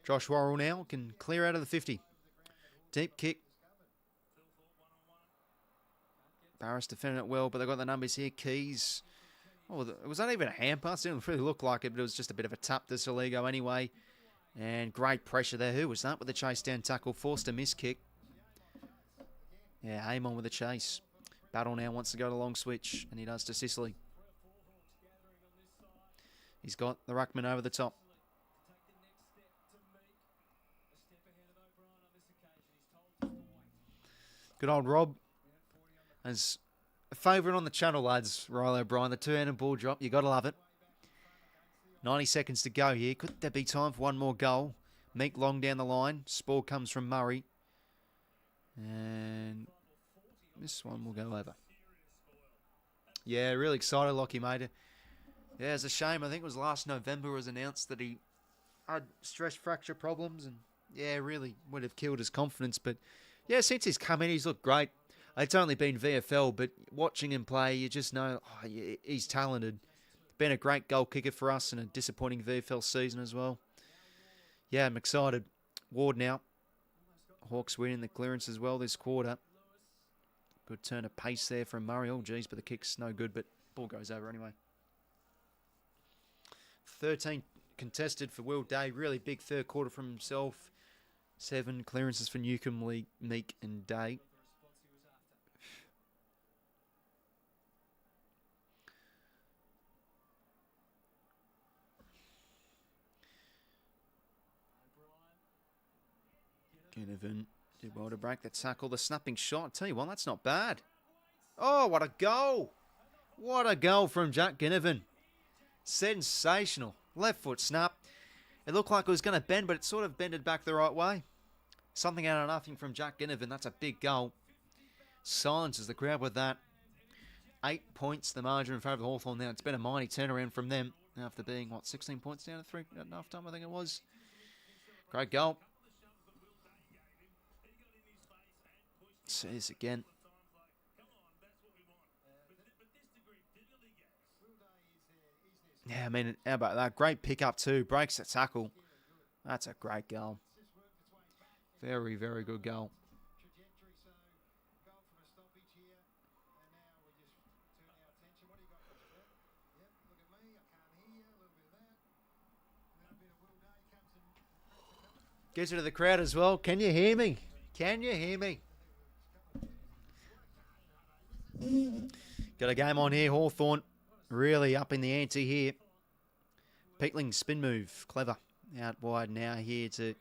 Speaker 1: Josh Worrell now can clear out of the 50. Deep kick. Barris defending it well, but they've got the numbers here. Keys. Oh, was that even a hand pass? It didn't really look like it, but it was just a bit of a tap to Soligo anyway. And great pressure there. Who was that with the chase down tackle? Forced a miss kick. Yeah, aim on with the chase. Battle now wants to go to long switch, and he does to Sicily. He's got the ruckman over the top. Good old Rob. As a favourite on the channel, lads, Riley O'Brien, the two-handed ball drop. You got to love it. 90 seconds to go here. Could there be time for one more goal? Meek long down the line. Spall comes from Murray. And this one will go over. Yeah, really excited, Lockie, mate. Yeah, it's a shame. I think it was last November it was announced that he had stress fracture problems. And, yeah, really would have killed his confidence. But, yeah, since he's come in, he's looked great. It's only been VFL, but watching him play, you just know he's talented. Been a great goal kicker for us and a disappointing VFL season as well. Yeah, I'm excited. Ward now. Hawks winning the clearance as well this quarter. Good turn of pace there from Murray. Oh, geez, but the kick's no good, but ball goes over anyway. 13 contested for Will Day. Really big third quarter from himself. 7 clearances for 𝐴𝐿𝐴, Meek and Day. Ginnivan did well to break the tackle. The snapping shot. I'll tell you what, that's not bad. Oh, what a goal. What a goal from Jack Ginnivan. Sensational. Left foot snap. It looked like it was going to bend, but it sort of bended back the right way. Something out of nothing from Jack Ginnivan. That's a big goal. Silences the crowd with that. 8 points, the margin in favour of the Hawthorn now. It's been a mighty turnaround from them after being, 16 points down at 3 at half time, I think it was. Great goal. See this again. Yeah, I mean, how about that? Great pickup too. Breaks the tackle. That's a great goal. Very, very good goal. Gives it to the crowd as well. Can you hear me? Can you hear me? Got a game on here. Hawthorn really upping the ante here. Peatling spin move. Clever. Out wide now here to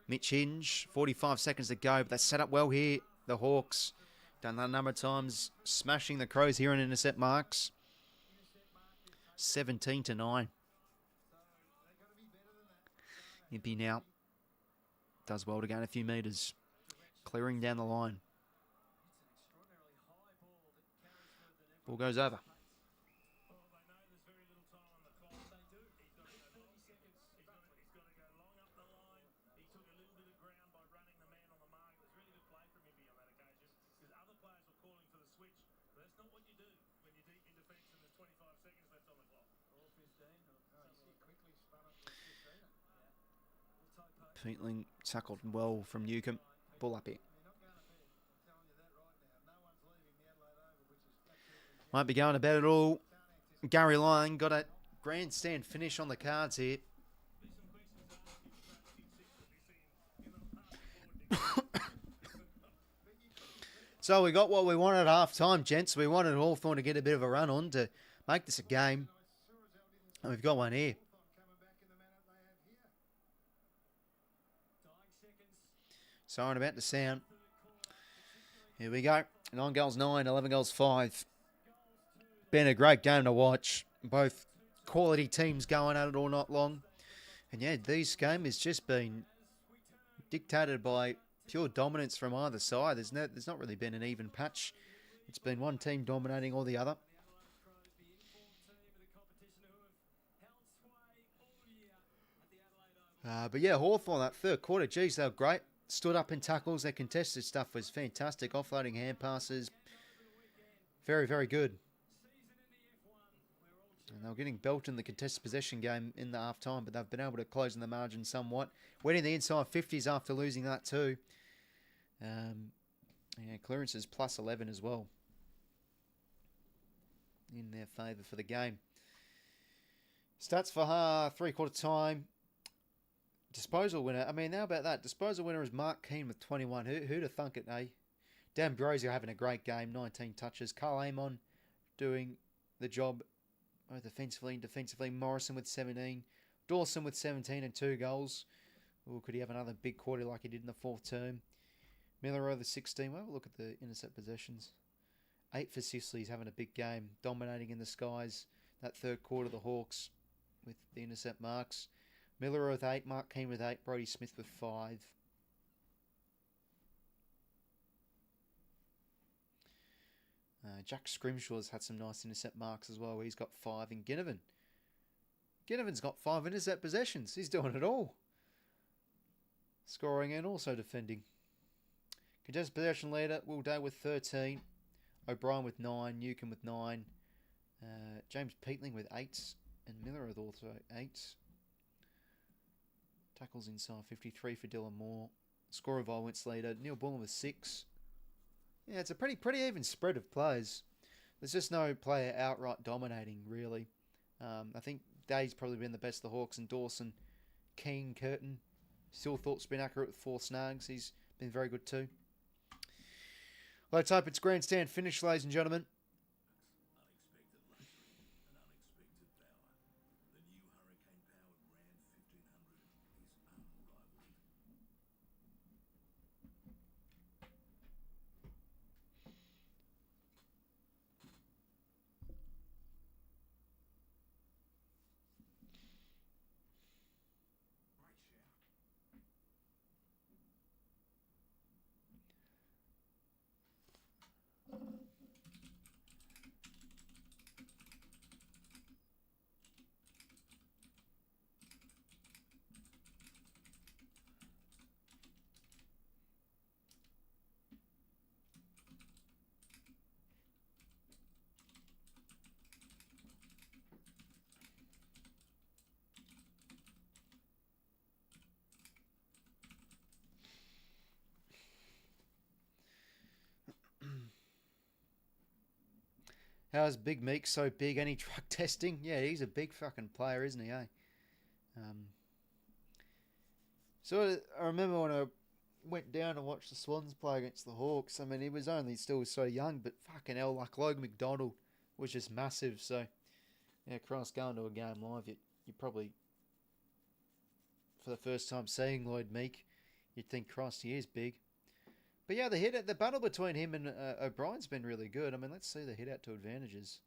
Speaker 1: Mitch Hinge. 45 seconds to go, but they set up well here. The Hawks. Done that a number of times. Smashing the Crows here on intercept marks. 17-9. Impey now. Does well to gain a few metres. Clearing down the line. Ball goes over.
Speaker 3: Well, they know there's very little time on the clock. They do. He's got to go long. He's got to go long up the line. He took a little bit of ground by running the man on the mark. It was really good play from Ivy on that occasion because other players were calling for the switch. But that's not what you do when you're deep in defence and there's 25 seconds left on the clock. Or 15. He quickly spun up to 15. Yeah.
Speaker 1: 𝐓𝐡𝐞 tackled well from 𝐴𝐿𝐼. Ball up here. Won't be going to bed at all. Gary Lyon got a grandstand finish on the cards here. So we got what we wanted at half time, gents. We wanted Hawthorn to get a bit of a run on to make this a game. And we've got one here. Siren about to sound. Here we go. 9 goals 9, 11 goals 5. Been a great game to watch. Both quality teams going at it all night long. And yeah, this game has just been dictated by pure dominance from either side. There's not really been an even patch. It's been one team dominating all the other. But yeah, Hawthorn, that third quarter, geez, they were great. Stood up in tackles. Their contested stuff was fantastic. Offloading hand passes. Very, very good. And they were getting belted in the contested possession game in the half time, but they've been able to close in the margin somewhat. Winning the inside 50s after losing that too. Yeah, clearances plus 11 as well. In their favour for the game. Stats for three-quarter time. Disposal winner. I mean, how about that? Disposal winner is 𝐓𝐡𝐞 with 21. Who'd have thunk it, eh? D'Ambrosio having a great game. 19 touches. 𝐼𝐿 doing the job both offensively and defensively. Morrison with 17. Dawson with 17 and 2 goals. Or could he have another big quarter like he did in the fourth term? Miller over 16. We'll have a look at the intercept possessions. 8 for Sicily. He's having a big game. Dominating in the skies. That third quarter, the Hawks with the intercept marks. Miller with 8. 𝐓𝐡𝐞 with 8. Brodie Smith with 5. Jack Scrimshaw's had some nice intercept marks as well. He's got 5. And Ginnivan's got 5 intercept possessions. He's doing it all. Scoring and also defending. Contested possession leader, Will Day with 13. O'Brien with 9. Newcombe with 9. James Peatling with 8. And Miller with also 8. Tackles inside 53 for Dylan Moore. Scorer violence leader, Neil Bullen with 6. Yeah, it's a pretty even spread of players. There's just no player outright dominating, really. I think Day's probably been the best of the Hawks, and Dawson, Keane, Curtin. Still thought's been accurate with 4 snags. He's been very good too. Let's hope it's grandstand finish, ladies and gentlemen. How's Big Meek so big? Any truck testing? Yeah, he's a big fucking player, isn't he, eh? So I remember when I went down and watched the Swans play against the Hawks. I mean, he was only still so young, but fucking hell, like Logan McDonald was just massive. So, yeah, Christ, going to a game live, you probably, for the first time seeing Lloyd Meek, you'd think, Christ, he is big. But yeah, the battle between him and O'Brien's been really good. I mean, let's see the hit out to advantages.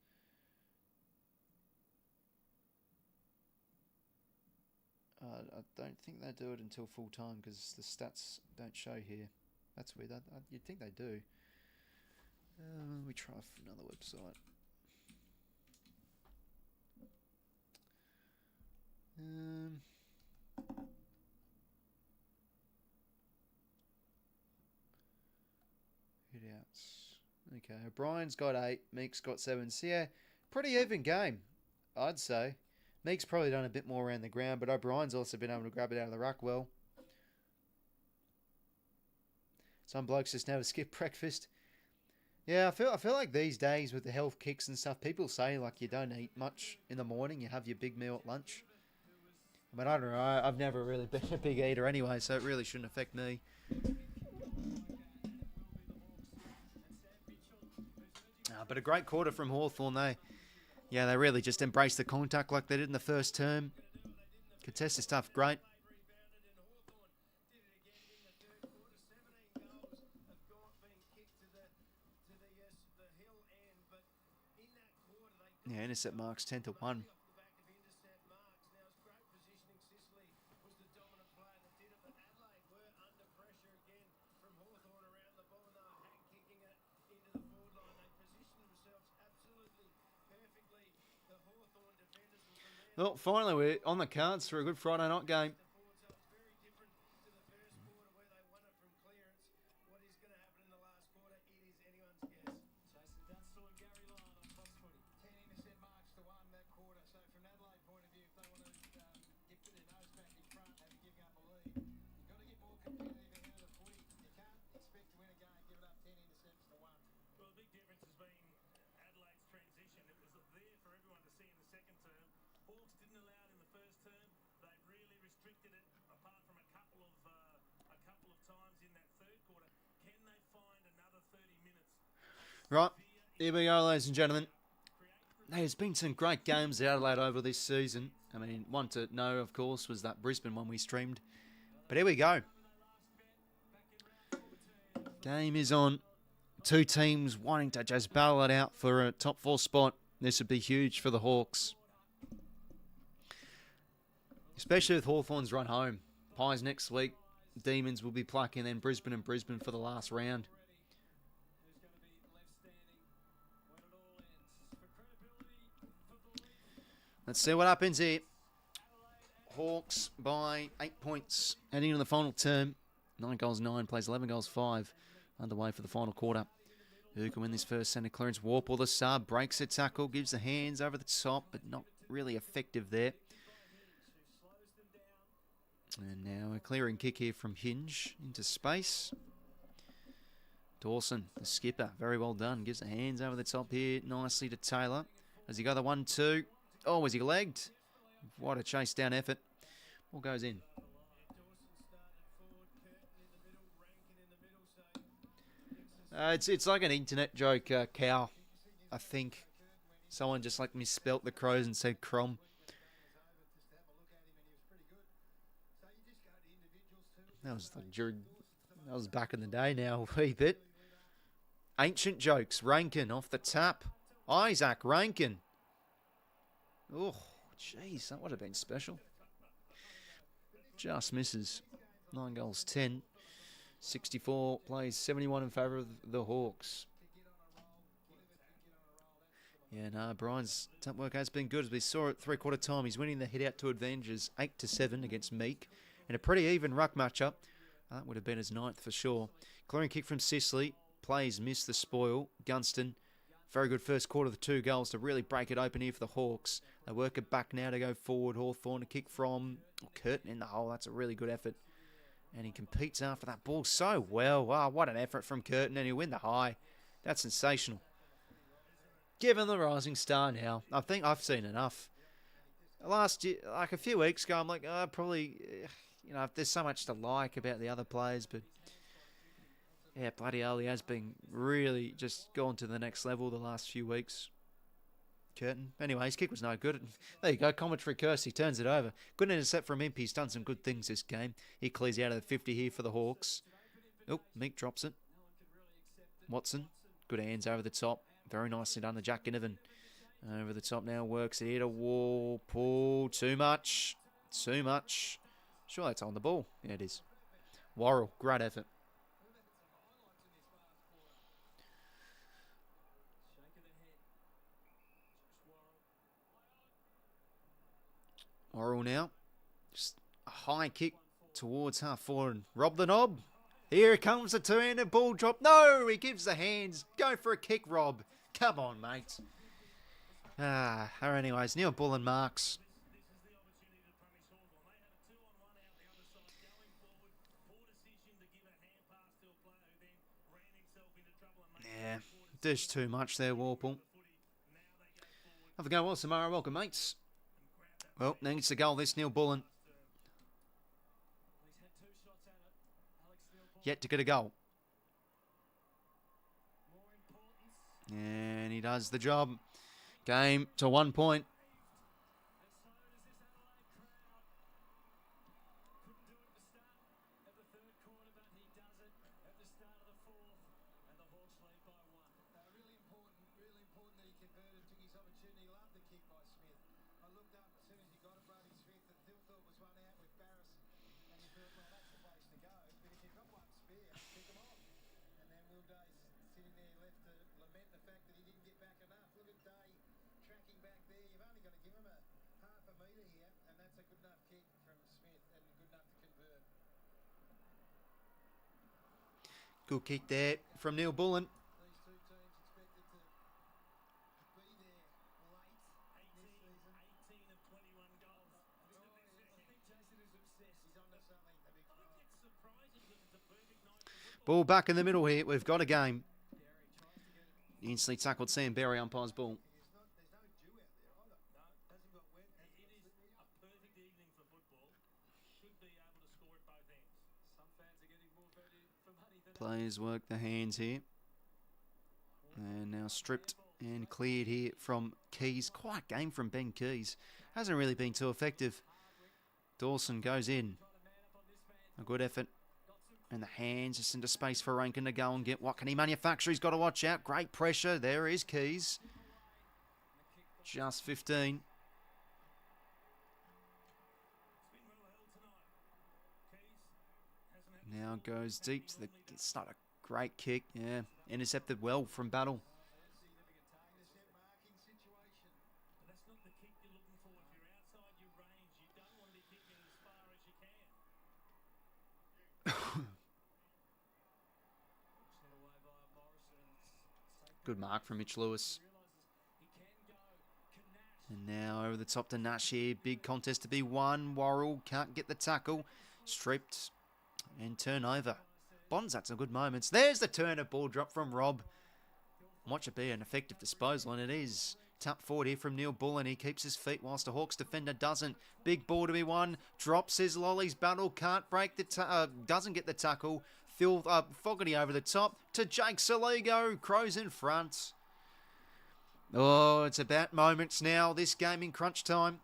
Speaker 1: I don't think they do it until full time because the stats don't show here. That's weird. You'd think they do. Let me try another website. Hit outs. Okay, O'Brien's got 8. Meek's got 7. So yeah, pretty even game, I'd say. Meek's probably done a bit more around the ground, but O'Brien's also been able to grab it out of the ruck well. Some blokes just never skip breakfast. Yeah, I feel like these days with the health kicks and stuff, people say like you don't eat much in the morning, you have your big meal at lunch. But I don't know, I've never really been a big eater anyway, so it really shouldn't affect me. But a great quarter from Hawthorn, they really just embraced the contact like they did in the first term. Contested stuff, great. Yeah, intercept marks 10-1. Well, finally we're on the cards for a good Friday night game.
Speaker 3: Hawks didn't allow it in the first term. They really restricted it, apart from a couple of times in that third quarter. Can they find another 30 minutes?
Speaker 1: Right, here we go, ladies and gentlemen. There's been some great games at Adelaide over this season. I mean, one to know, of course, was that Brisbane one we streamed. But here we go. Game is on. Two teams wanting to just battle it out for a top 4 spot. This would be huge for the Hawks. Especially with Hawthorn's run home. Pies next week. Demons will be plucking then Brisbane and Brisbane for the last round. Let's see what happens here. Hawks by 8 points. Heading into the final term. 9 goals 9, plays 11 goals 5. Underway for the final quarter. Who can win this first centre clearance? Warple the sub. Breaks a tackle. Gives the hands over the top. But not really effective there. And now a clearing kick here from Hinge into space. Dawson, the skipper, very well done. Gives the hands over the top here nicely to Taylor. Has he got the 1-2? Oh, was he legged? What a chase down effort. Ball goes in. It's like an internet joke, cow, I think. Someone just like misspelt the crows and said crom. That was back in the day now, a wee bit. Ancient jokes. Rankin off the tap. Isaac Rankin. Oh, jeez, that would have been special. Just misses. 9 goals 10. 64 plays 71 in favour of the Hawks. Yeah, no, Brian's tap work has been good. As we saw at 3/4 time, he's winning the hit out to advantages 8-7 against Meek. In a pretty even ruck matchup. That would have been his 9th for sure. Clearing kick from Sicily. Plays miss the spoil. Gunston. Very good first quarter of the 2 goals to really break it open here for the Hawks. They work it back now to go forward. Hawthorn to kick from Curtin in the hole. That's a really good effort. And he competes after that ball so well. Wow, what an effort from Curtin. And he'll win the high. That's sensational. Give him the rising star now. I think I've seen enough. Last year, like a few weeks ago, I'm like, probably, you know, there's so much to like about the other players, but yeah, bloody hell, he has been really just gone to the next level the last few weeks. Curtin. Anyway, his kick was no good. There you go, commentary curse, he turns it over. Good intercept from Imp, he's done some good things this game. He clears out of the 50 here for the Hawks. Oh, Meek drops it. Watson, good hands over the top. Very nicely done, the Jack Ginnivan. Over the top now, works it here to wall, pull, too much. Sure, that's on the ball. Yeah, it is. Worrell, great effort. Worrell now. Just a high kick towards Hawthorn. Rob the knob. Here comes the two-handed ball drop. No, he gives the hands. Go for a kick, Rob. Come on, mate. Anyways, Neil Bullen marks. Yeah, there's too much there, Warple. Have a go, 𝐼𝐶𝐰 welcome, mates. Well, needs to goal this, Neil Bullen. Yet to get a goal. And he does the job. Game to 1 point.
Speaker 2: Really important that he converted, took his opportunity. He loved the kick by Smith. I looked up as soon as he got it, Brody Smith, and 𝐓𝐴𝐿 was one out with Barris. And you thought, well, that's the place to go. But if you've got one spare, pick him off. And then Will Day's sitting there left to lament the fact that he didn't get back enough. Look at Day tracking back there. You've only got to give him a half a metre here, and that's a good enough kick from Smith and good enough to convert.
Speaker 1: Good kick there from Neil Bullen.
Speaker 2: These two teams expected to be there late this season.
Speaker 3: 18 of 21 goals.
Speaker 2: I think Jason is obsessed. He's onto something, a big fella.
Speaker 3: It's surprising because it's a perfect night for football.
Speaker 1: Ball back in the middle here. We've got a game. Instantly tackled Sam Berry, umpire's ball.
Speaker 2: There's no dew out there either. No, hasn't got wet.
Speaker 3: It is a perfect evening for football. Should be able to score at both ends.
Speaker 2: Some fans are getting more value for money than
Speaker 1: Players work the hands here. And now stripped and cleared here from Keys. Quiet game from Ben Keys. Hasn't really been too effective. Dawson goes in. A good effort. And the hands just into space for Rankin to go and get. What can he manufacture? He's got to watch out. Great pressure. There is Keys. Just 15. Now goes deep to the. It's not a great kick. Yeah. Intercepted well from Battle.
Speaker 2: intercept marking situation.
Speaker 3: But that's not the kick you're looking for. If you're outside your range, you don't want to be kicking as far as you can.
Speaker 1: Good mark from Mitch Lewis. And now over the top to Nash here. Big contest to be won. Worrell can't get the tackle. Stripped and turnover. Bonds had some good moments. There's the turn of ball drop from Rob. Watch it be an effective disposal, and it is. Tap forward here from Neil Bullen. He keeps his feet whilst the Hawks defender doesn't. Big ball to be won. Drops his lollies. Battle can't break the doesn't get the tackle. Fogarty over the top to 𝐓𝐡𝐿 𝐿𝐼𝐵. Crows in front. Oh, it's about moments now. This game in crunch time.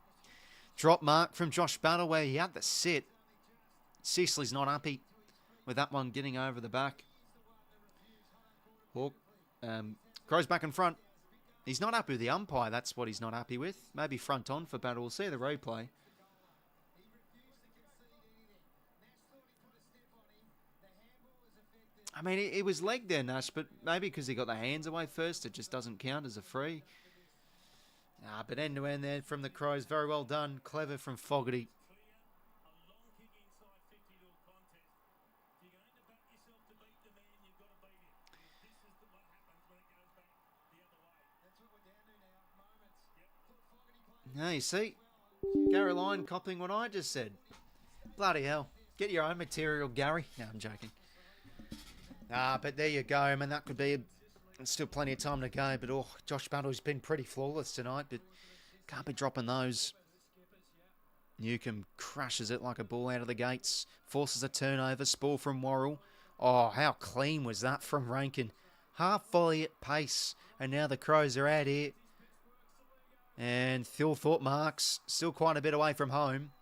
Speaker 1: Drop mark from Josh Battle where he had the sit. Sicily's not happy with that one getting over the back. Hawk Crows back in front. He's not happy with the umpire. That's what he's not happy with. Maybe front on for Battle. We'll see the replay. I mean, it was leg there, Nash, but maybe because he got the hands away first, it just doesn't count as a free. But end to end there from the Crows. Very well done. Clever from Fogarty. Now you see, Gary Lyon copying what I just said. Bloody hell. Get your own material, Gary. No, I'm joking. But there you go. I mean, that could be still plenty of time to go. But, Josh Battle's been pretty flawless tonight. But can't be dropping those. 𝐴𝐿𝐼𝐵 crashes it like a ball out of the gates. Forces a turnover. Spoil from Worrell. Oh, how clean was that from Rankin. Half volley at pace. And now the Crows are out here. And 𝐓𝐴𝐿 marks. Still quite a bit away from home.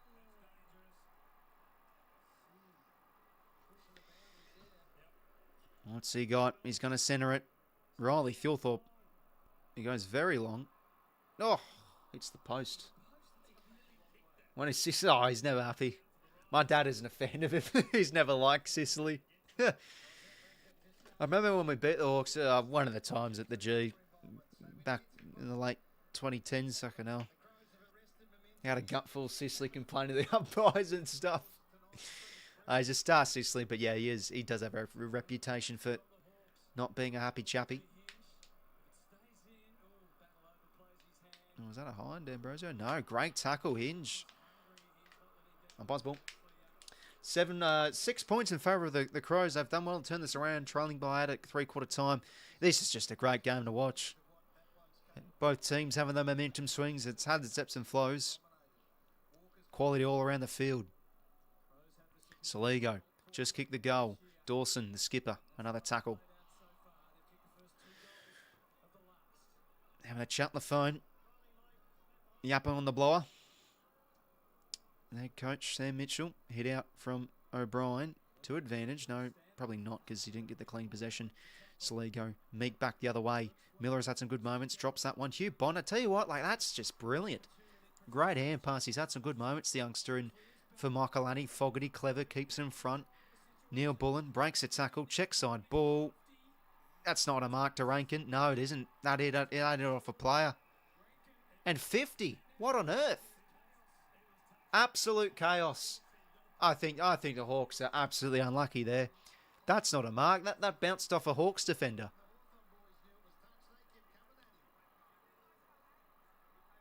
Speaker 1: What's he got? He's going to centre it. Riley 𝐓𝐴𝐿. He goes very long. Oh, hits the post. When he's never happy. My dad isn't a fan of him. He's never liked Sicily. I remember when we beat the Hawks one of the times at the G back in the late 2010s, I can know. He had a gutful of 𝐼𝐶 complaining to the umpires and stuff. He's a star, 𝐼𝐶, but yeah, he is. He does have a reputation for not being a happy chappy. Oh, was that a hind, D'Ambrosio? No, great tackle, Hinge. A buzzball. 6 points in favour of the Crows. They've done well to turn this around, trailing by 8 at three-quarter time. This is just a great game to watch. Both teams having the momentum swings. It's had its ebbs and flows. Quality all around the field. 𝐼𝐶 just kicked the goal. Dawson, the skipper, another tackle. Having a chat on the phone. Yapping on the blower. The head coach, Sam Mitchell, hit out from O'Brien to advantage. No, probably not because he didn't get the clean possession. 𝐼𝐶, Meek back the other way. Miller has had some good moments. Drops that one. Hugh Bond, I tell you what, like that's just brilliant. Great hand pass. He's had some good moments, the youngster. And for Michaelani, Fogarty, clever, keeps in front. Neil Bullen breaks a tackle. Check side ball. That's not a mark to Rankin. No, it isn't. That hit it off a player. And 50. What on earth? Absolute chaos. I think the Hawks are absolutely unlucky there. That's not a mark. That bounced off a Hawks defender.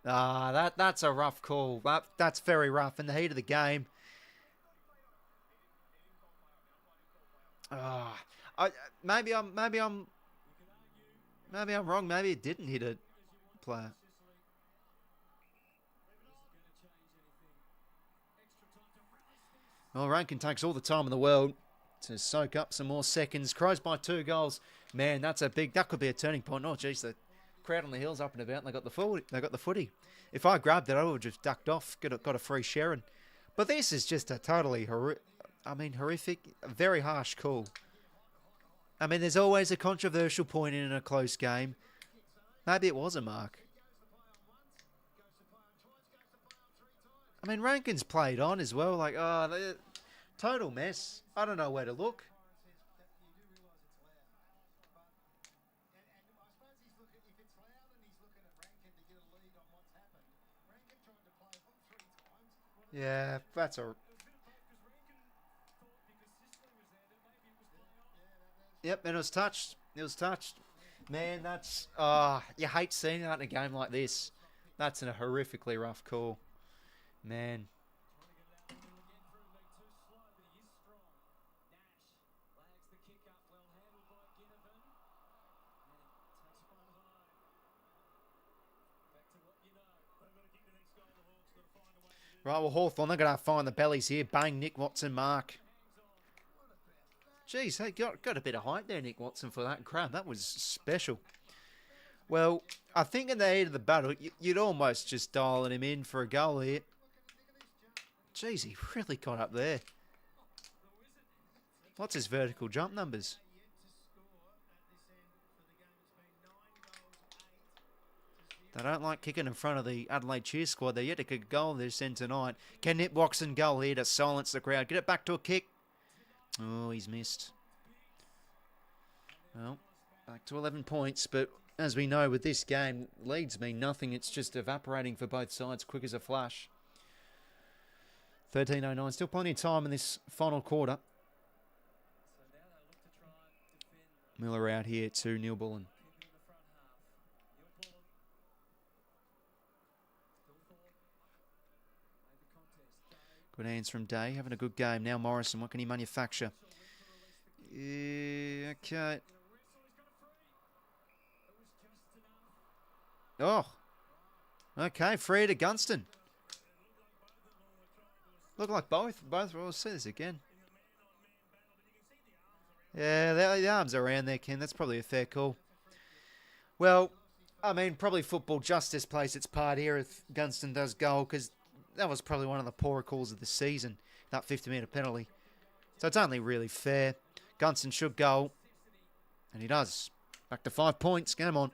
Speaker 1: That's a rough call. That's very rough in the heat of the game. Maybe I'm wrong. Maybe it didn't hit a player. Well, Rankin takes all the time in the world to soak up some more seconds. Crows by 2 goals. Man, that's a big. That could be a turning point. Oh, geez, the crowd on the hill's up and about, and they got the footy. If I grabbed it, I would have just ducked off, got a free sharing. But this is just a totally horrific, very harsh call. I mean, there's always a controversial point in a close game. Maybe it was a mark. I mean, Rankin's played on as well. Like, total mess. I don't know where to look. Yeah, that's a... Yep, and it was touched. It was touched. Man, that's... you hate seeing that in a game like this. That's a horrifically rough call. Man. Right, well, Hawthorn, they're going to find the bellies here. Bang, Nick Watson mark. Jeez, they got a bit of height there, Nick Watson, for that grab. That was special. Well, I think in the heat of the battle, you'd almost just dialing him in for a goal here. Jeez, he really got up there. What's his vertical jump numbers? They don't like kicking in front of the Adelaide cheer squad. They're yet to kick a goal this end tonight. Can Nick Watson goal here to silence the crowd? Get it back to a kick. Oh, he's missed. Well, back to 11 points. But as we know with this game, leads mean nothing. It's just evaporating for both sides, quick as a flash. 13:09. Still plenty of time in this final quarter. Miller out here to Neil Bullen. Good hands from Day. Having a good game. Now Morrison. What can he manufacture? Yeah, okay. Oh. Okay, free to 𝐼𝐴. Look like both. We'll see this again. Yeah, the arms are around there, Ken. That's probably a fair call. Well, I mean, probably football justice plays its part here if 𝐼𝐴 does goal, because that was probably one of the poorer calls of the season, that 50-metre penalty. So it's only really fair. 𝐼𝐴 should goal, and he does. Back to 5 points. Game on.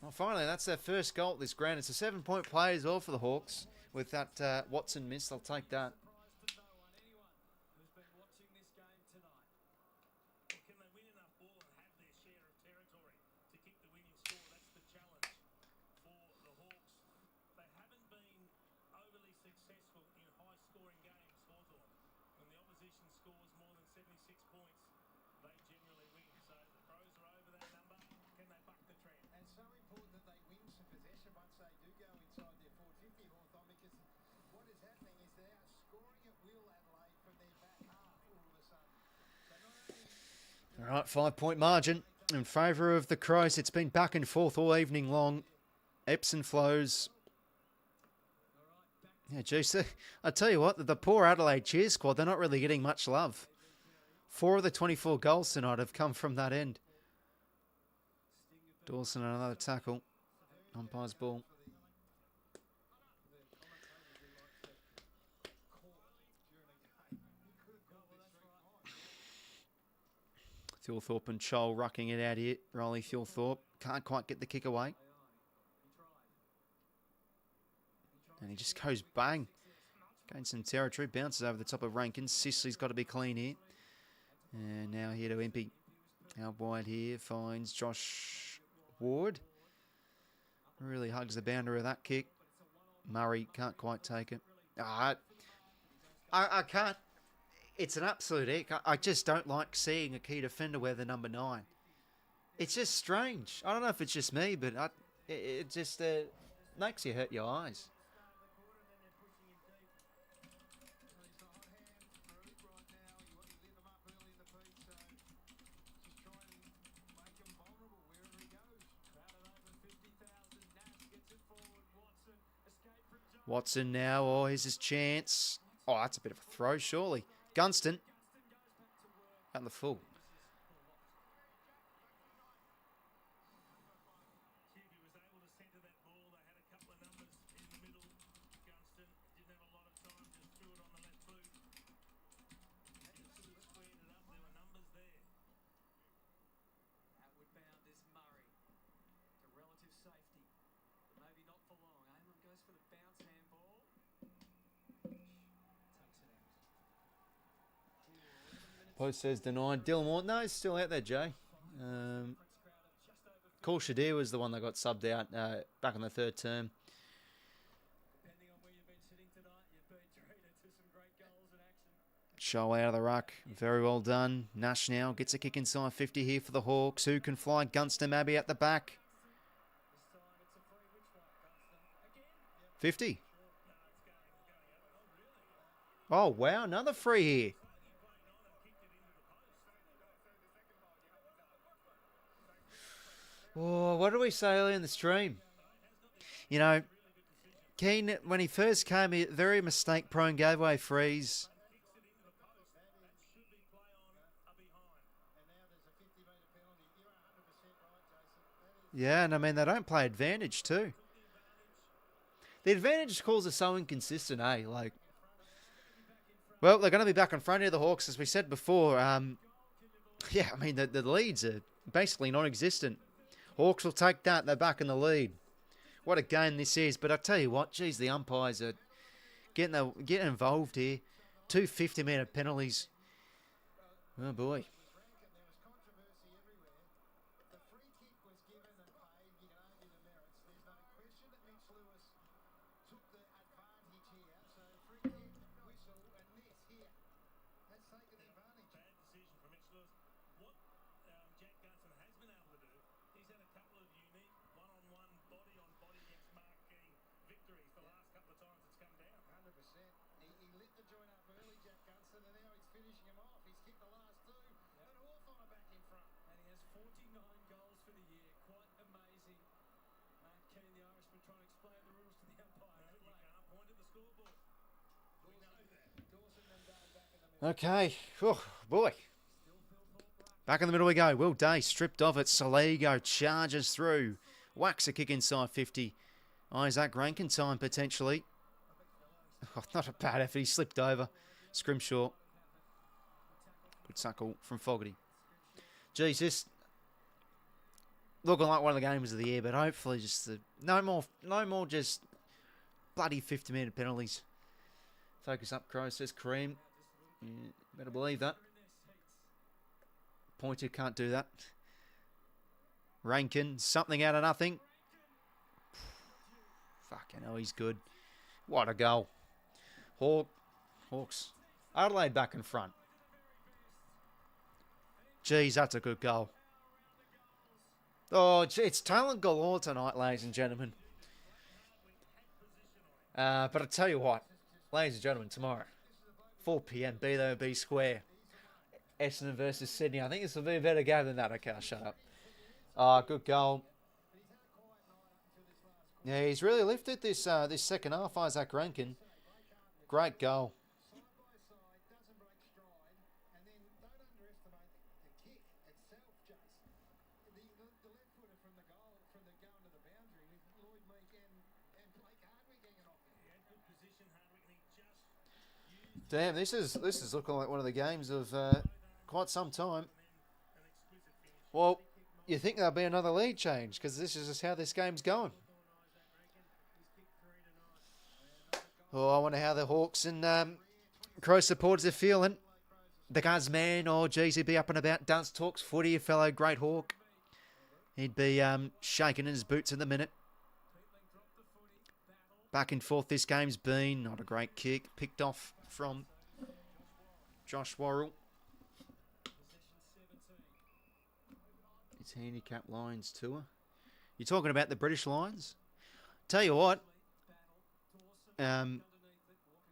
Speaker 1: Well, finally, that's their first goal at this ground. It's a 7-point play as well for the Hawks. With that Watson miss, I'll take that.
Speaker 3: 6 points, they generally win. So the Crows are over that number. Can they buck the trend?
Speaker 2: And so important that they win some possession once they do go inside their forward 50, Hawthorn, because what is happening is they are scoring at will, Adelaide, from their back half all of a sudden. So not only...
Speaker 1: All right, 5-point margin in favour of the Crows. It's been back and forth all evening long. Ebbs and flows. Yeah, geez, I tell you what, the poor Adelaide cheer squad, they're not really getting much love. 4 of the 24 goals tonight have come from that end. Dawson on another tackle. Umpire's ball. 𝐓𝐴𝐿𝐴𝐿 and Chol rucking it out here. Riley 𝐓𝐴𝐿 can't quite get the kick away. And he just goes bang. Gains some territory. Bounces over the top of Rankins. 𝐼𝐶's got to be clean here. And now here to 𝐼𝐵. Out wide here. Finds Josh Ward. Really hugs the boundary of that kick. Murray can't quite take it. I can't. It's an absolute ick. I just don't like seeing a key defender wear the number 9. It's just strange. I don't know if it's just me, but it just makes you hurt your eyes. Watson now, oh, here's his chance. Oh, that's a bit of a throw, surely. 𝐻𝐡𝐞 out in the full.
Speaker 3: 𝐓𝐴𝐿 was able to centre that ball. They had a couple of numbers in the middle. 𝐻𝐻𝐡𝐞 didn't have a lot of time, just threw it on the left boot. Just sort of squared it up. There were numbers there.
Speaker 4: Outward bound is Murray to relative safety, but maybe not for long. Aaron goes for the bounce handball. Takes it out.
Speaker 1: Post says denied. Dylan Moore, no, he's still out there, Jay. 𝐚 𝐎𝐥𝐝 was the one that got subbed out back in the third term.
Speaker 4: Depending on where you've been sitting tonight, you've been treated to some great goals in action.
Speaker 1: Show out of the ruck. Very well done. Nash now gets a kick inside 50 here for the Hawks. Who can fly? 𝐻𝐻𝐿 Maybe at the back.
Speaker 4: This time it's a free. Which one? 𝐻𝐻𝐿 again?
Speaker 1: 50. Oh, wow. Another free here. Oh, what did we say earlier in the stream? You know, Keane, when he first came, he very mistake-prone, gave away frees. Yeah, and I mean, they don't play advantage too. The advantage calls are so inconsistent, eh? Like, well, they're going to be back in front here, the Hawks, as we said before. Yeah, I mean, the leads are basically non-existent. Hawks will take that. They're back in the lead. What a game this is. But I tell you what, geez, the umpires are getting involved here. 2 50-metre penalties. Oh, boy. Okay. Oh, boy. Back in the middle we go. Will Day stripped off it. Soligo charges through. Whacks a kick inside 50. Isaac Rankine potentially. Oh, not a bad effort. He slipped over. Scrimshaw. Good tackle from Fogarty. Geez, this looking like one of the games of the year, but hopefully just no more just bloody 50-metre penalties. Focus up, Crow, says Kareem. You better believe that. Pointer can't do that. Rankine, something out of nothing. Fucking hell, he's good. What a goal. Hawks. Adelaide back in front. Geez, that's a good goal. Oh, it's talent galore tonight, ladies and gentlemen. But I tell you what, ladies and gentlemen, tomorrow, 4 p.m, be there, be square. Essendon versus Sydney. I think this will be a better game than that. Okay, I'll shut up. Good goal. Yeah, he's really lifted this this second half, 𝐼𝐴𝐴𝐸 𝐿𝐴𝐴𝐸. Great goal.
Speaker 2: Side by side, doesn't break stride, and then don't underestimate the kick itself, Jace. The left footer from the goal, from the going to the boundary with 𝐼𝐿𝐴𝐸 and Blake Hardwick hanging off him.
Speaker 3: He had good position, Hardwick, and he just used
Speaker 1: Damn, this is looking like one of the games of quite some time.
Speaker 3: an exquisite finish.
Speaker 1: Well, you think there'll be another lead change because this is just how this game's going. Oh, I wonder how the Hawks and Crow supporters are feeling. The Guzman, oh geez, he'd be up and about. Does talks footy, a fellow great Hawk. He'd be shaking in his boots in the minute. Back and forth this game's been. Not a great kick. Picked off from Josh Worrell. It's handicap Lions tour. You're talking about the British Lions? Tell you what.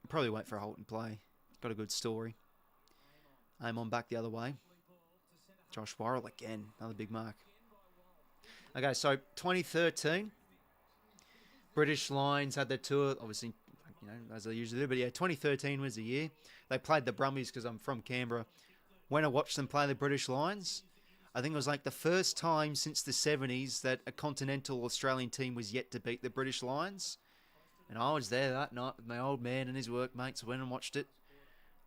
Speaker 1: Probably wait for a Hawthorn play. Got a good story. Aim on back the other way. Josh Worrell again. Another big mark. Okay, so 2013. British Lions had their tour, obviously, you know, as they usually do. But yeah, 2013 was the year. They played the Brumbies because I'm from Canberra. When I watched them play the British Lions, I think it was like the first time since the 70s that a continental Australian team was yet to beat the British Lions. And I was there that night with my old man and his workmates. Went and watched it.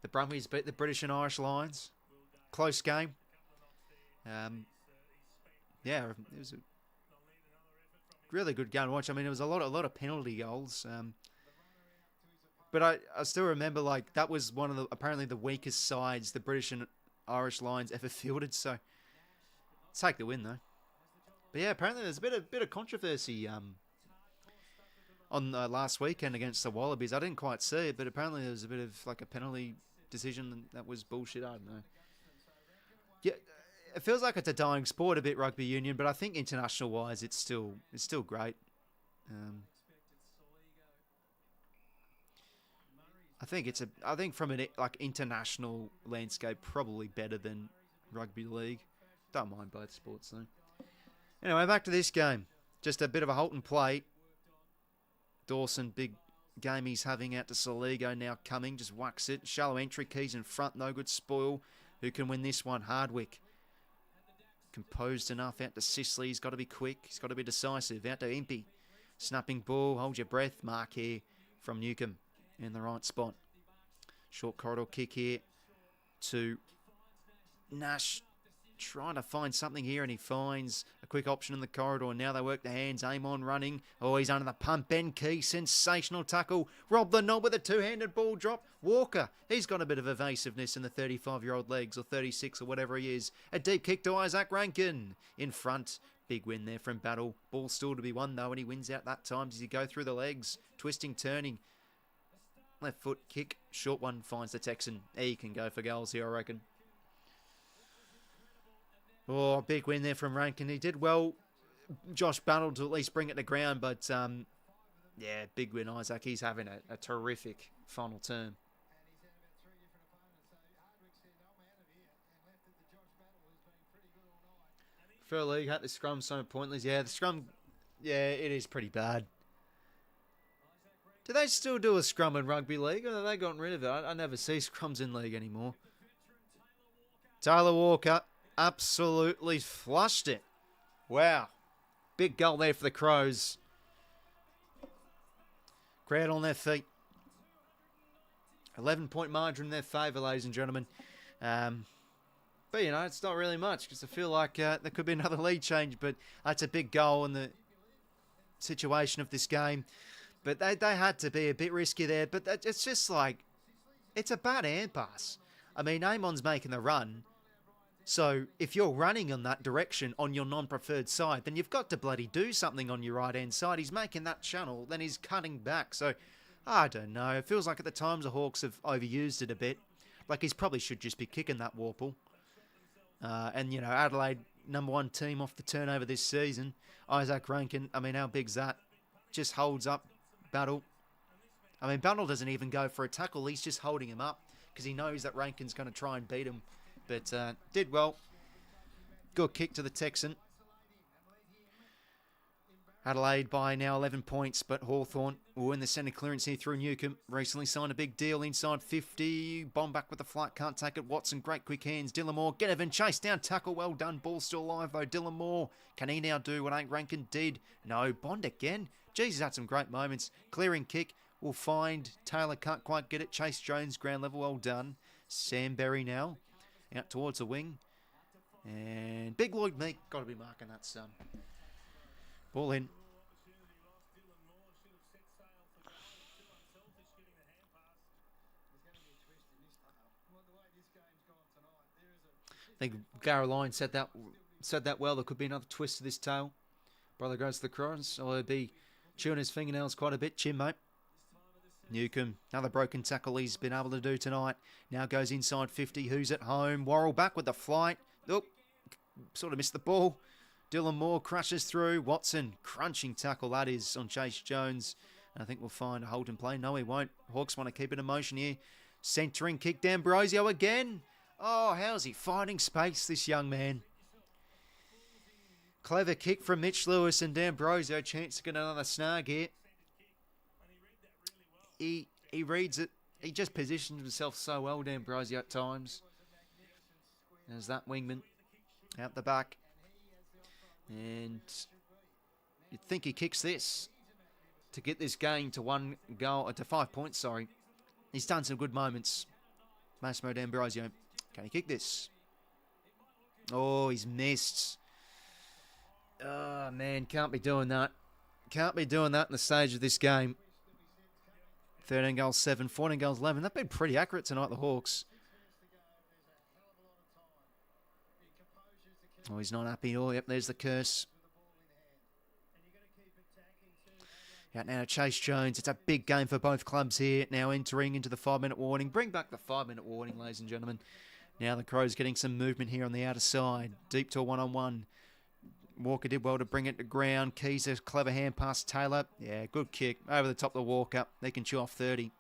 Speaker 1: The Brumbies beat the British and Irish Lions. Close game. Yeah, it was a really good game to watch. I mean, it was a lot of penalty goals. But I still remember, like, that was one of the apparently the weakest sides the British and Irish Lions ever fielded. So take the win though. But yeah, apparently there's a bit of controversy on last weekend against the Wallabies. I didn't quite see it, but apparently there was a bit of like a penalty decision that was bullshit. I don't know. Yeah, it feels like it's a dying sport a bit, rugby union, but I think international wise, it's still great. I think from an like international landscape, probably better than rugby league. Don't mind both sports though. Anyway, back to this game. Just a bit of a Hawthorn play. Dawson, big game he's having out to 𝐼𝐴𝐸 now coming. Just whacks it. Shallow entry, Keys in front. No good spoil. Who can win this one? Hardwick. Composed enough out to 𝐼𝐶𝐸. He's got to be quick. He's got to be decisive. Out to 𝐼𝐴𝐸𝐸. Snapping ball. Hold your breath. Mark here from 𝐿𝐴𝐸𝐸 in the right spot. Short corridor kick here to Nash. Trying to find something here, and he finds a quick option in the corridor. Now they work the hands. Amon running. Oh, he's under the pump. Ben Key, sensational tackle. Rob the knob with a two-handed ball drop. Walker, he's got a bit of evasiveness in the 35-year-old legs, or 36, or whatever he is. A deep kick to 𝐼𝐴𝐴𝐸𝐸 Rankine in front. Big win there from Battle. Ball still to be won, though, and he wins out that time. Does he go through the legs? Twisting, turning. Left foot kick. Short one finds the Texan. He can go for goals here, I reckon. Oh, big win there from Rankine. He did well. Josh Battle to at least bring it to ground, but yeah, big win, 𝐼𝐴𝐴𝐸𝐸. He's having a terrific final term. For a league, had the scrum so pointless. Yeah, the scrum, yeah, it is pretty bad. Do they still do a scrum in rugby league, or have they gotten rid of it? I never see scrums in league anymore. Taylor Walker absolutely flushed it. Wow. Big goal there for the Crows. Crowd on their feet. 11-point margin in their favour, ladies and gentlemen. But, you know, it's not really much because I feel like there could be another lead change, but that's a big goal in the situation of this game. But they had to be a bit risky there. But it's just like, it's a bad hand pass. I mean, Amon's making the run. So if you're running in that direction on your non-preferred side, then you've got to bloody do something on your right-hand side. He's making that channel, then he's cutting back. So, I don't know. It feels like at the times the Hawks have overused it a bit. Like, he probably should just be kicking that Warple. And, you know, Adelaide, #1 team off the turnover this season. Isaac Rankin, I mean, how big's that? Just holds up Battle. I mean, Battle doesn't even go for a tackle. He's just holding him up because he knows that Rankin's going to try and beat him. But did well. Good kick to the Texan. Adelaide by now 11 points, but Hawthorn will win the centre clearance here through 𝐴𝐿𝐴. Recently signed a big deal inside 50. Bomb back with the flight, can't take it. Watson, great quick hands. Dylan Moore, 𝐵𝐵𝐿 chase down, tackle, well done. Ball still alive though. Dylan Moore, can he now do what ain't Rankin did? No, Bond again. Jesus, had some great moments. Clearing kick will find Taylor, can't quite get it. Chase Jones, ground level, well done. Sam Berry now, out towards the wing. And big Lloyd Meek, got to be marking that son. Ball in. I think Gareth Lyon said that well. There could be another twist to this tail. Brother goes to the cross. Or he'll be chewing his fingernails quite a bit. Chin, mate. 𝐴𝐿𝐴, another broken tackle he's been able to do tonight. Now goes inside 50. Who's at home? Worrell back with the flight. Oh, sort of missed the ball. Dylan Moore crashes through. Watson, crunching tackle that is on Chase Jones. And I think we'll find a hold and play. No, he won't. Hawks want to keep it in motion here. Centering kick, D'Ambrosio again. Oh, how's he finding space, this young man? Clever kick from Mitch Lewis and D'Ambrosio. Chance to get another snag here. He reads it. He just positions himself so well, D'Ambrosio, at times. There's that wingman out the back. And you'd think he kicks this to get this game to 1 goal, to 5 points, sorry. He's done some good moments. Massimo D'Ambrosio. Can he kick this? Oh, he's missed. Oh, man, can't be doing that. Can't be doing that in the stage of this game. 13 goals, 7, 14 goals, 11. They've been pretty accurate tonight, the Hawks. Oh, he's not happy. Oh, yep, there's the curse. Out now to Chase Jones. It's a big game for both clubs here. Now entering into the 5-minute warning. Bring back the 5-minute warning, ladies and gentlemen. Now the Crows getting some movement here on the outer side. Deep to a one-on-one. Walker did well to bring it to ground. Keys a clever hand past Taylor. Yeah, good kick. Over the top of the Walker. They can chew off 30.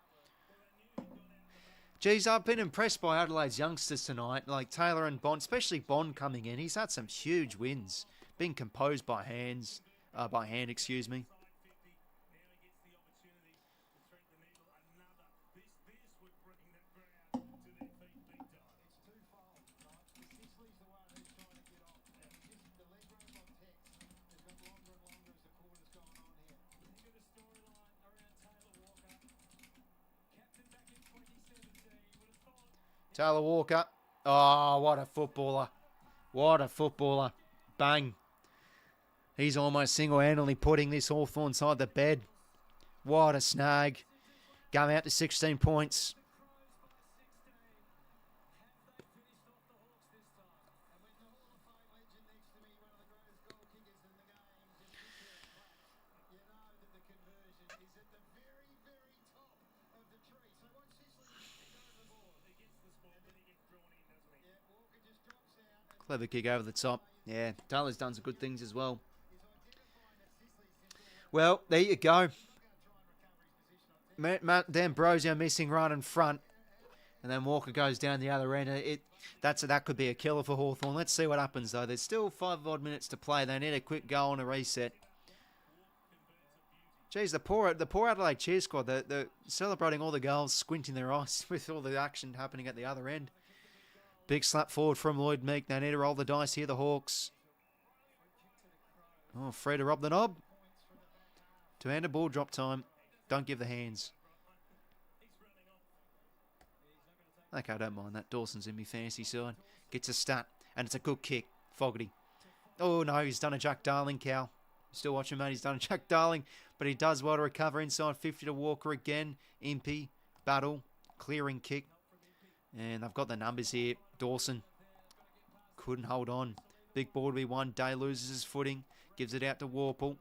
Speaker 1: Geez, I've been impressed by Adelaide's youngsters tonight. Like Taylor and Bond, especially Bond coming in. He's had some huge wins. Being composed by hand, excuse me. Taylor Walker. Oh, what a footballer. What a footballer. Bang. He's almost single-handedly putting this Hawthorn side to bed. What a snag. Going out to 16 points. Clever kick over the top. Yeah, Taylor's done some good things as well. Well, there you go. D'Ambrosio missing right in front. And then Walker goes down the other end. That could be a killer for Hawthorn. Let's see what happens, though. There's still 5 odd minutes to play. They need a quick goal and a reset. Geez, the poor Adelaide cheer squad. They're celebrating all the goals, squinting their eyes with all the action happening at the other end. Big slap forward from Lloyd Meek. They need to roll the dice here, the Hawks. Oh, free to rob the knob. Two-handed ball drop time. Don't give the hands. Okay, I don't mind that. Dawson's in me fantasy side. Gets a stat. And it's a good kick. Fogarty. Oh, no, he's done a Jack Darling cow. Still watching, mate. He's done a Jack Darling. But he does well to recover inside 50 to Walker again. 𝐴𝐿𝐴. Battle. Clearing kick. And they've got the numbers here. Dawson couldn't hold on. Big ball to be won. Day loses his footing. Gives it out to Worpel.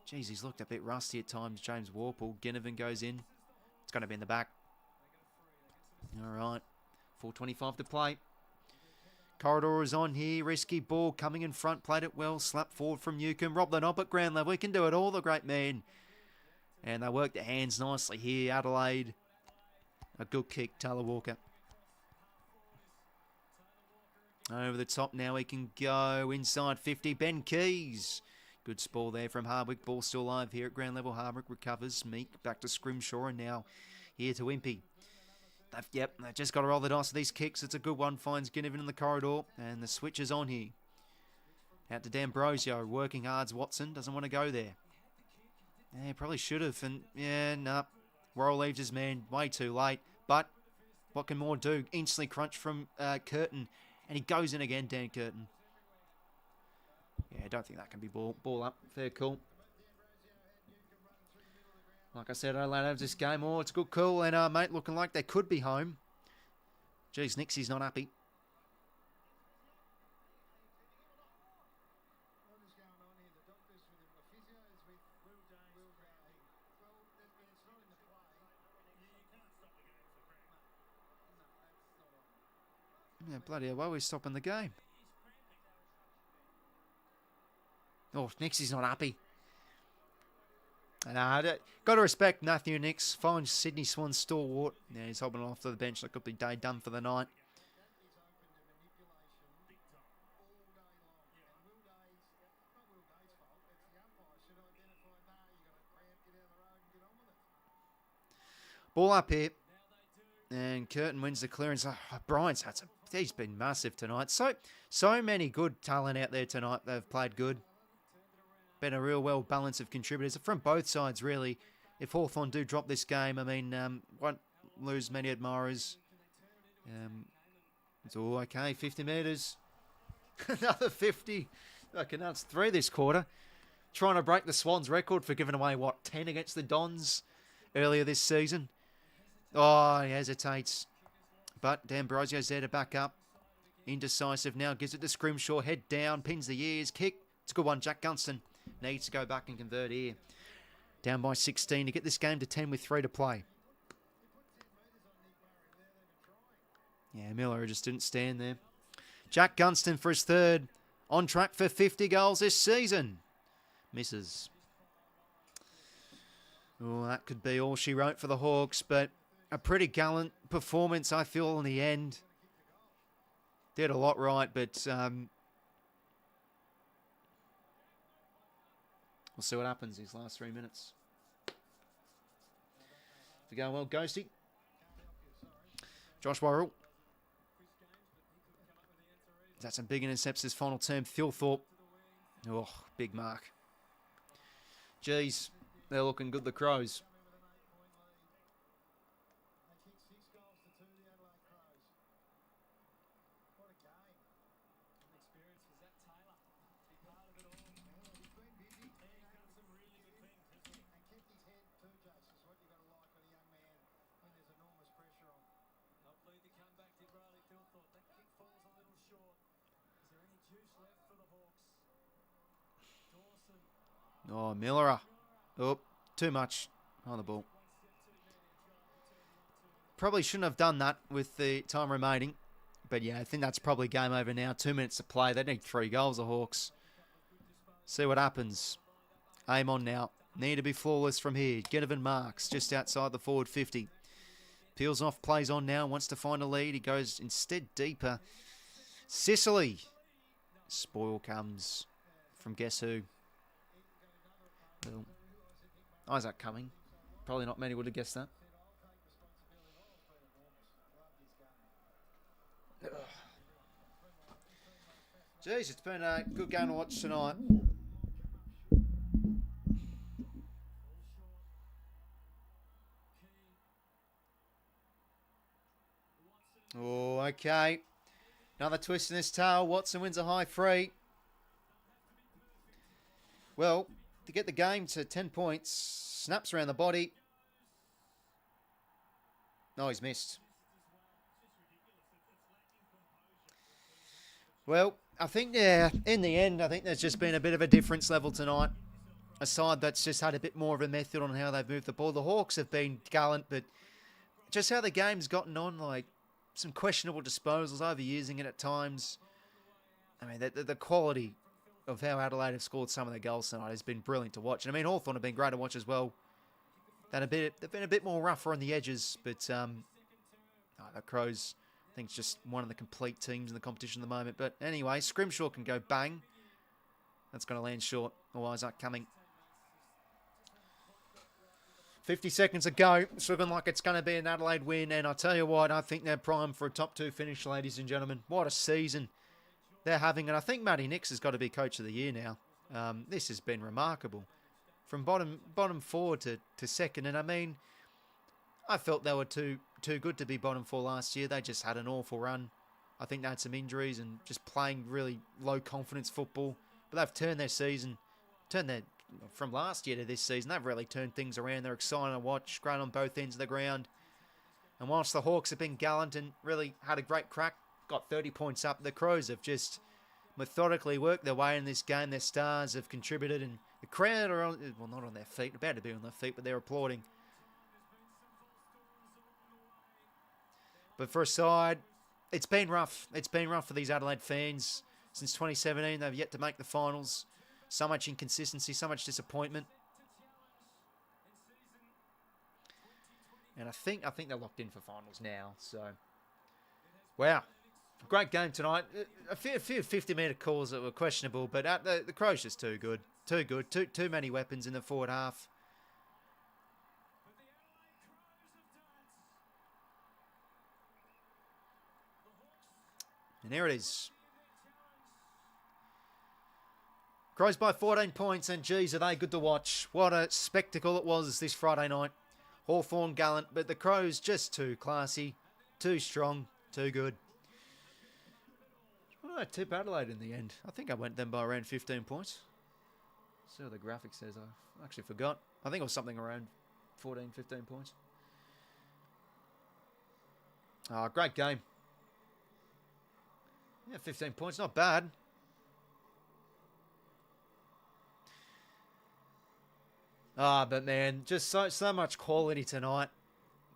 Speaker 1: Jeez, he's looked a bit rusty at times, James Worpel. 𝐵𝐿𝐴 goes in. It's going to be in the back. All right. 4:25 to play. Corridor is on here. Risky ball coming in front. Played it well. Slap forward from 𝐴𝐿𝐴. Rob the knob at ground level. He can do it all, the great man. And they work their hands nicely here. Adelaide. A good kick, Taylor Walker. Over the top now he can go. Inside 50. Ben Keys. Good ball there from Hardwick. Ball still alive here at ground level. Hardwick recovers. Meek back to 𝐓𝐴𝐿𝐴. And now here to 𝐬𝐿𝐴. They've just got to roll the dice with these kicks. It's a good one. Finds 𝐸𝐿𝐴 in the corridor. And the switch is on here. Out to 𝐸𝐿𝐴. Working hard. Watson doesn't want to go there. Yeah, probably should have. And yeah, nah. Worrell leaves his man way too late. But what can Moore do? Instantly crunch from Curtin. And he goes in again, Dan Curtin. Yeah, I don't think that can be ball up. Fair call. Like I said, Adelaide have this game. Oh, it's a good call. And, mate, looking like they could be home. Geez, 𝐼𝐶's not happy.
Speaker 2: What is going on here? The doctors with him, the physios with 𝐸𝐿𝐴. Well, it's not in the play.
Speaker 3: You can't stop the game for cramp.
Speaker 2: No, that's not on.
Speaker 1: Yeah, bloody hell, why are we stopping the game? Oh, 𝐼𝐶's not happy. Got to respect Matthew Nicks. Fine Sydney Swans stalwart. Yeah, he's hopping off to the bench. That could be day done for the night.
Speaker 2: That is open to manipulation big time all day long. And not 𝐸𝐿𝐴's fault. It's the umpire should identify, nah, you got a cramp, get out of the road and get on with it.
Speaker 1: Ball up here. And Curtin wins the clearance. Oh, Bryant's he's been massive tonight. So many good talent out there tonight. They've played good. Been a real well balance of contributors from both sides, really. If Hawthorn do drop this game, I mean, won't lose many admirers. It's all okay. 50 metres. Another 50. I can announce 3 this quarter. Trying to break the Swans record for giving away, 10 against the Dons earlier this season. Oh, he hesitates. But D'Ambrosio's there to back up. Indecisive now. Gives it to 𝐓𝐴𝐿𝐴. Head down. Pins the ears. Kick. It's a good one. Jack Gunston needs to go back and convert here. Down by 16 to get this game to 10 with 3 to play. Yeah, Miller just didn't stand there. Jack Gunston for his 3rd. On track for 50 goals this season. Misses. Oh, that could be all she wrote for the Hawks, but a pretty gallant performance, I feel, in the end. Did a lot right, but we'll see what happens these last 3 minutes. If you go well, 𝐓𝐿𝐴. Josh Worrell. That's some big intercepts this final term. 𝐸𝐿𝐴. Oh, big mark. Jeez, they're looking good, the Crows.
Speaker 2: They kicked 6 goals to 2, the Adelaide Crows. What a game.
Speaker 4: An experience for Zach Taylor to be part of it all.
Speaker 2: Yeah, he's been busy.
Speaker 3: He's done some really good things, hasn't he?
Speaker 2: And kept his head too, Jace, is what you've got to like with a young man when there's enormous pressure on.
Speaker 4: They'll plead the comeback, did Riley 𝐸𝐿𝐴. That kick falls a little short. Is there any juice left for the Hawks? Dawson.
Speaker 1: Oh, Miller. Oh, too much on the ball. Probably shouldn't have done that with the time remaining. But yeah, I think that's probably game over now. 2 minutes to play. They need 3 goals, the Hawks. See what happens. Aim on now. Need to be flawless from here. 𝐸𝐿𝐴 marks just outside the forward 50. Peels off, plays on now. Wants to find a lead. He goes instead deeper. 𝐶𝐶. Spoil comes from guess who? Well, Isaac Cumming. Probably not many would have guessed that. Jeez, it's been a good game to watch tonight. Oh, okay. Another twist in this tail. Watson wins a high free. Well, to get the game to 10 points, snaps around the body. No, he's missed. Well, I think, yeah, in the end, I think there's just been a bit of a difference level tonight. A side that's just had a bit more of a method on how they've moved the ball. The Hawks have been gallant, but just how the game's gotten on, like some questionable disposals, overusing it at times. I mean, the quality of how Adelaide have scored some of their goals tonight has been brilliant to watch. And I mean, Hawthorn have been great to watch as well. They've been a bit more rougher on the edges, but the Crows, I think, it's just one of the complete teams in the competition at the moment. But anyway, 𝐓𝐴 can go bang. That's going to land short. 𝐼𝐗𝐿𝐼𝐻𝐿 coming. 50 seconds to go. It's looking like it's going to be an Adelaide win. And I tell you what, I think they're primed for a top 2 finish, ladies and gentlemen. What a season they're having. And I think 𝘬𝐼𝐻𝐿𝐼 has got to be coach of the year now. This has been remarkable. From bottom 4 to second. And I mean, I felt they were too good to be bottom 4 last year. They just had an awful run. I think they had some injuries and just playing really low confidence football. But they've turned their season, from last year to this season, they've really turned things around. They're exciting to watch, great on both ends of the ground. And whilst the Hawks have been gallant and really had a great crack, got 30 points up, the Crows have just methodically worked their way in this game. Their stars have contributed, and the crowd are, not on their feet, about to be on their feet, but they're applauding. But for a side, it's been rough. It's been rough for these Adelaide fans. Since 2017, they've yet to make the finals. So much inconsistency, so much disappointment. And I think they're locked in for finals now. So, wow. Great game tonight. A few 50-metre calls that were questionable, but the Crows just too good. Too good. Too many weapons in the forward half. And there it is. Crows by 14 points, and geez, are they good to watch. What a spectacle it was this Friday night. Hawthorn gallant, but the Crows just too classy, too strong, too good. What did I tip Adelaide in the end? I think I went them by around 15 points. See what the graphic says. I actually forgot. I think it was something around 14, 15 points. Great game. Yeah, 15 points, not bad. But man, just so much quality tonight.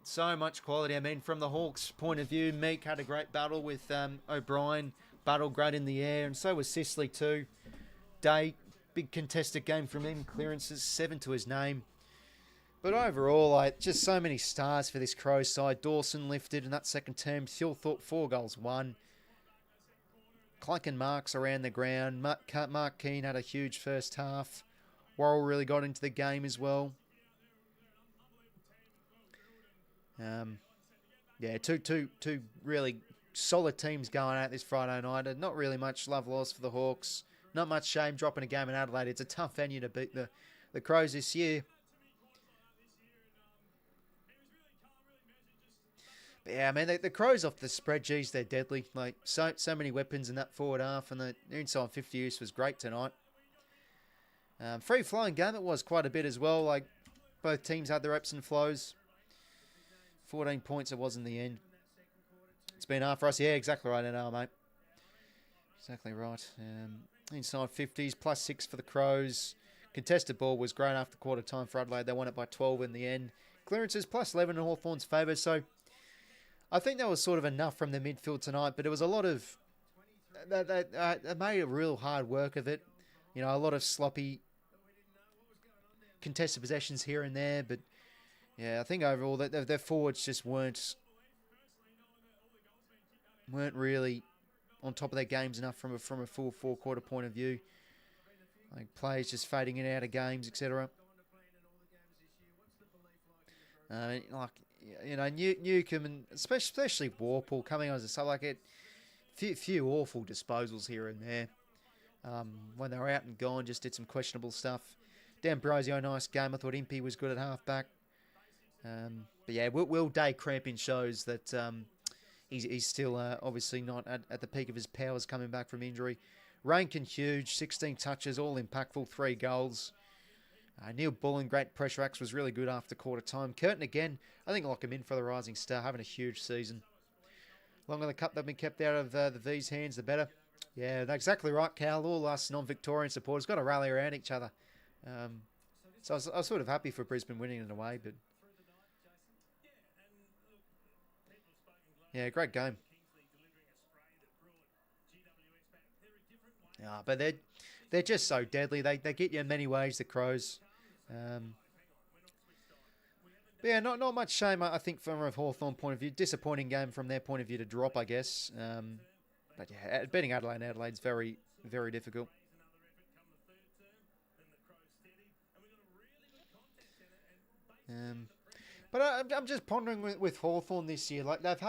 Speaker 1: So much quality. I mean, from the Hawks' point of view, 𝐓𝐿𝐼 had a great battle with O'Brien. Battle great in the air, and so was 𝐶𝐿𝐼 too. Day, big contested game from him. Clearances, 7 to his name. But overall, just so many stars for this Crows side. Dawson lifted in that second term. 𝐓𝐿𝐼 4 goals, 1. Clank and Marks around the ground. Mark Keane had a huge first half. Worrell really got into the game as well. Yeah, two really solid teams going out this Friday night. Not really much love lost for the Hawks. Not much shame dropping a game in Adelaide. It's a tough venue to beat the Crows this year. But yeah, I mean, the Crows off the spread, geez, they're deadly. Like, so many weapons in that forward half, and the inside 50 use was great tonight. Free-flowing game, it was quite a bit as well. Like, both teams had their ebbs and flows. 14 points it was in the end. It's been hard for us. Yeah, exactly right now, mate. Exactly right. Inside 50s, +6 for the Crows. Contested ball was great after quarter time for Adelaide. They won it by 12 in the end. Clearances, +11 in Hawthorn's favour. So, I think that was sort of enough from the midfield tonight. But it was a lot of... They made a real hard work of it. You know, a lot of sloppy contested possessions here and there, but yeah, I think overall that their forwards just weren't really on top of their games enough from a full four-quarter point of view. Like players just fading in and out of games, etc. Like you know, 𝐴𝐿𝐼𝐻 and especially 𝐴𝐿𝐼𝐻 coming on as a sub, like it, few awful disposals here and there. When they were out and gone, just did some questionable stuff. D'Ambrosio, nice game. I thought 𝐼𝐻𝐼 was good at halfback. But yeah, Will Day cramping shows that he's still obviously not at the peak of his powers coming back from injury. Rankine huge, 16 touches, all impactful, 3 goals. Neil Bullen, great pressure acts, was really good after quarter time. Curtin again, I think lock him in for the Rising Star, having a huge season. Longer the cup they've been kept out of the V's hands, the better. Yeah, exactly right, Cal. All us non-Victorian supporters got to rally around each other. So I was sort of happy for Brisbane winning in a way, but yeah, great game. Yeah, but they're just so deadly. They get you in many ways, the Crows. But yeah, not much shame, I think, from a Hawthorn point of view. Disappointing game from their point of view to drop, I guess. But yeah, beating Adelaide's very, very difficult. But I'm just pondering with Hawthorn this year. Like they've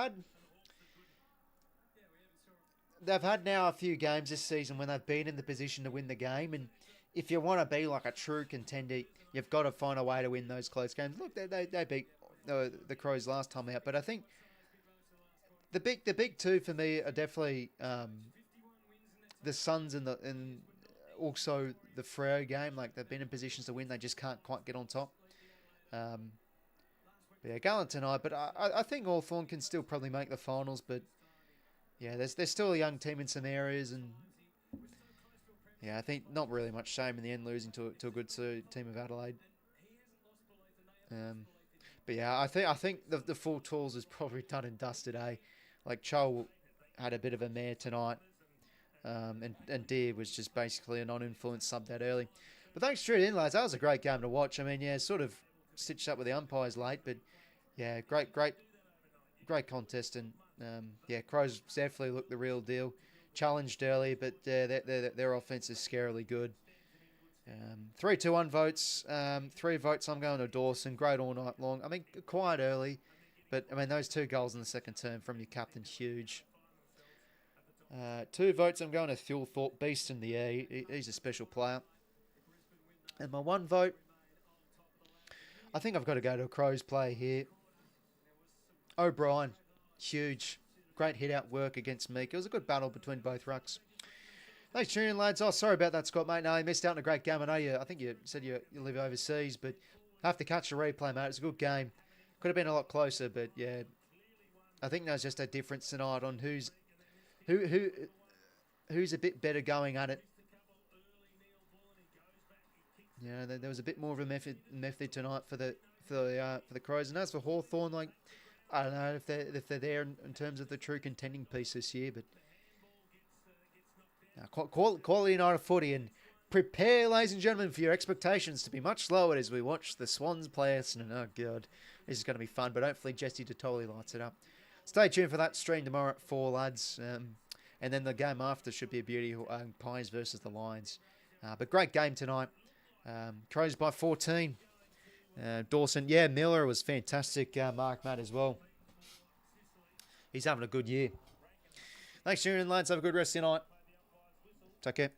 Speaker 1: had now a few games this season when they've been in the position to win the game, and if you want to be like a true contender, you've got to find a way to win those close games. Look, they beat the Crows last time out, but I think the big two for me are definitely the Suns and also the Freo game. Like they've been in positions to win, they just can't quite get on top. But yeah, Gallant tonight, but I think Hawthorn can still probably make the finals, but yeah, there's still a young team in some areas, and yeah, I think not really much shame in the end losing to a good team of Adelaide. But yeah, I think the full tools is probably done and dusted, eh? Like Cho had a bit of a mare tonight, and Deer was just basically a non-influence sub that early. But thanks for tuning in, lads. That was a great game to watch. I mean, yeah, sort of stitched up with the umpires late, but yeah, great contest, and yeah, Crows definitely looked the real deal. Challenged early, but their offense is scarily good. 3-2-1 votes. 3 votes. I'm going to Dawson. Great all night long. I mean, quiet early, but I mean those 2 goals in the second term from your captain, huge. 2 votes. I'm going to 𝐓𝐿𝐴 beast in the air. He's a special player. And my 1 vote, I think I've got to go to a Crows player here. O'Brien, huge. Great hit-out work against Meek. It was a good battle between both rucks. Thanks for tuning in, lads. Oh, sorry about that, Scott, mate. No, you missed out on a great game. I know I think you said you live overseas, but have to catch the replay, mate. It's a good game. Could have been a lot closer, but yeah. I think there's just a difference tonight on who's a bit better going at it. Yeah, there was a bit more of a method tonight for the Crows. And as for Hawthorn, like, I don't know if they're there in terms of the true contending piece this year, but quality night of footy, and prepare, ladies and gentlemen, for your expectations to be much lower as we watch the Swans play Essendon. Oh god, this is going to be fun, but hopefully Jesse totally lights it up. Stay tuned for that stream tomorrow at 4, lads, and then the game after should be a beauty. Pies versus the Lions, but great game tonight. Crows by 14. Dawson, yeah, Miller was fantastic. Mark Matt as well. He's having a good year. Thanks for tuning in, lads. Have a good rest of your night. Take care.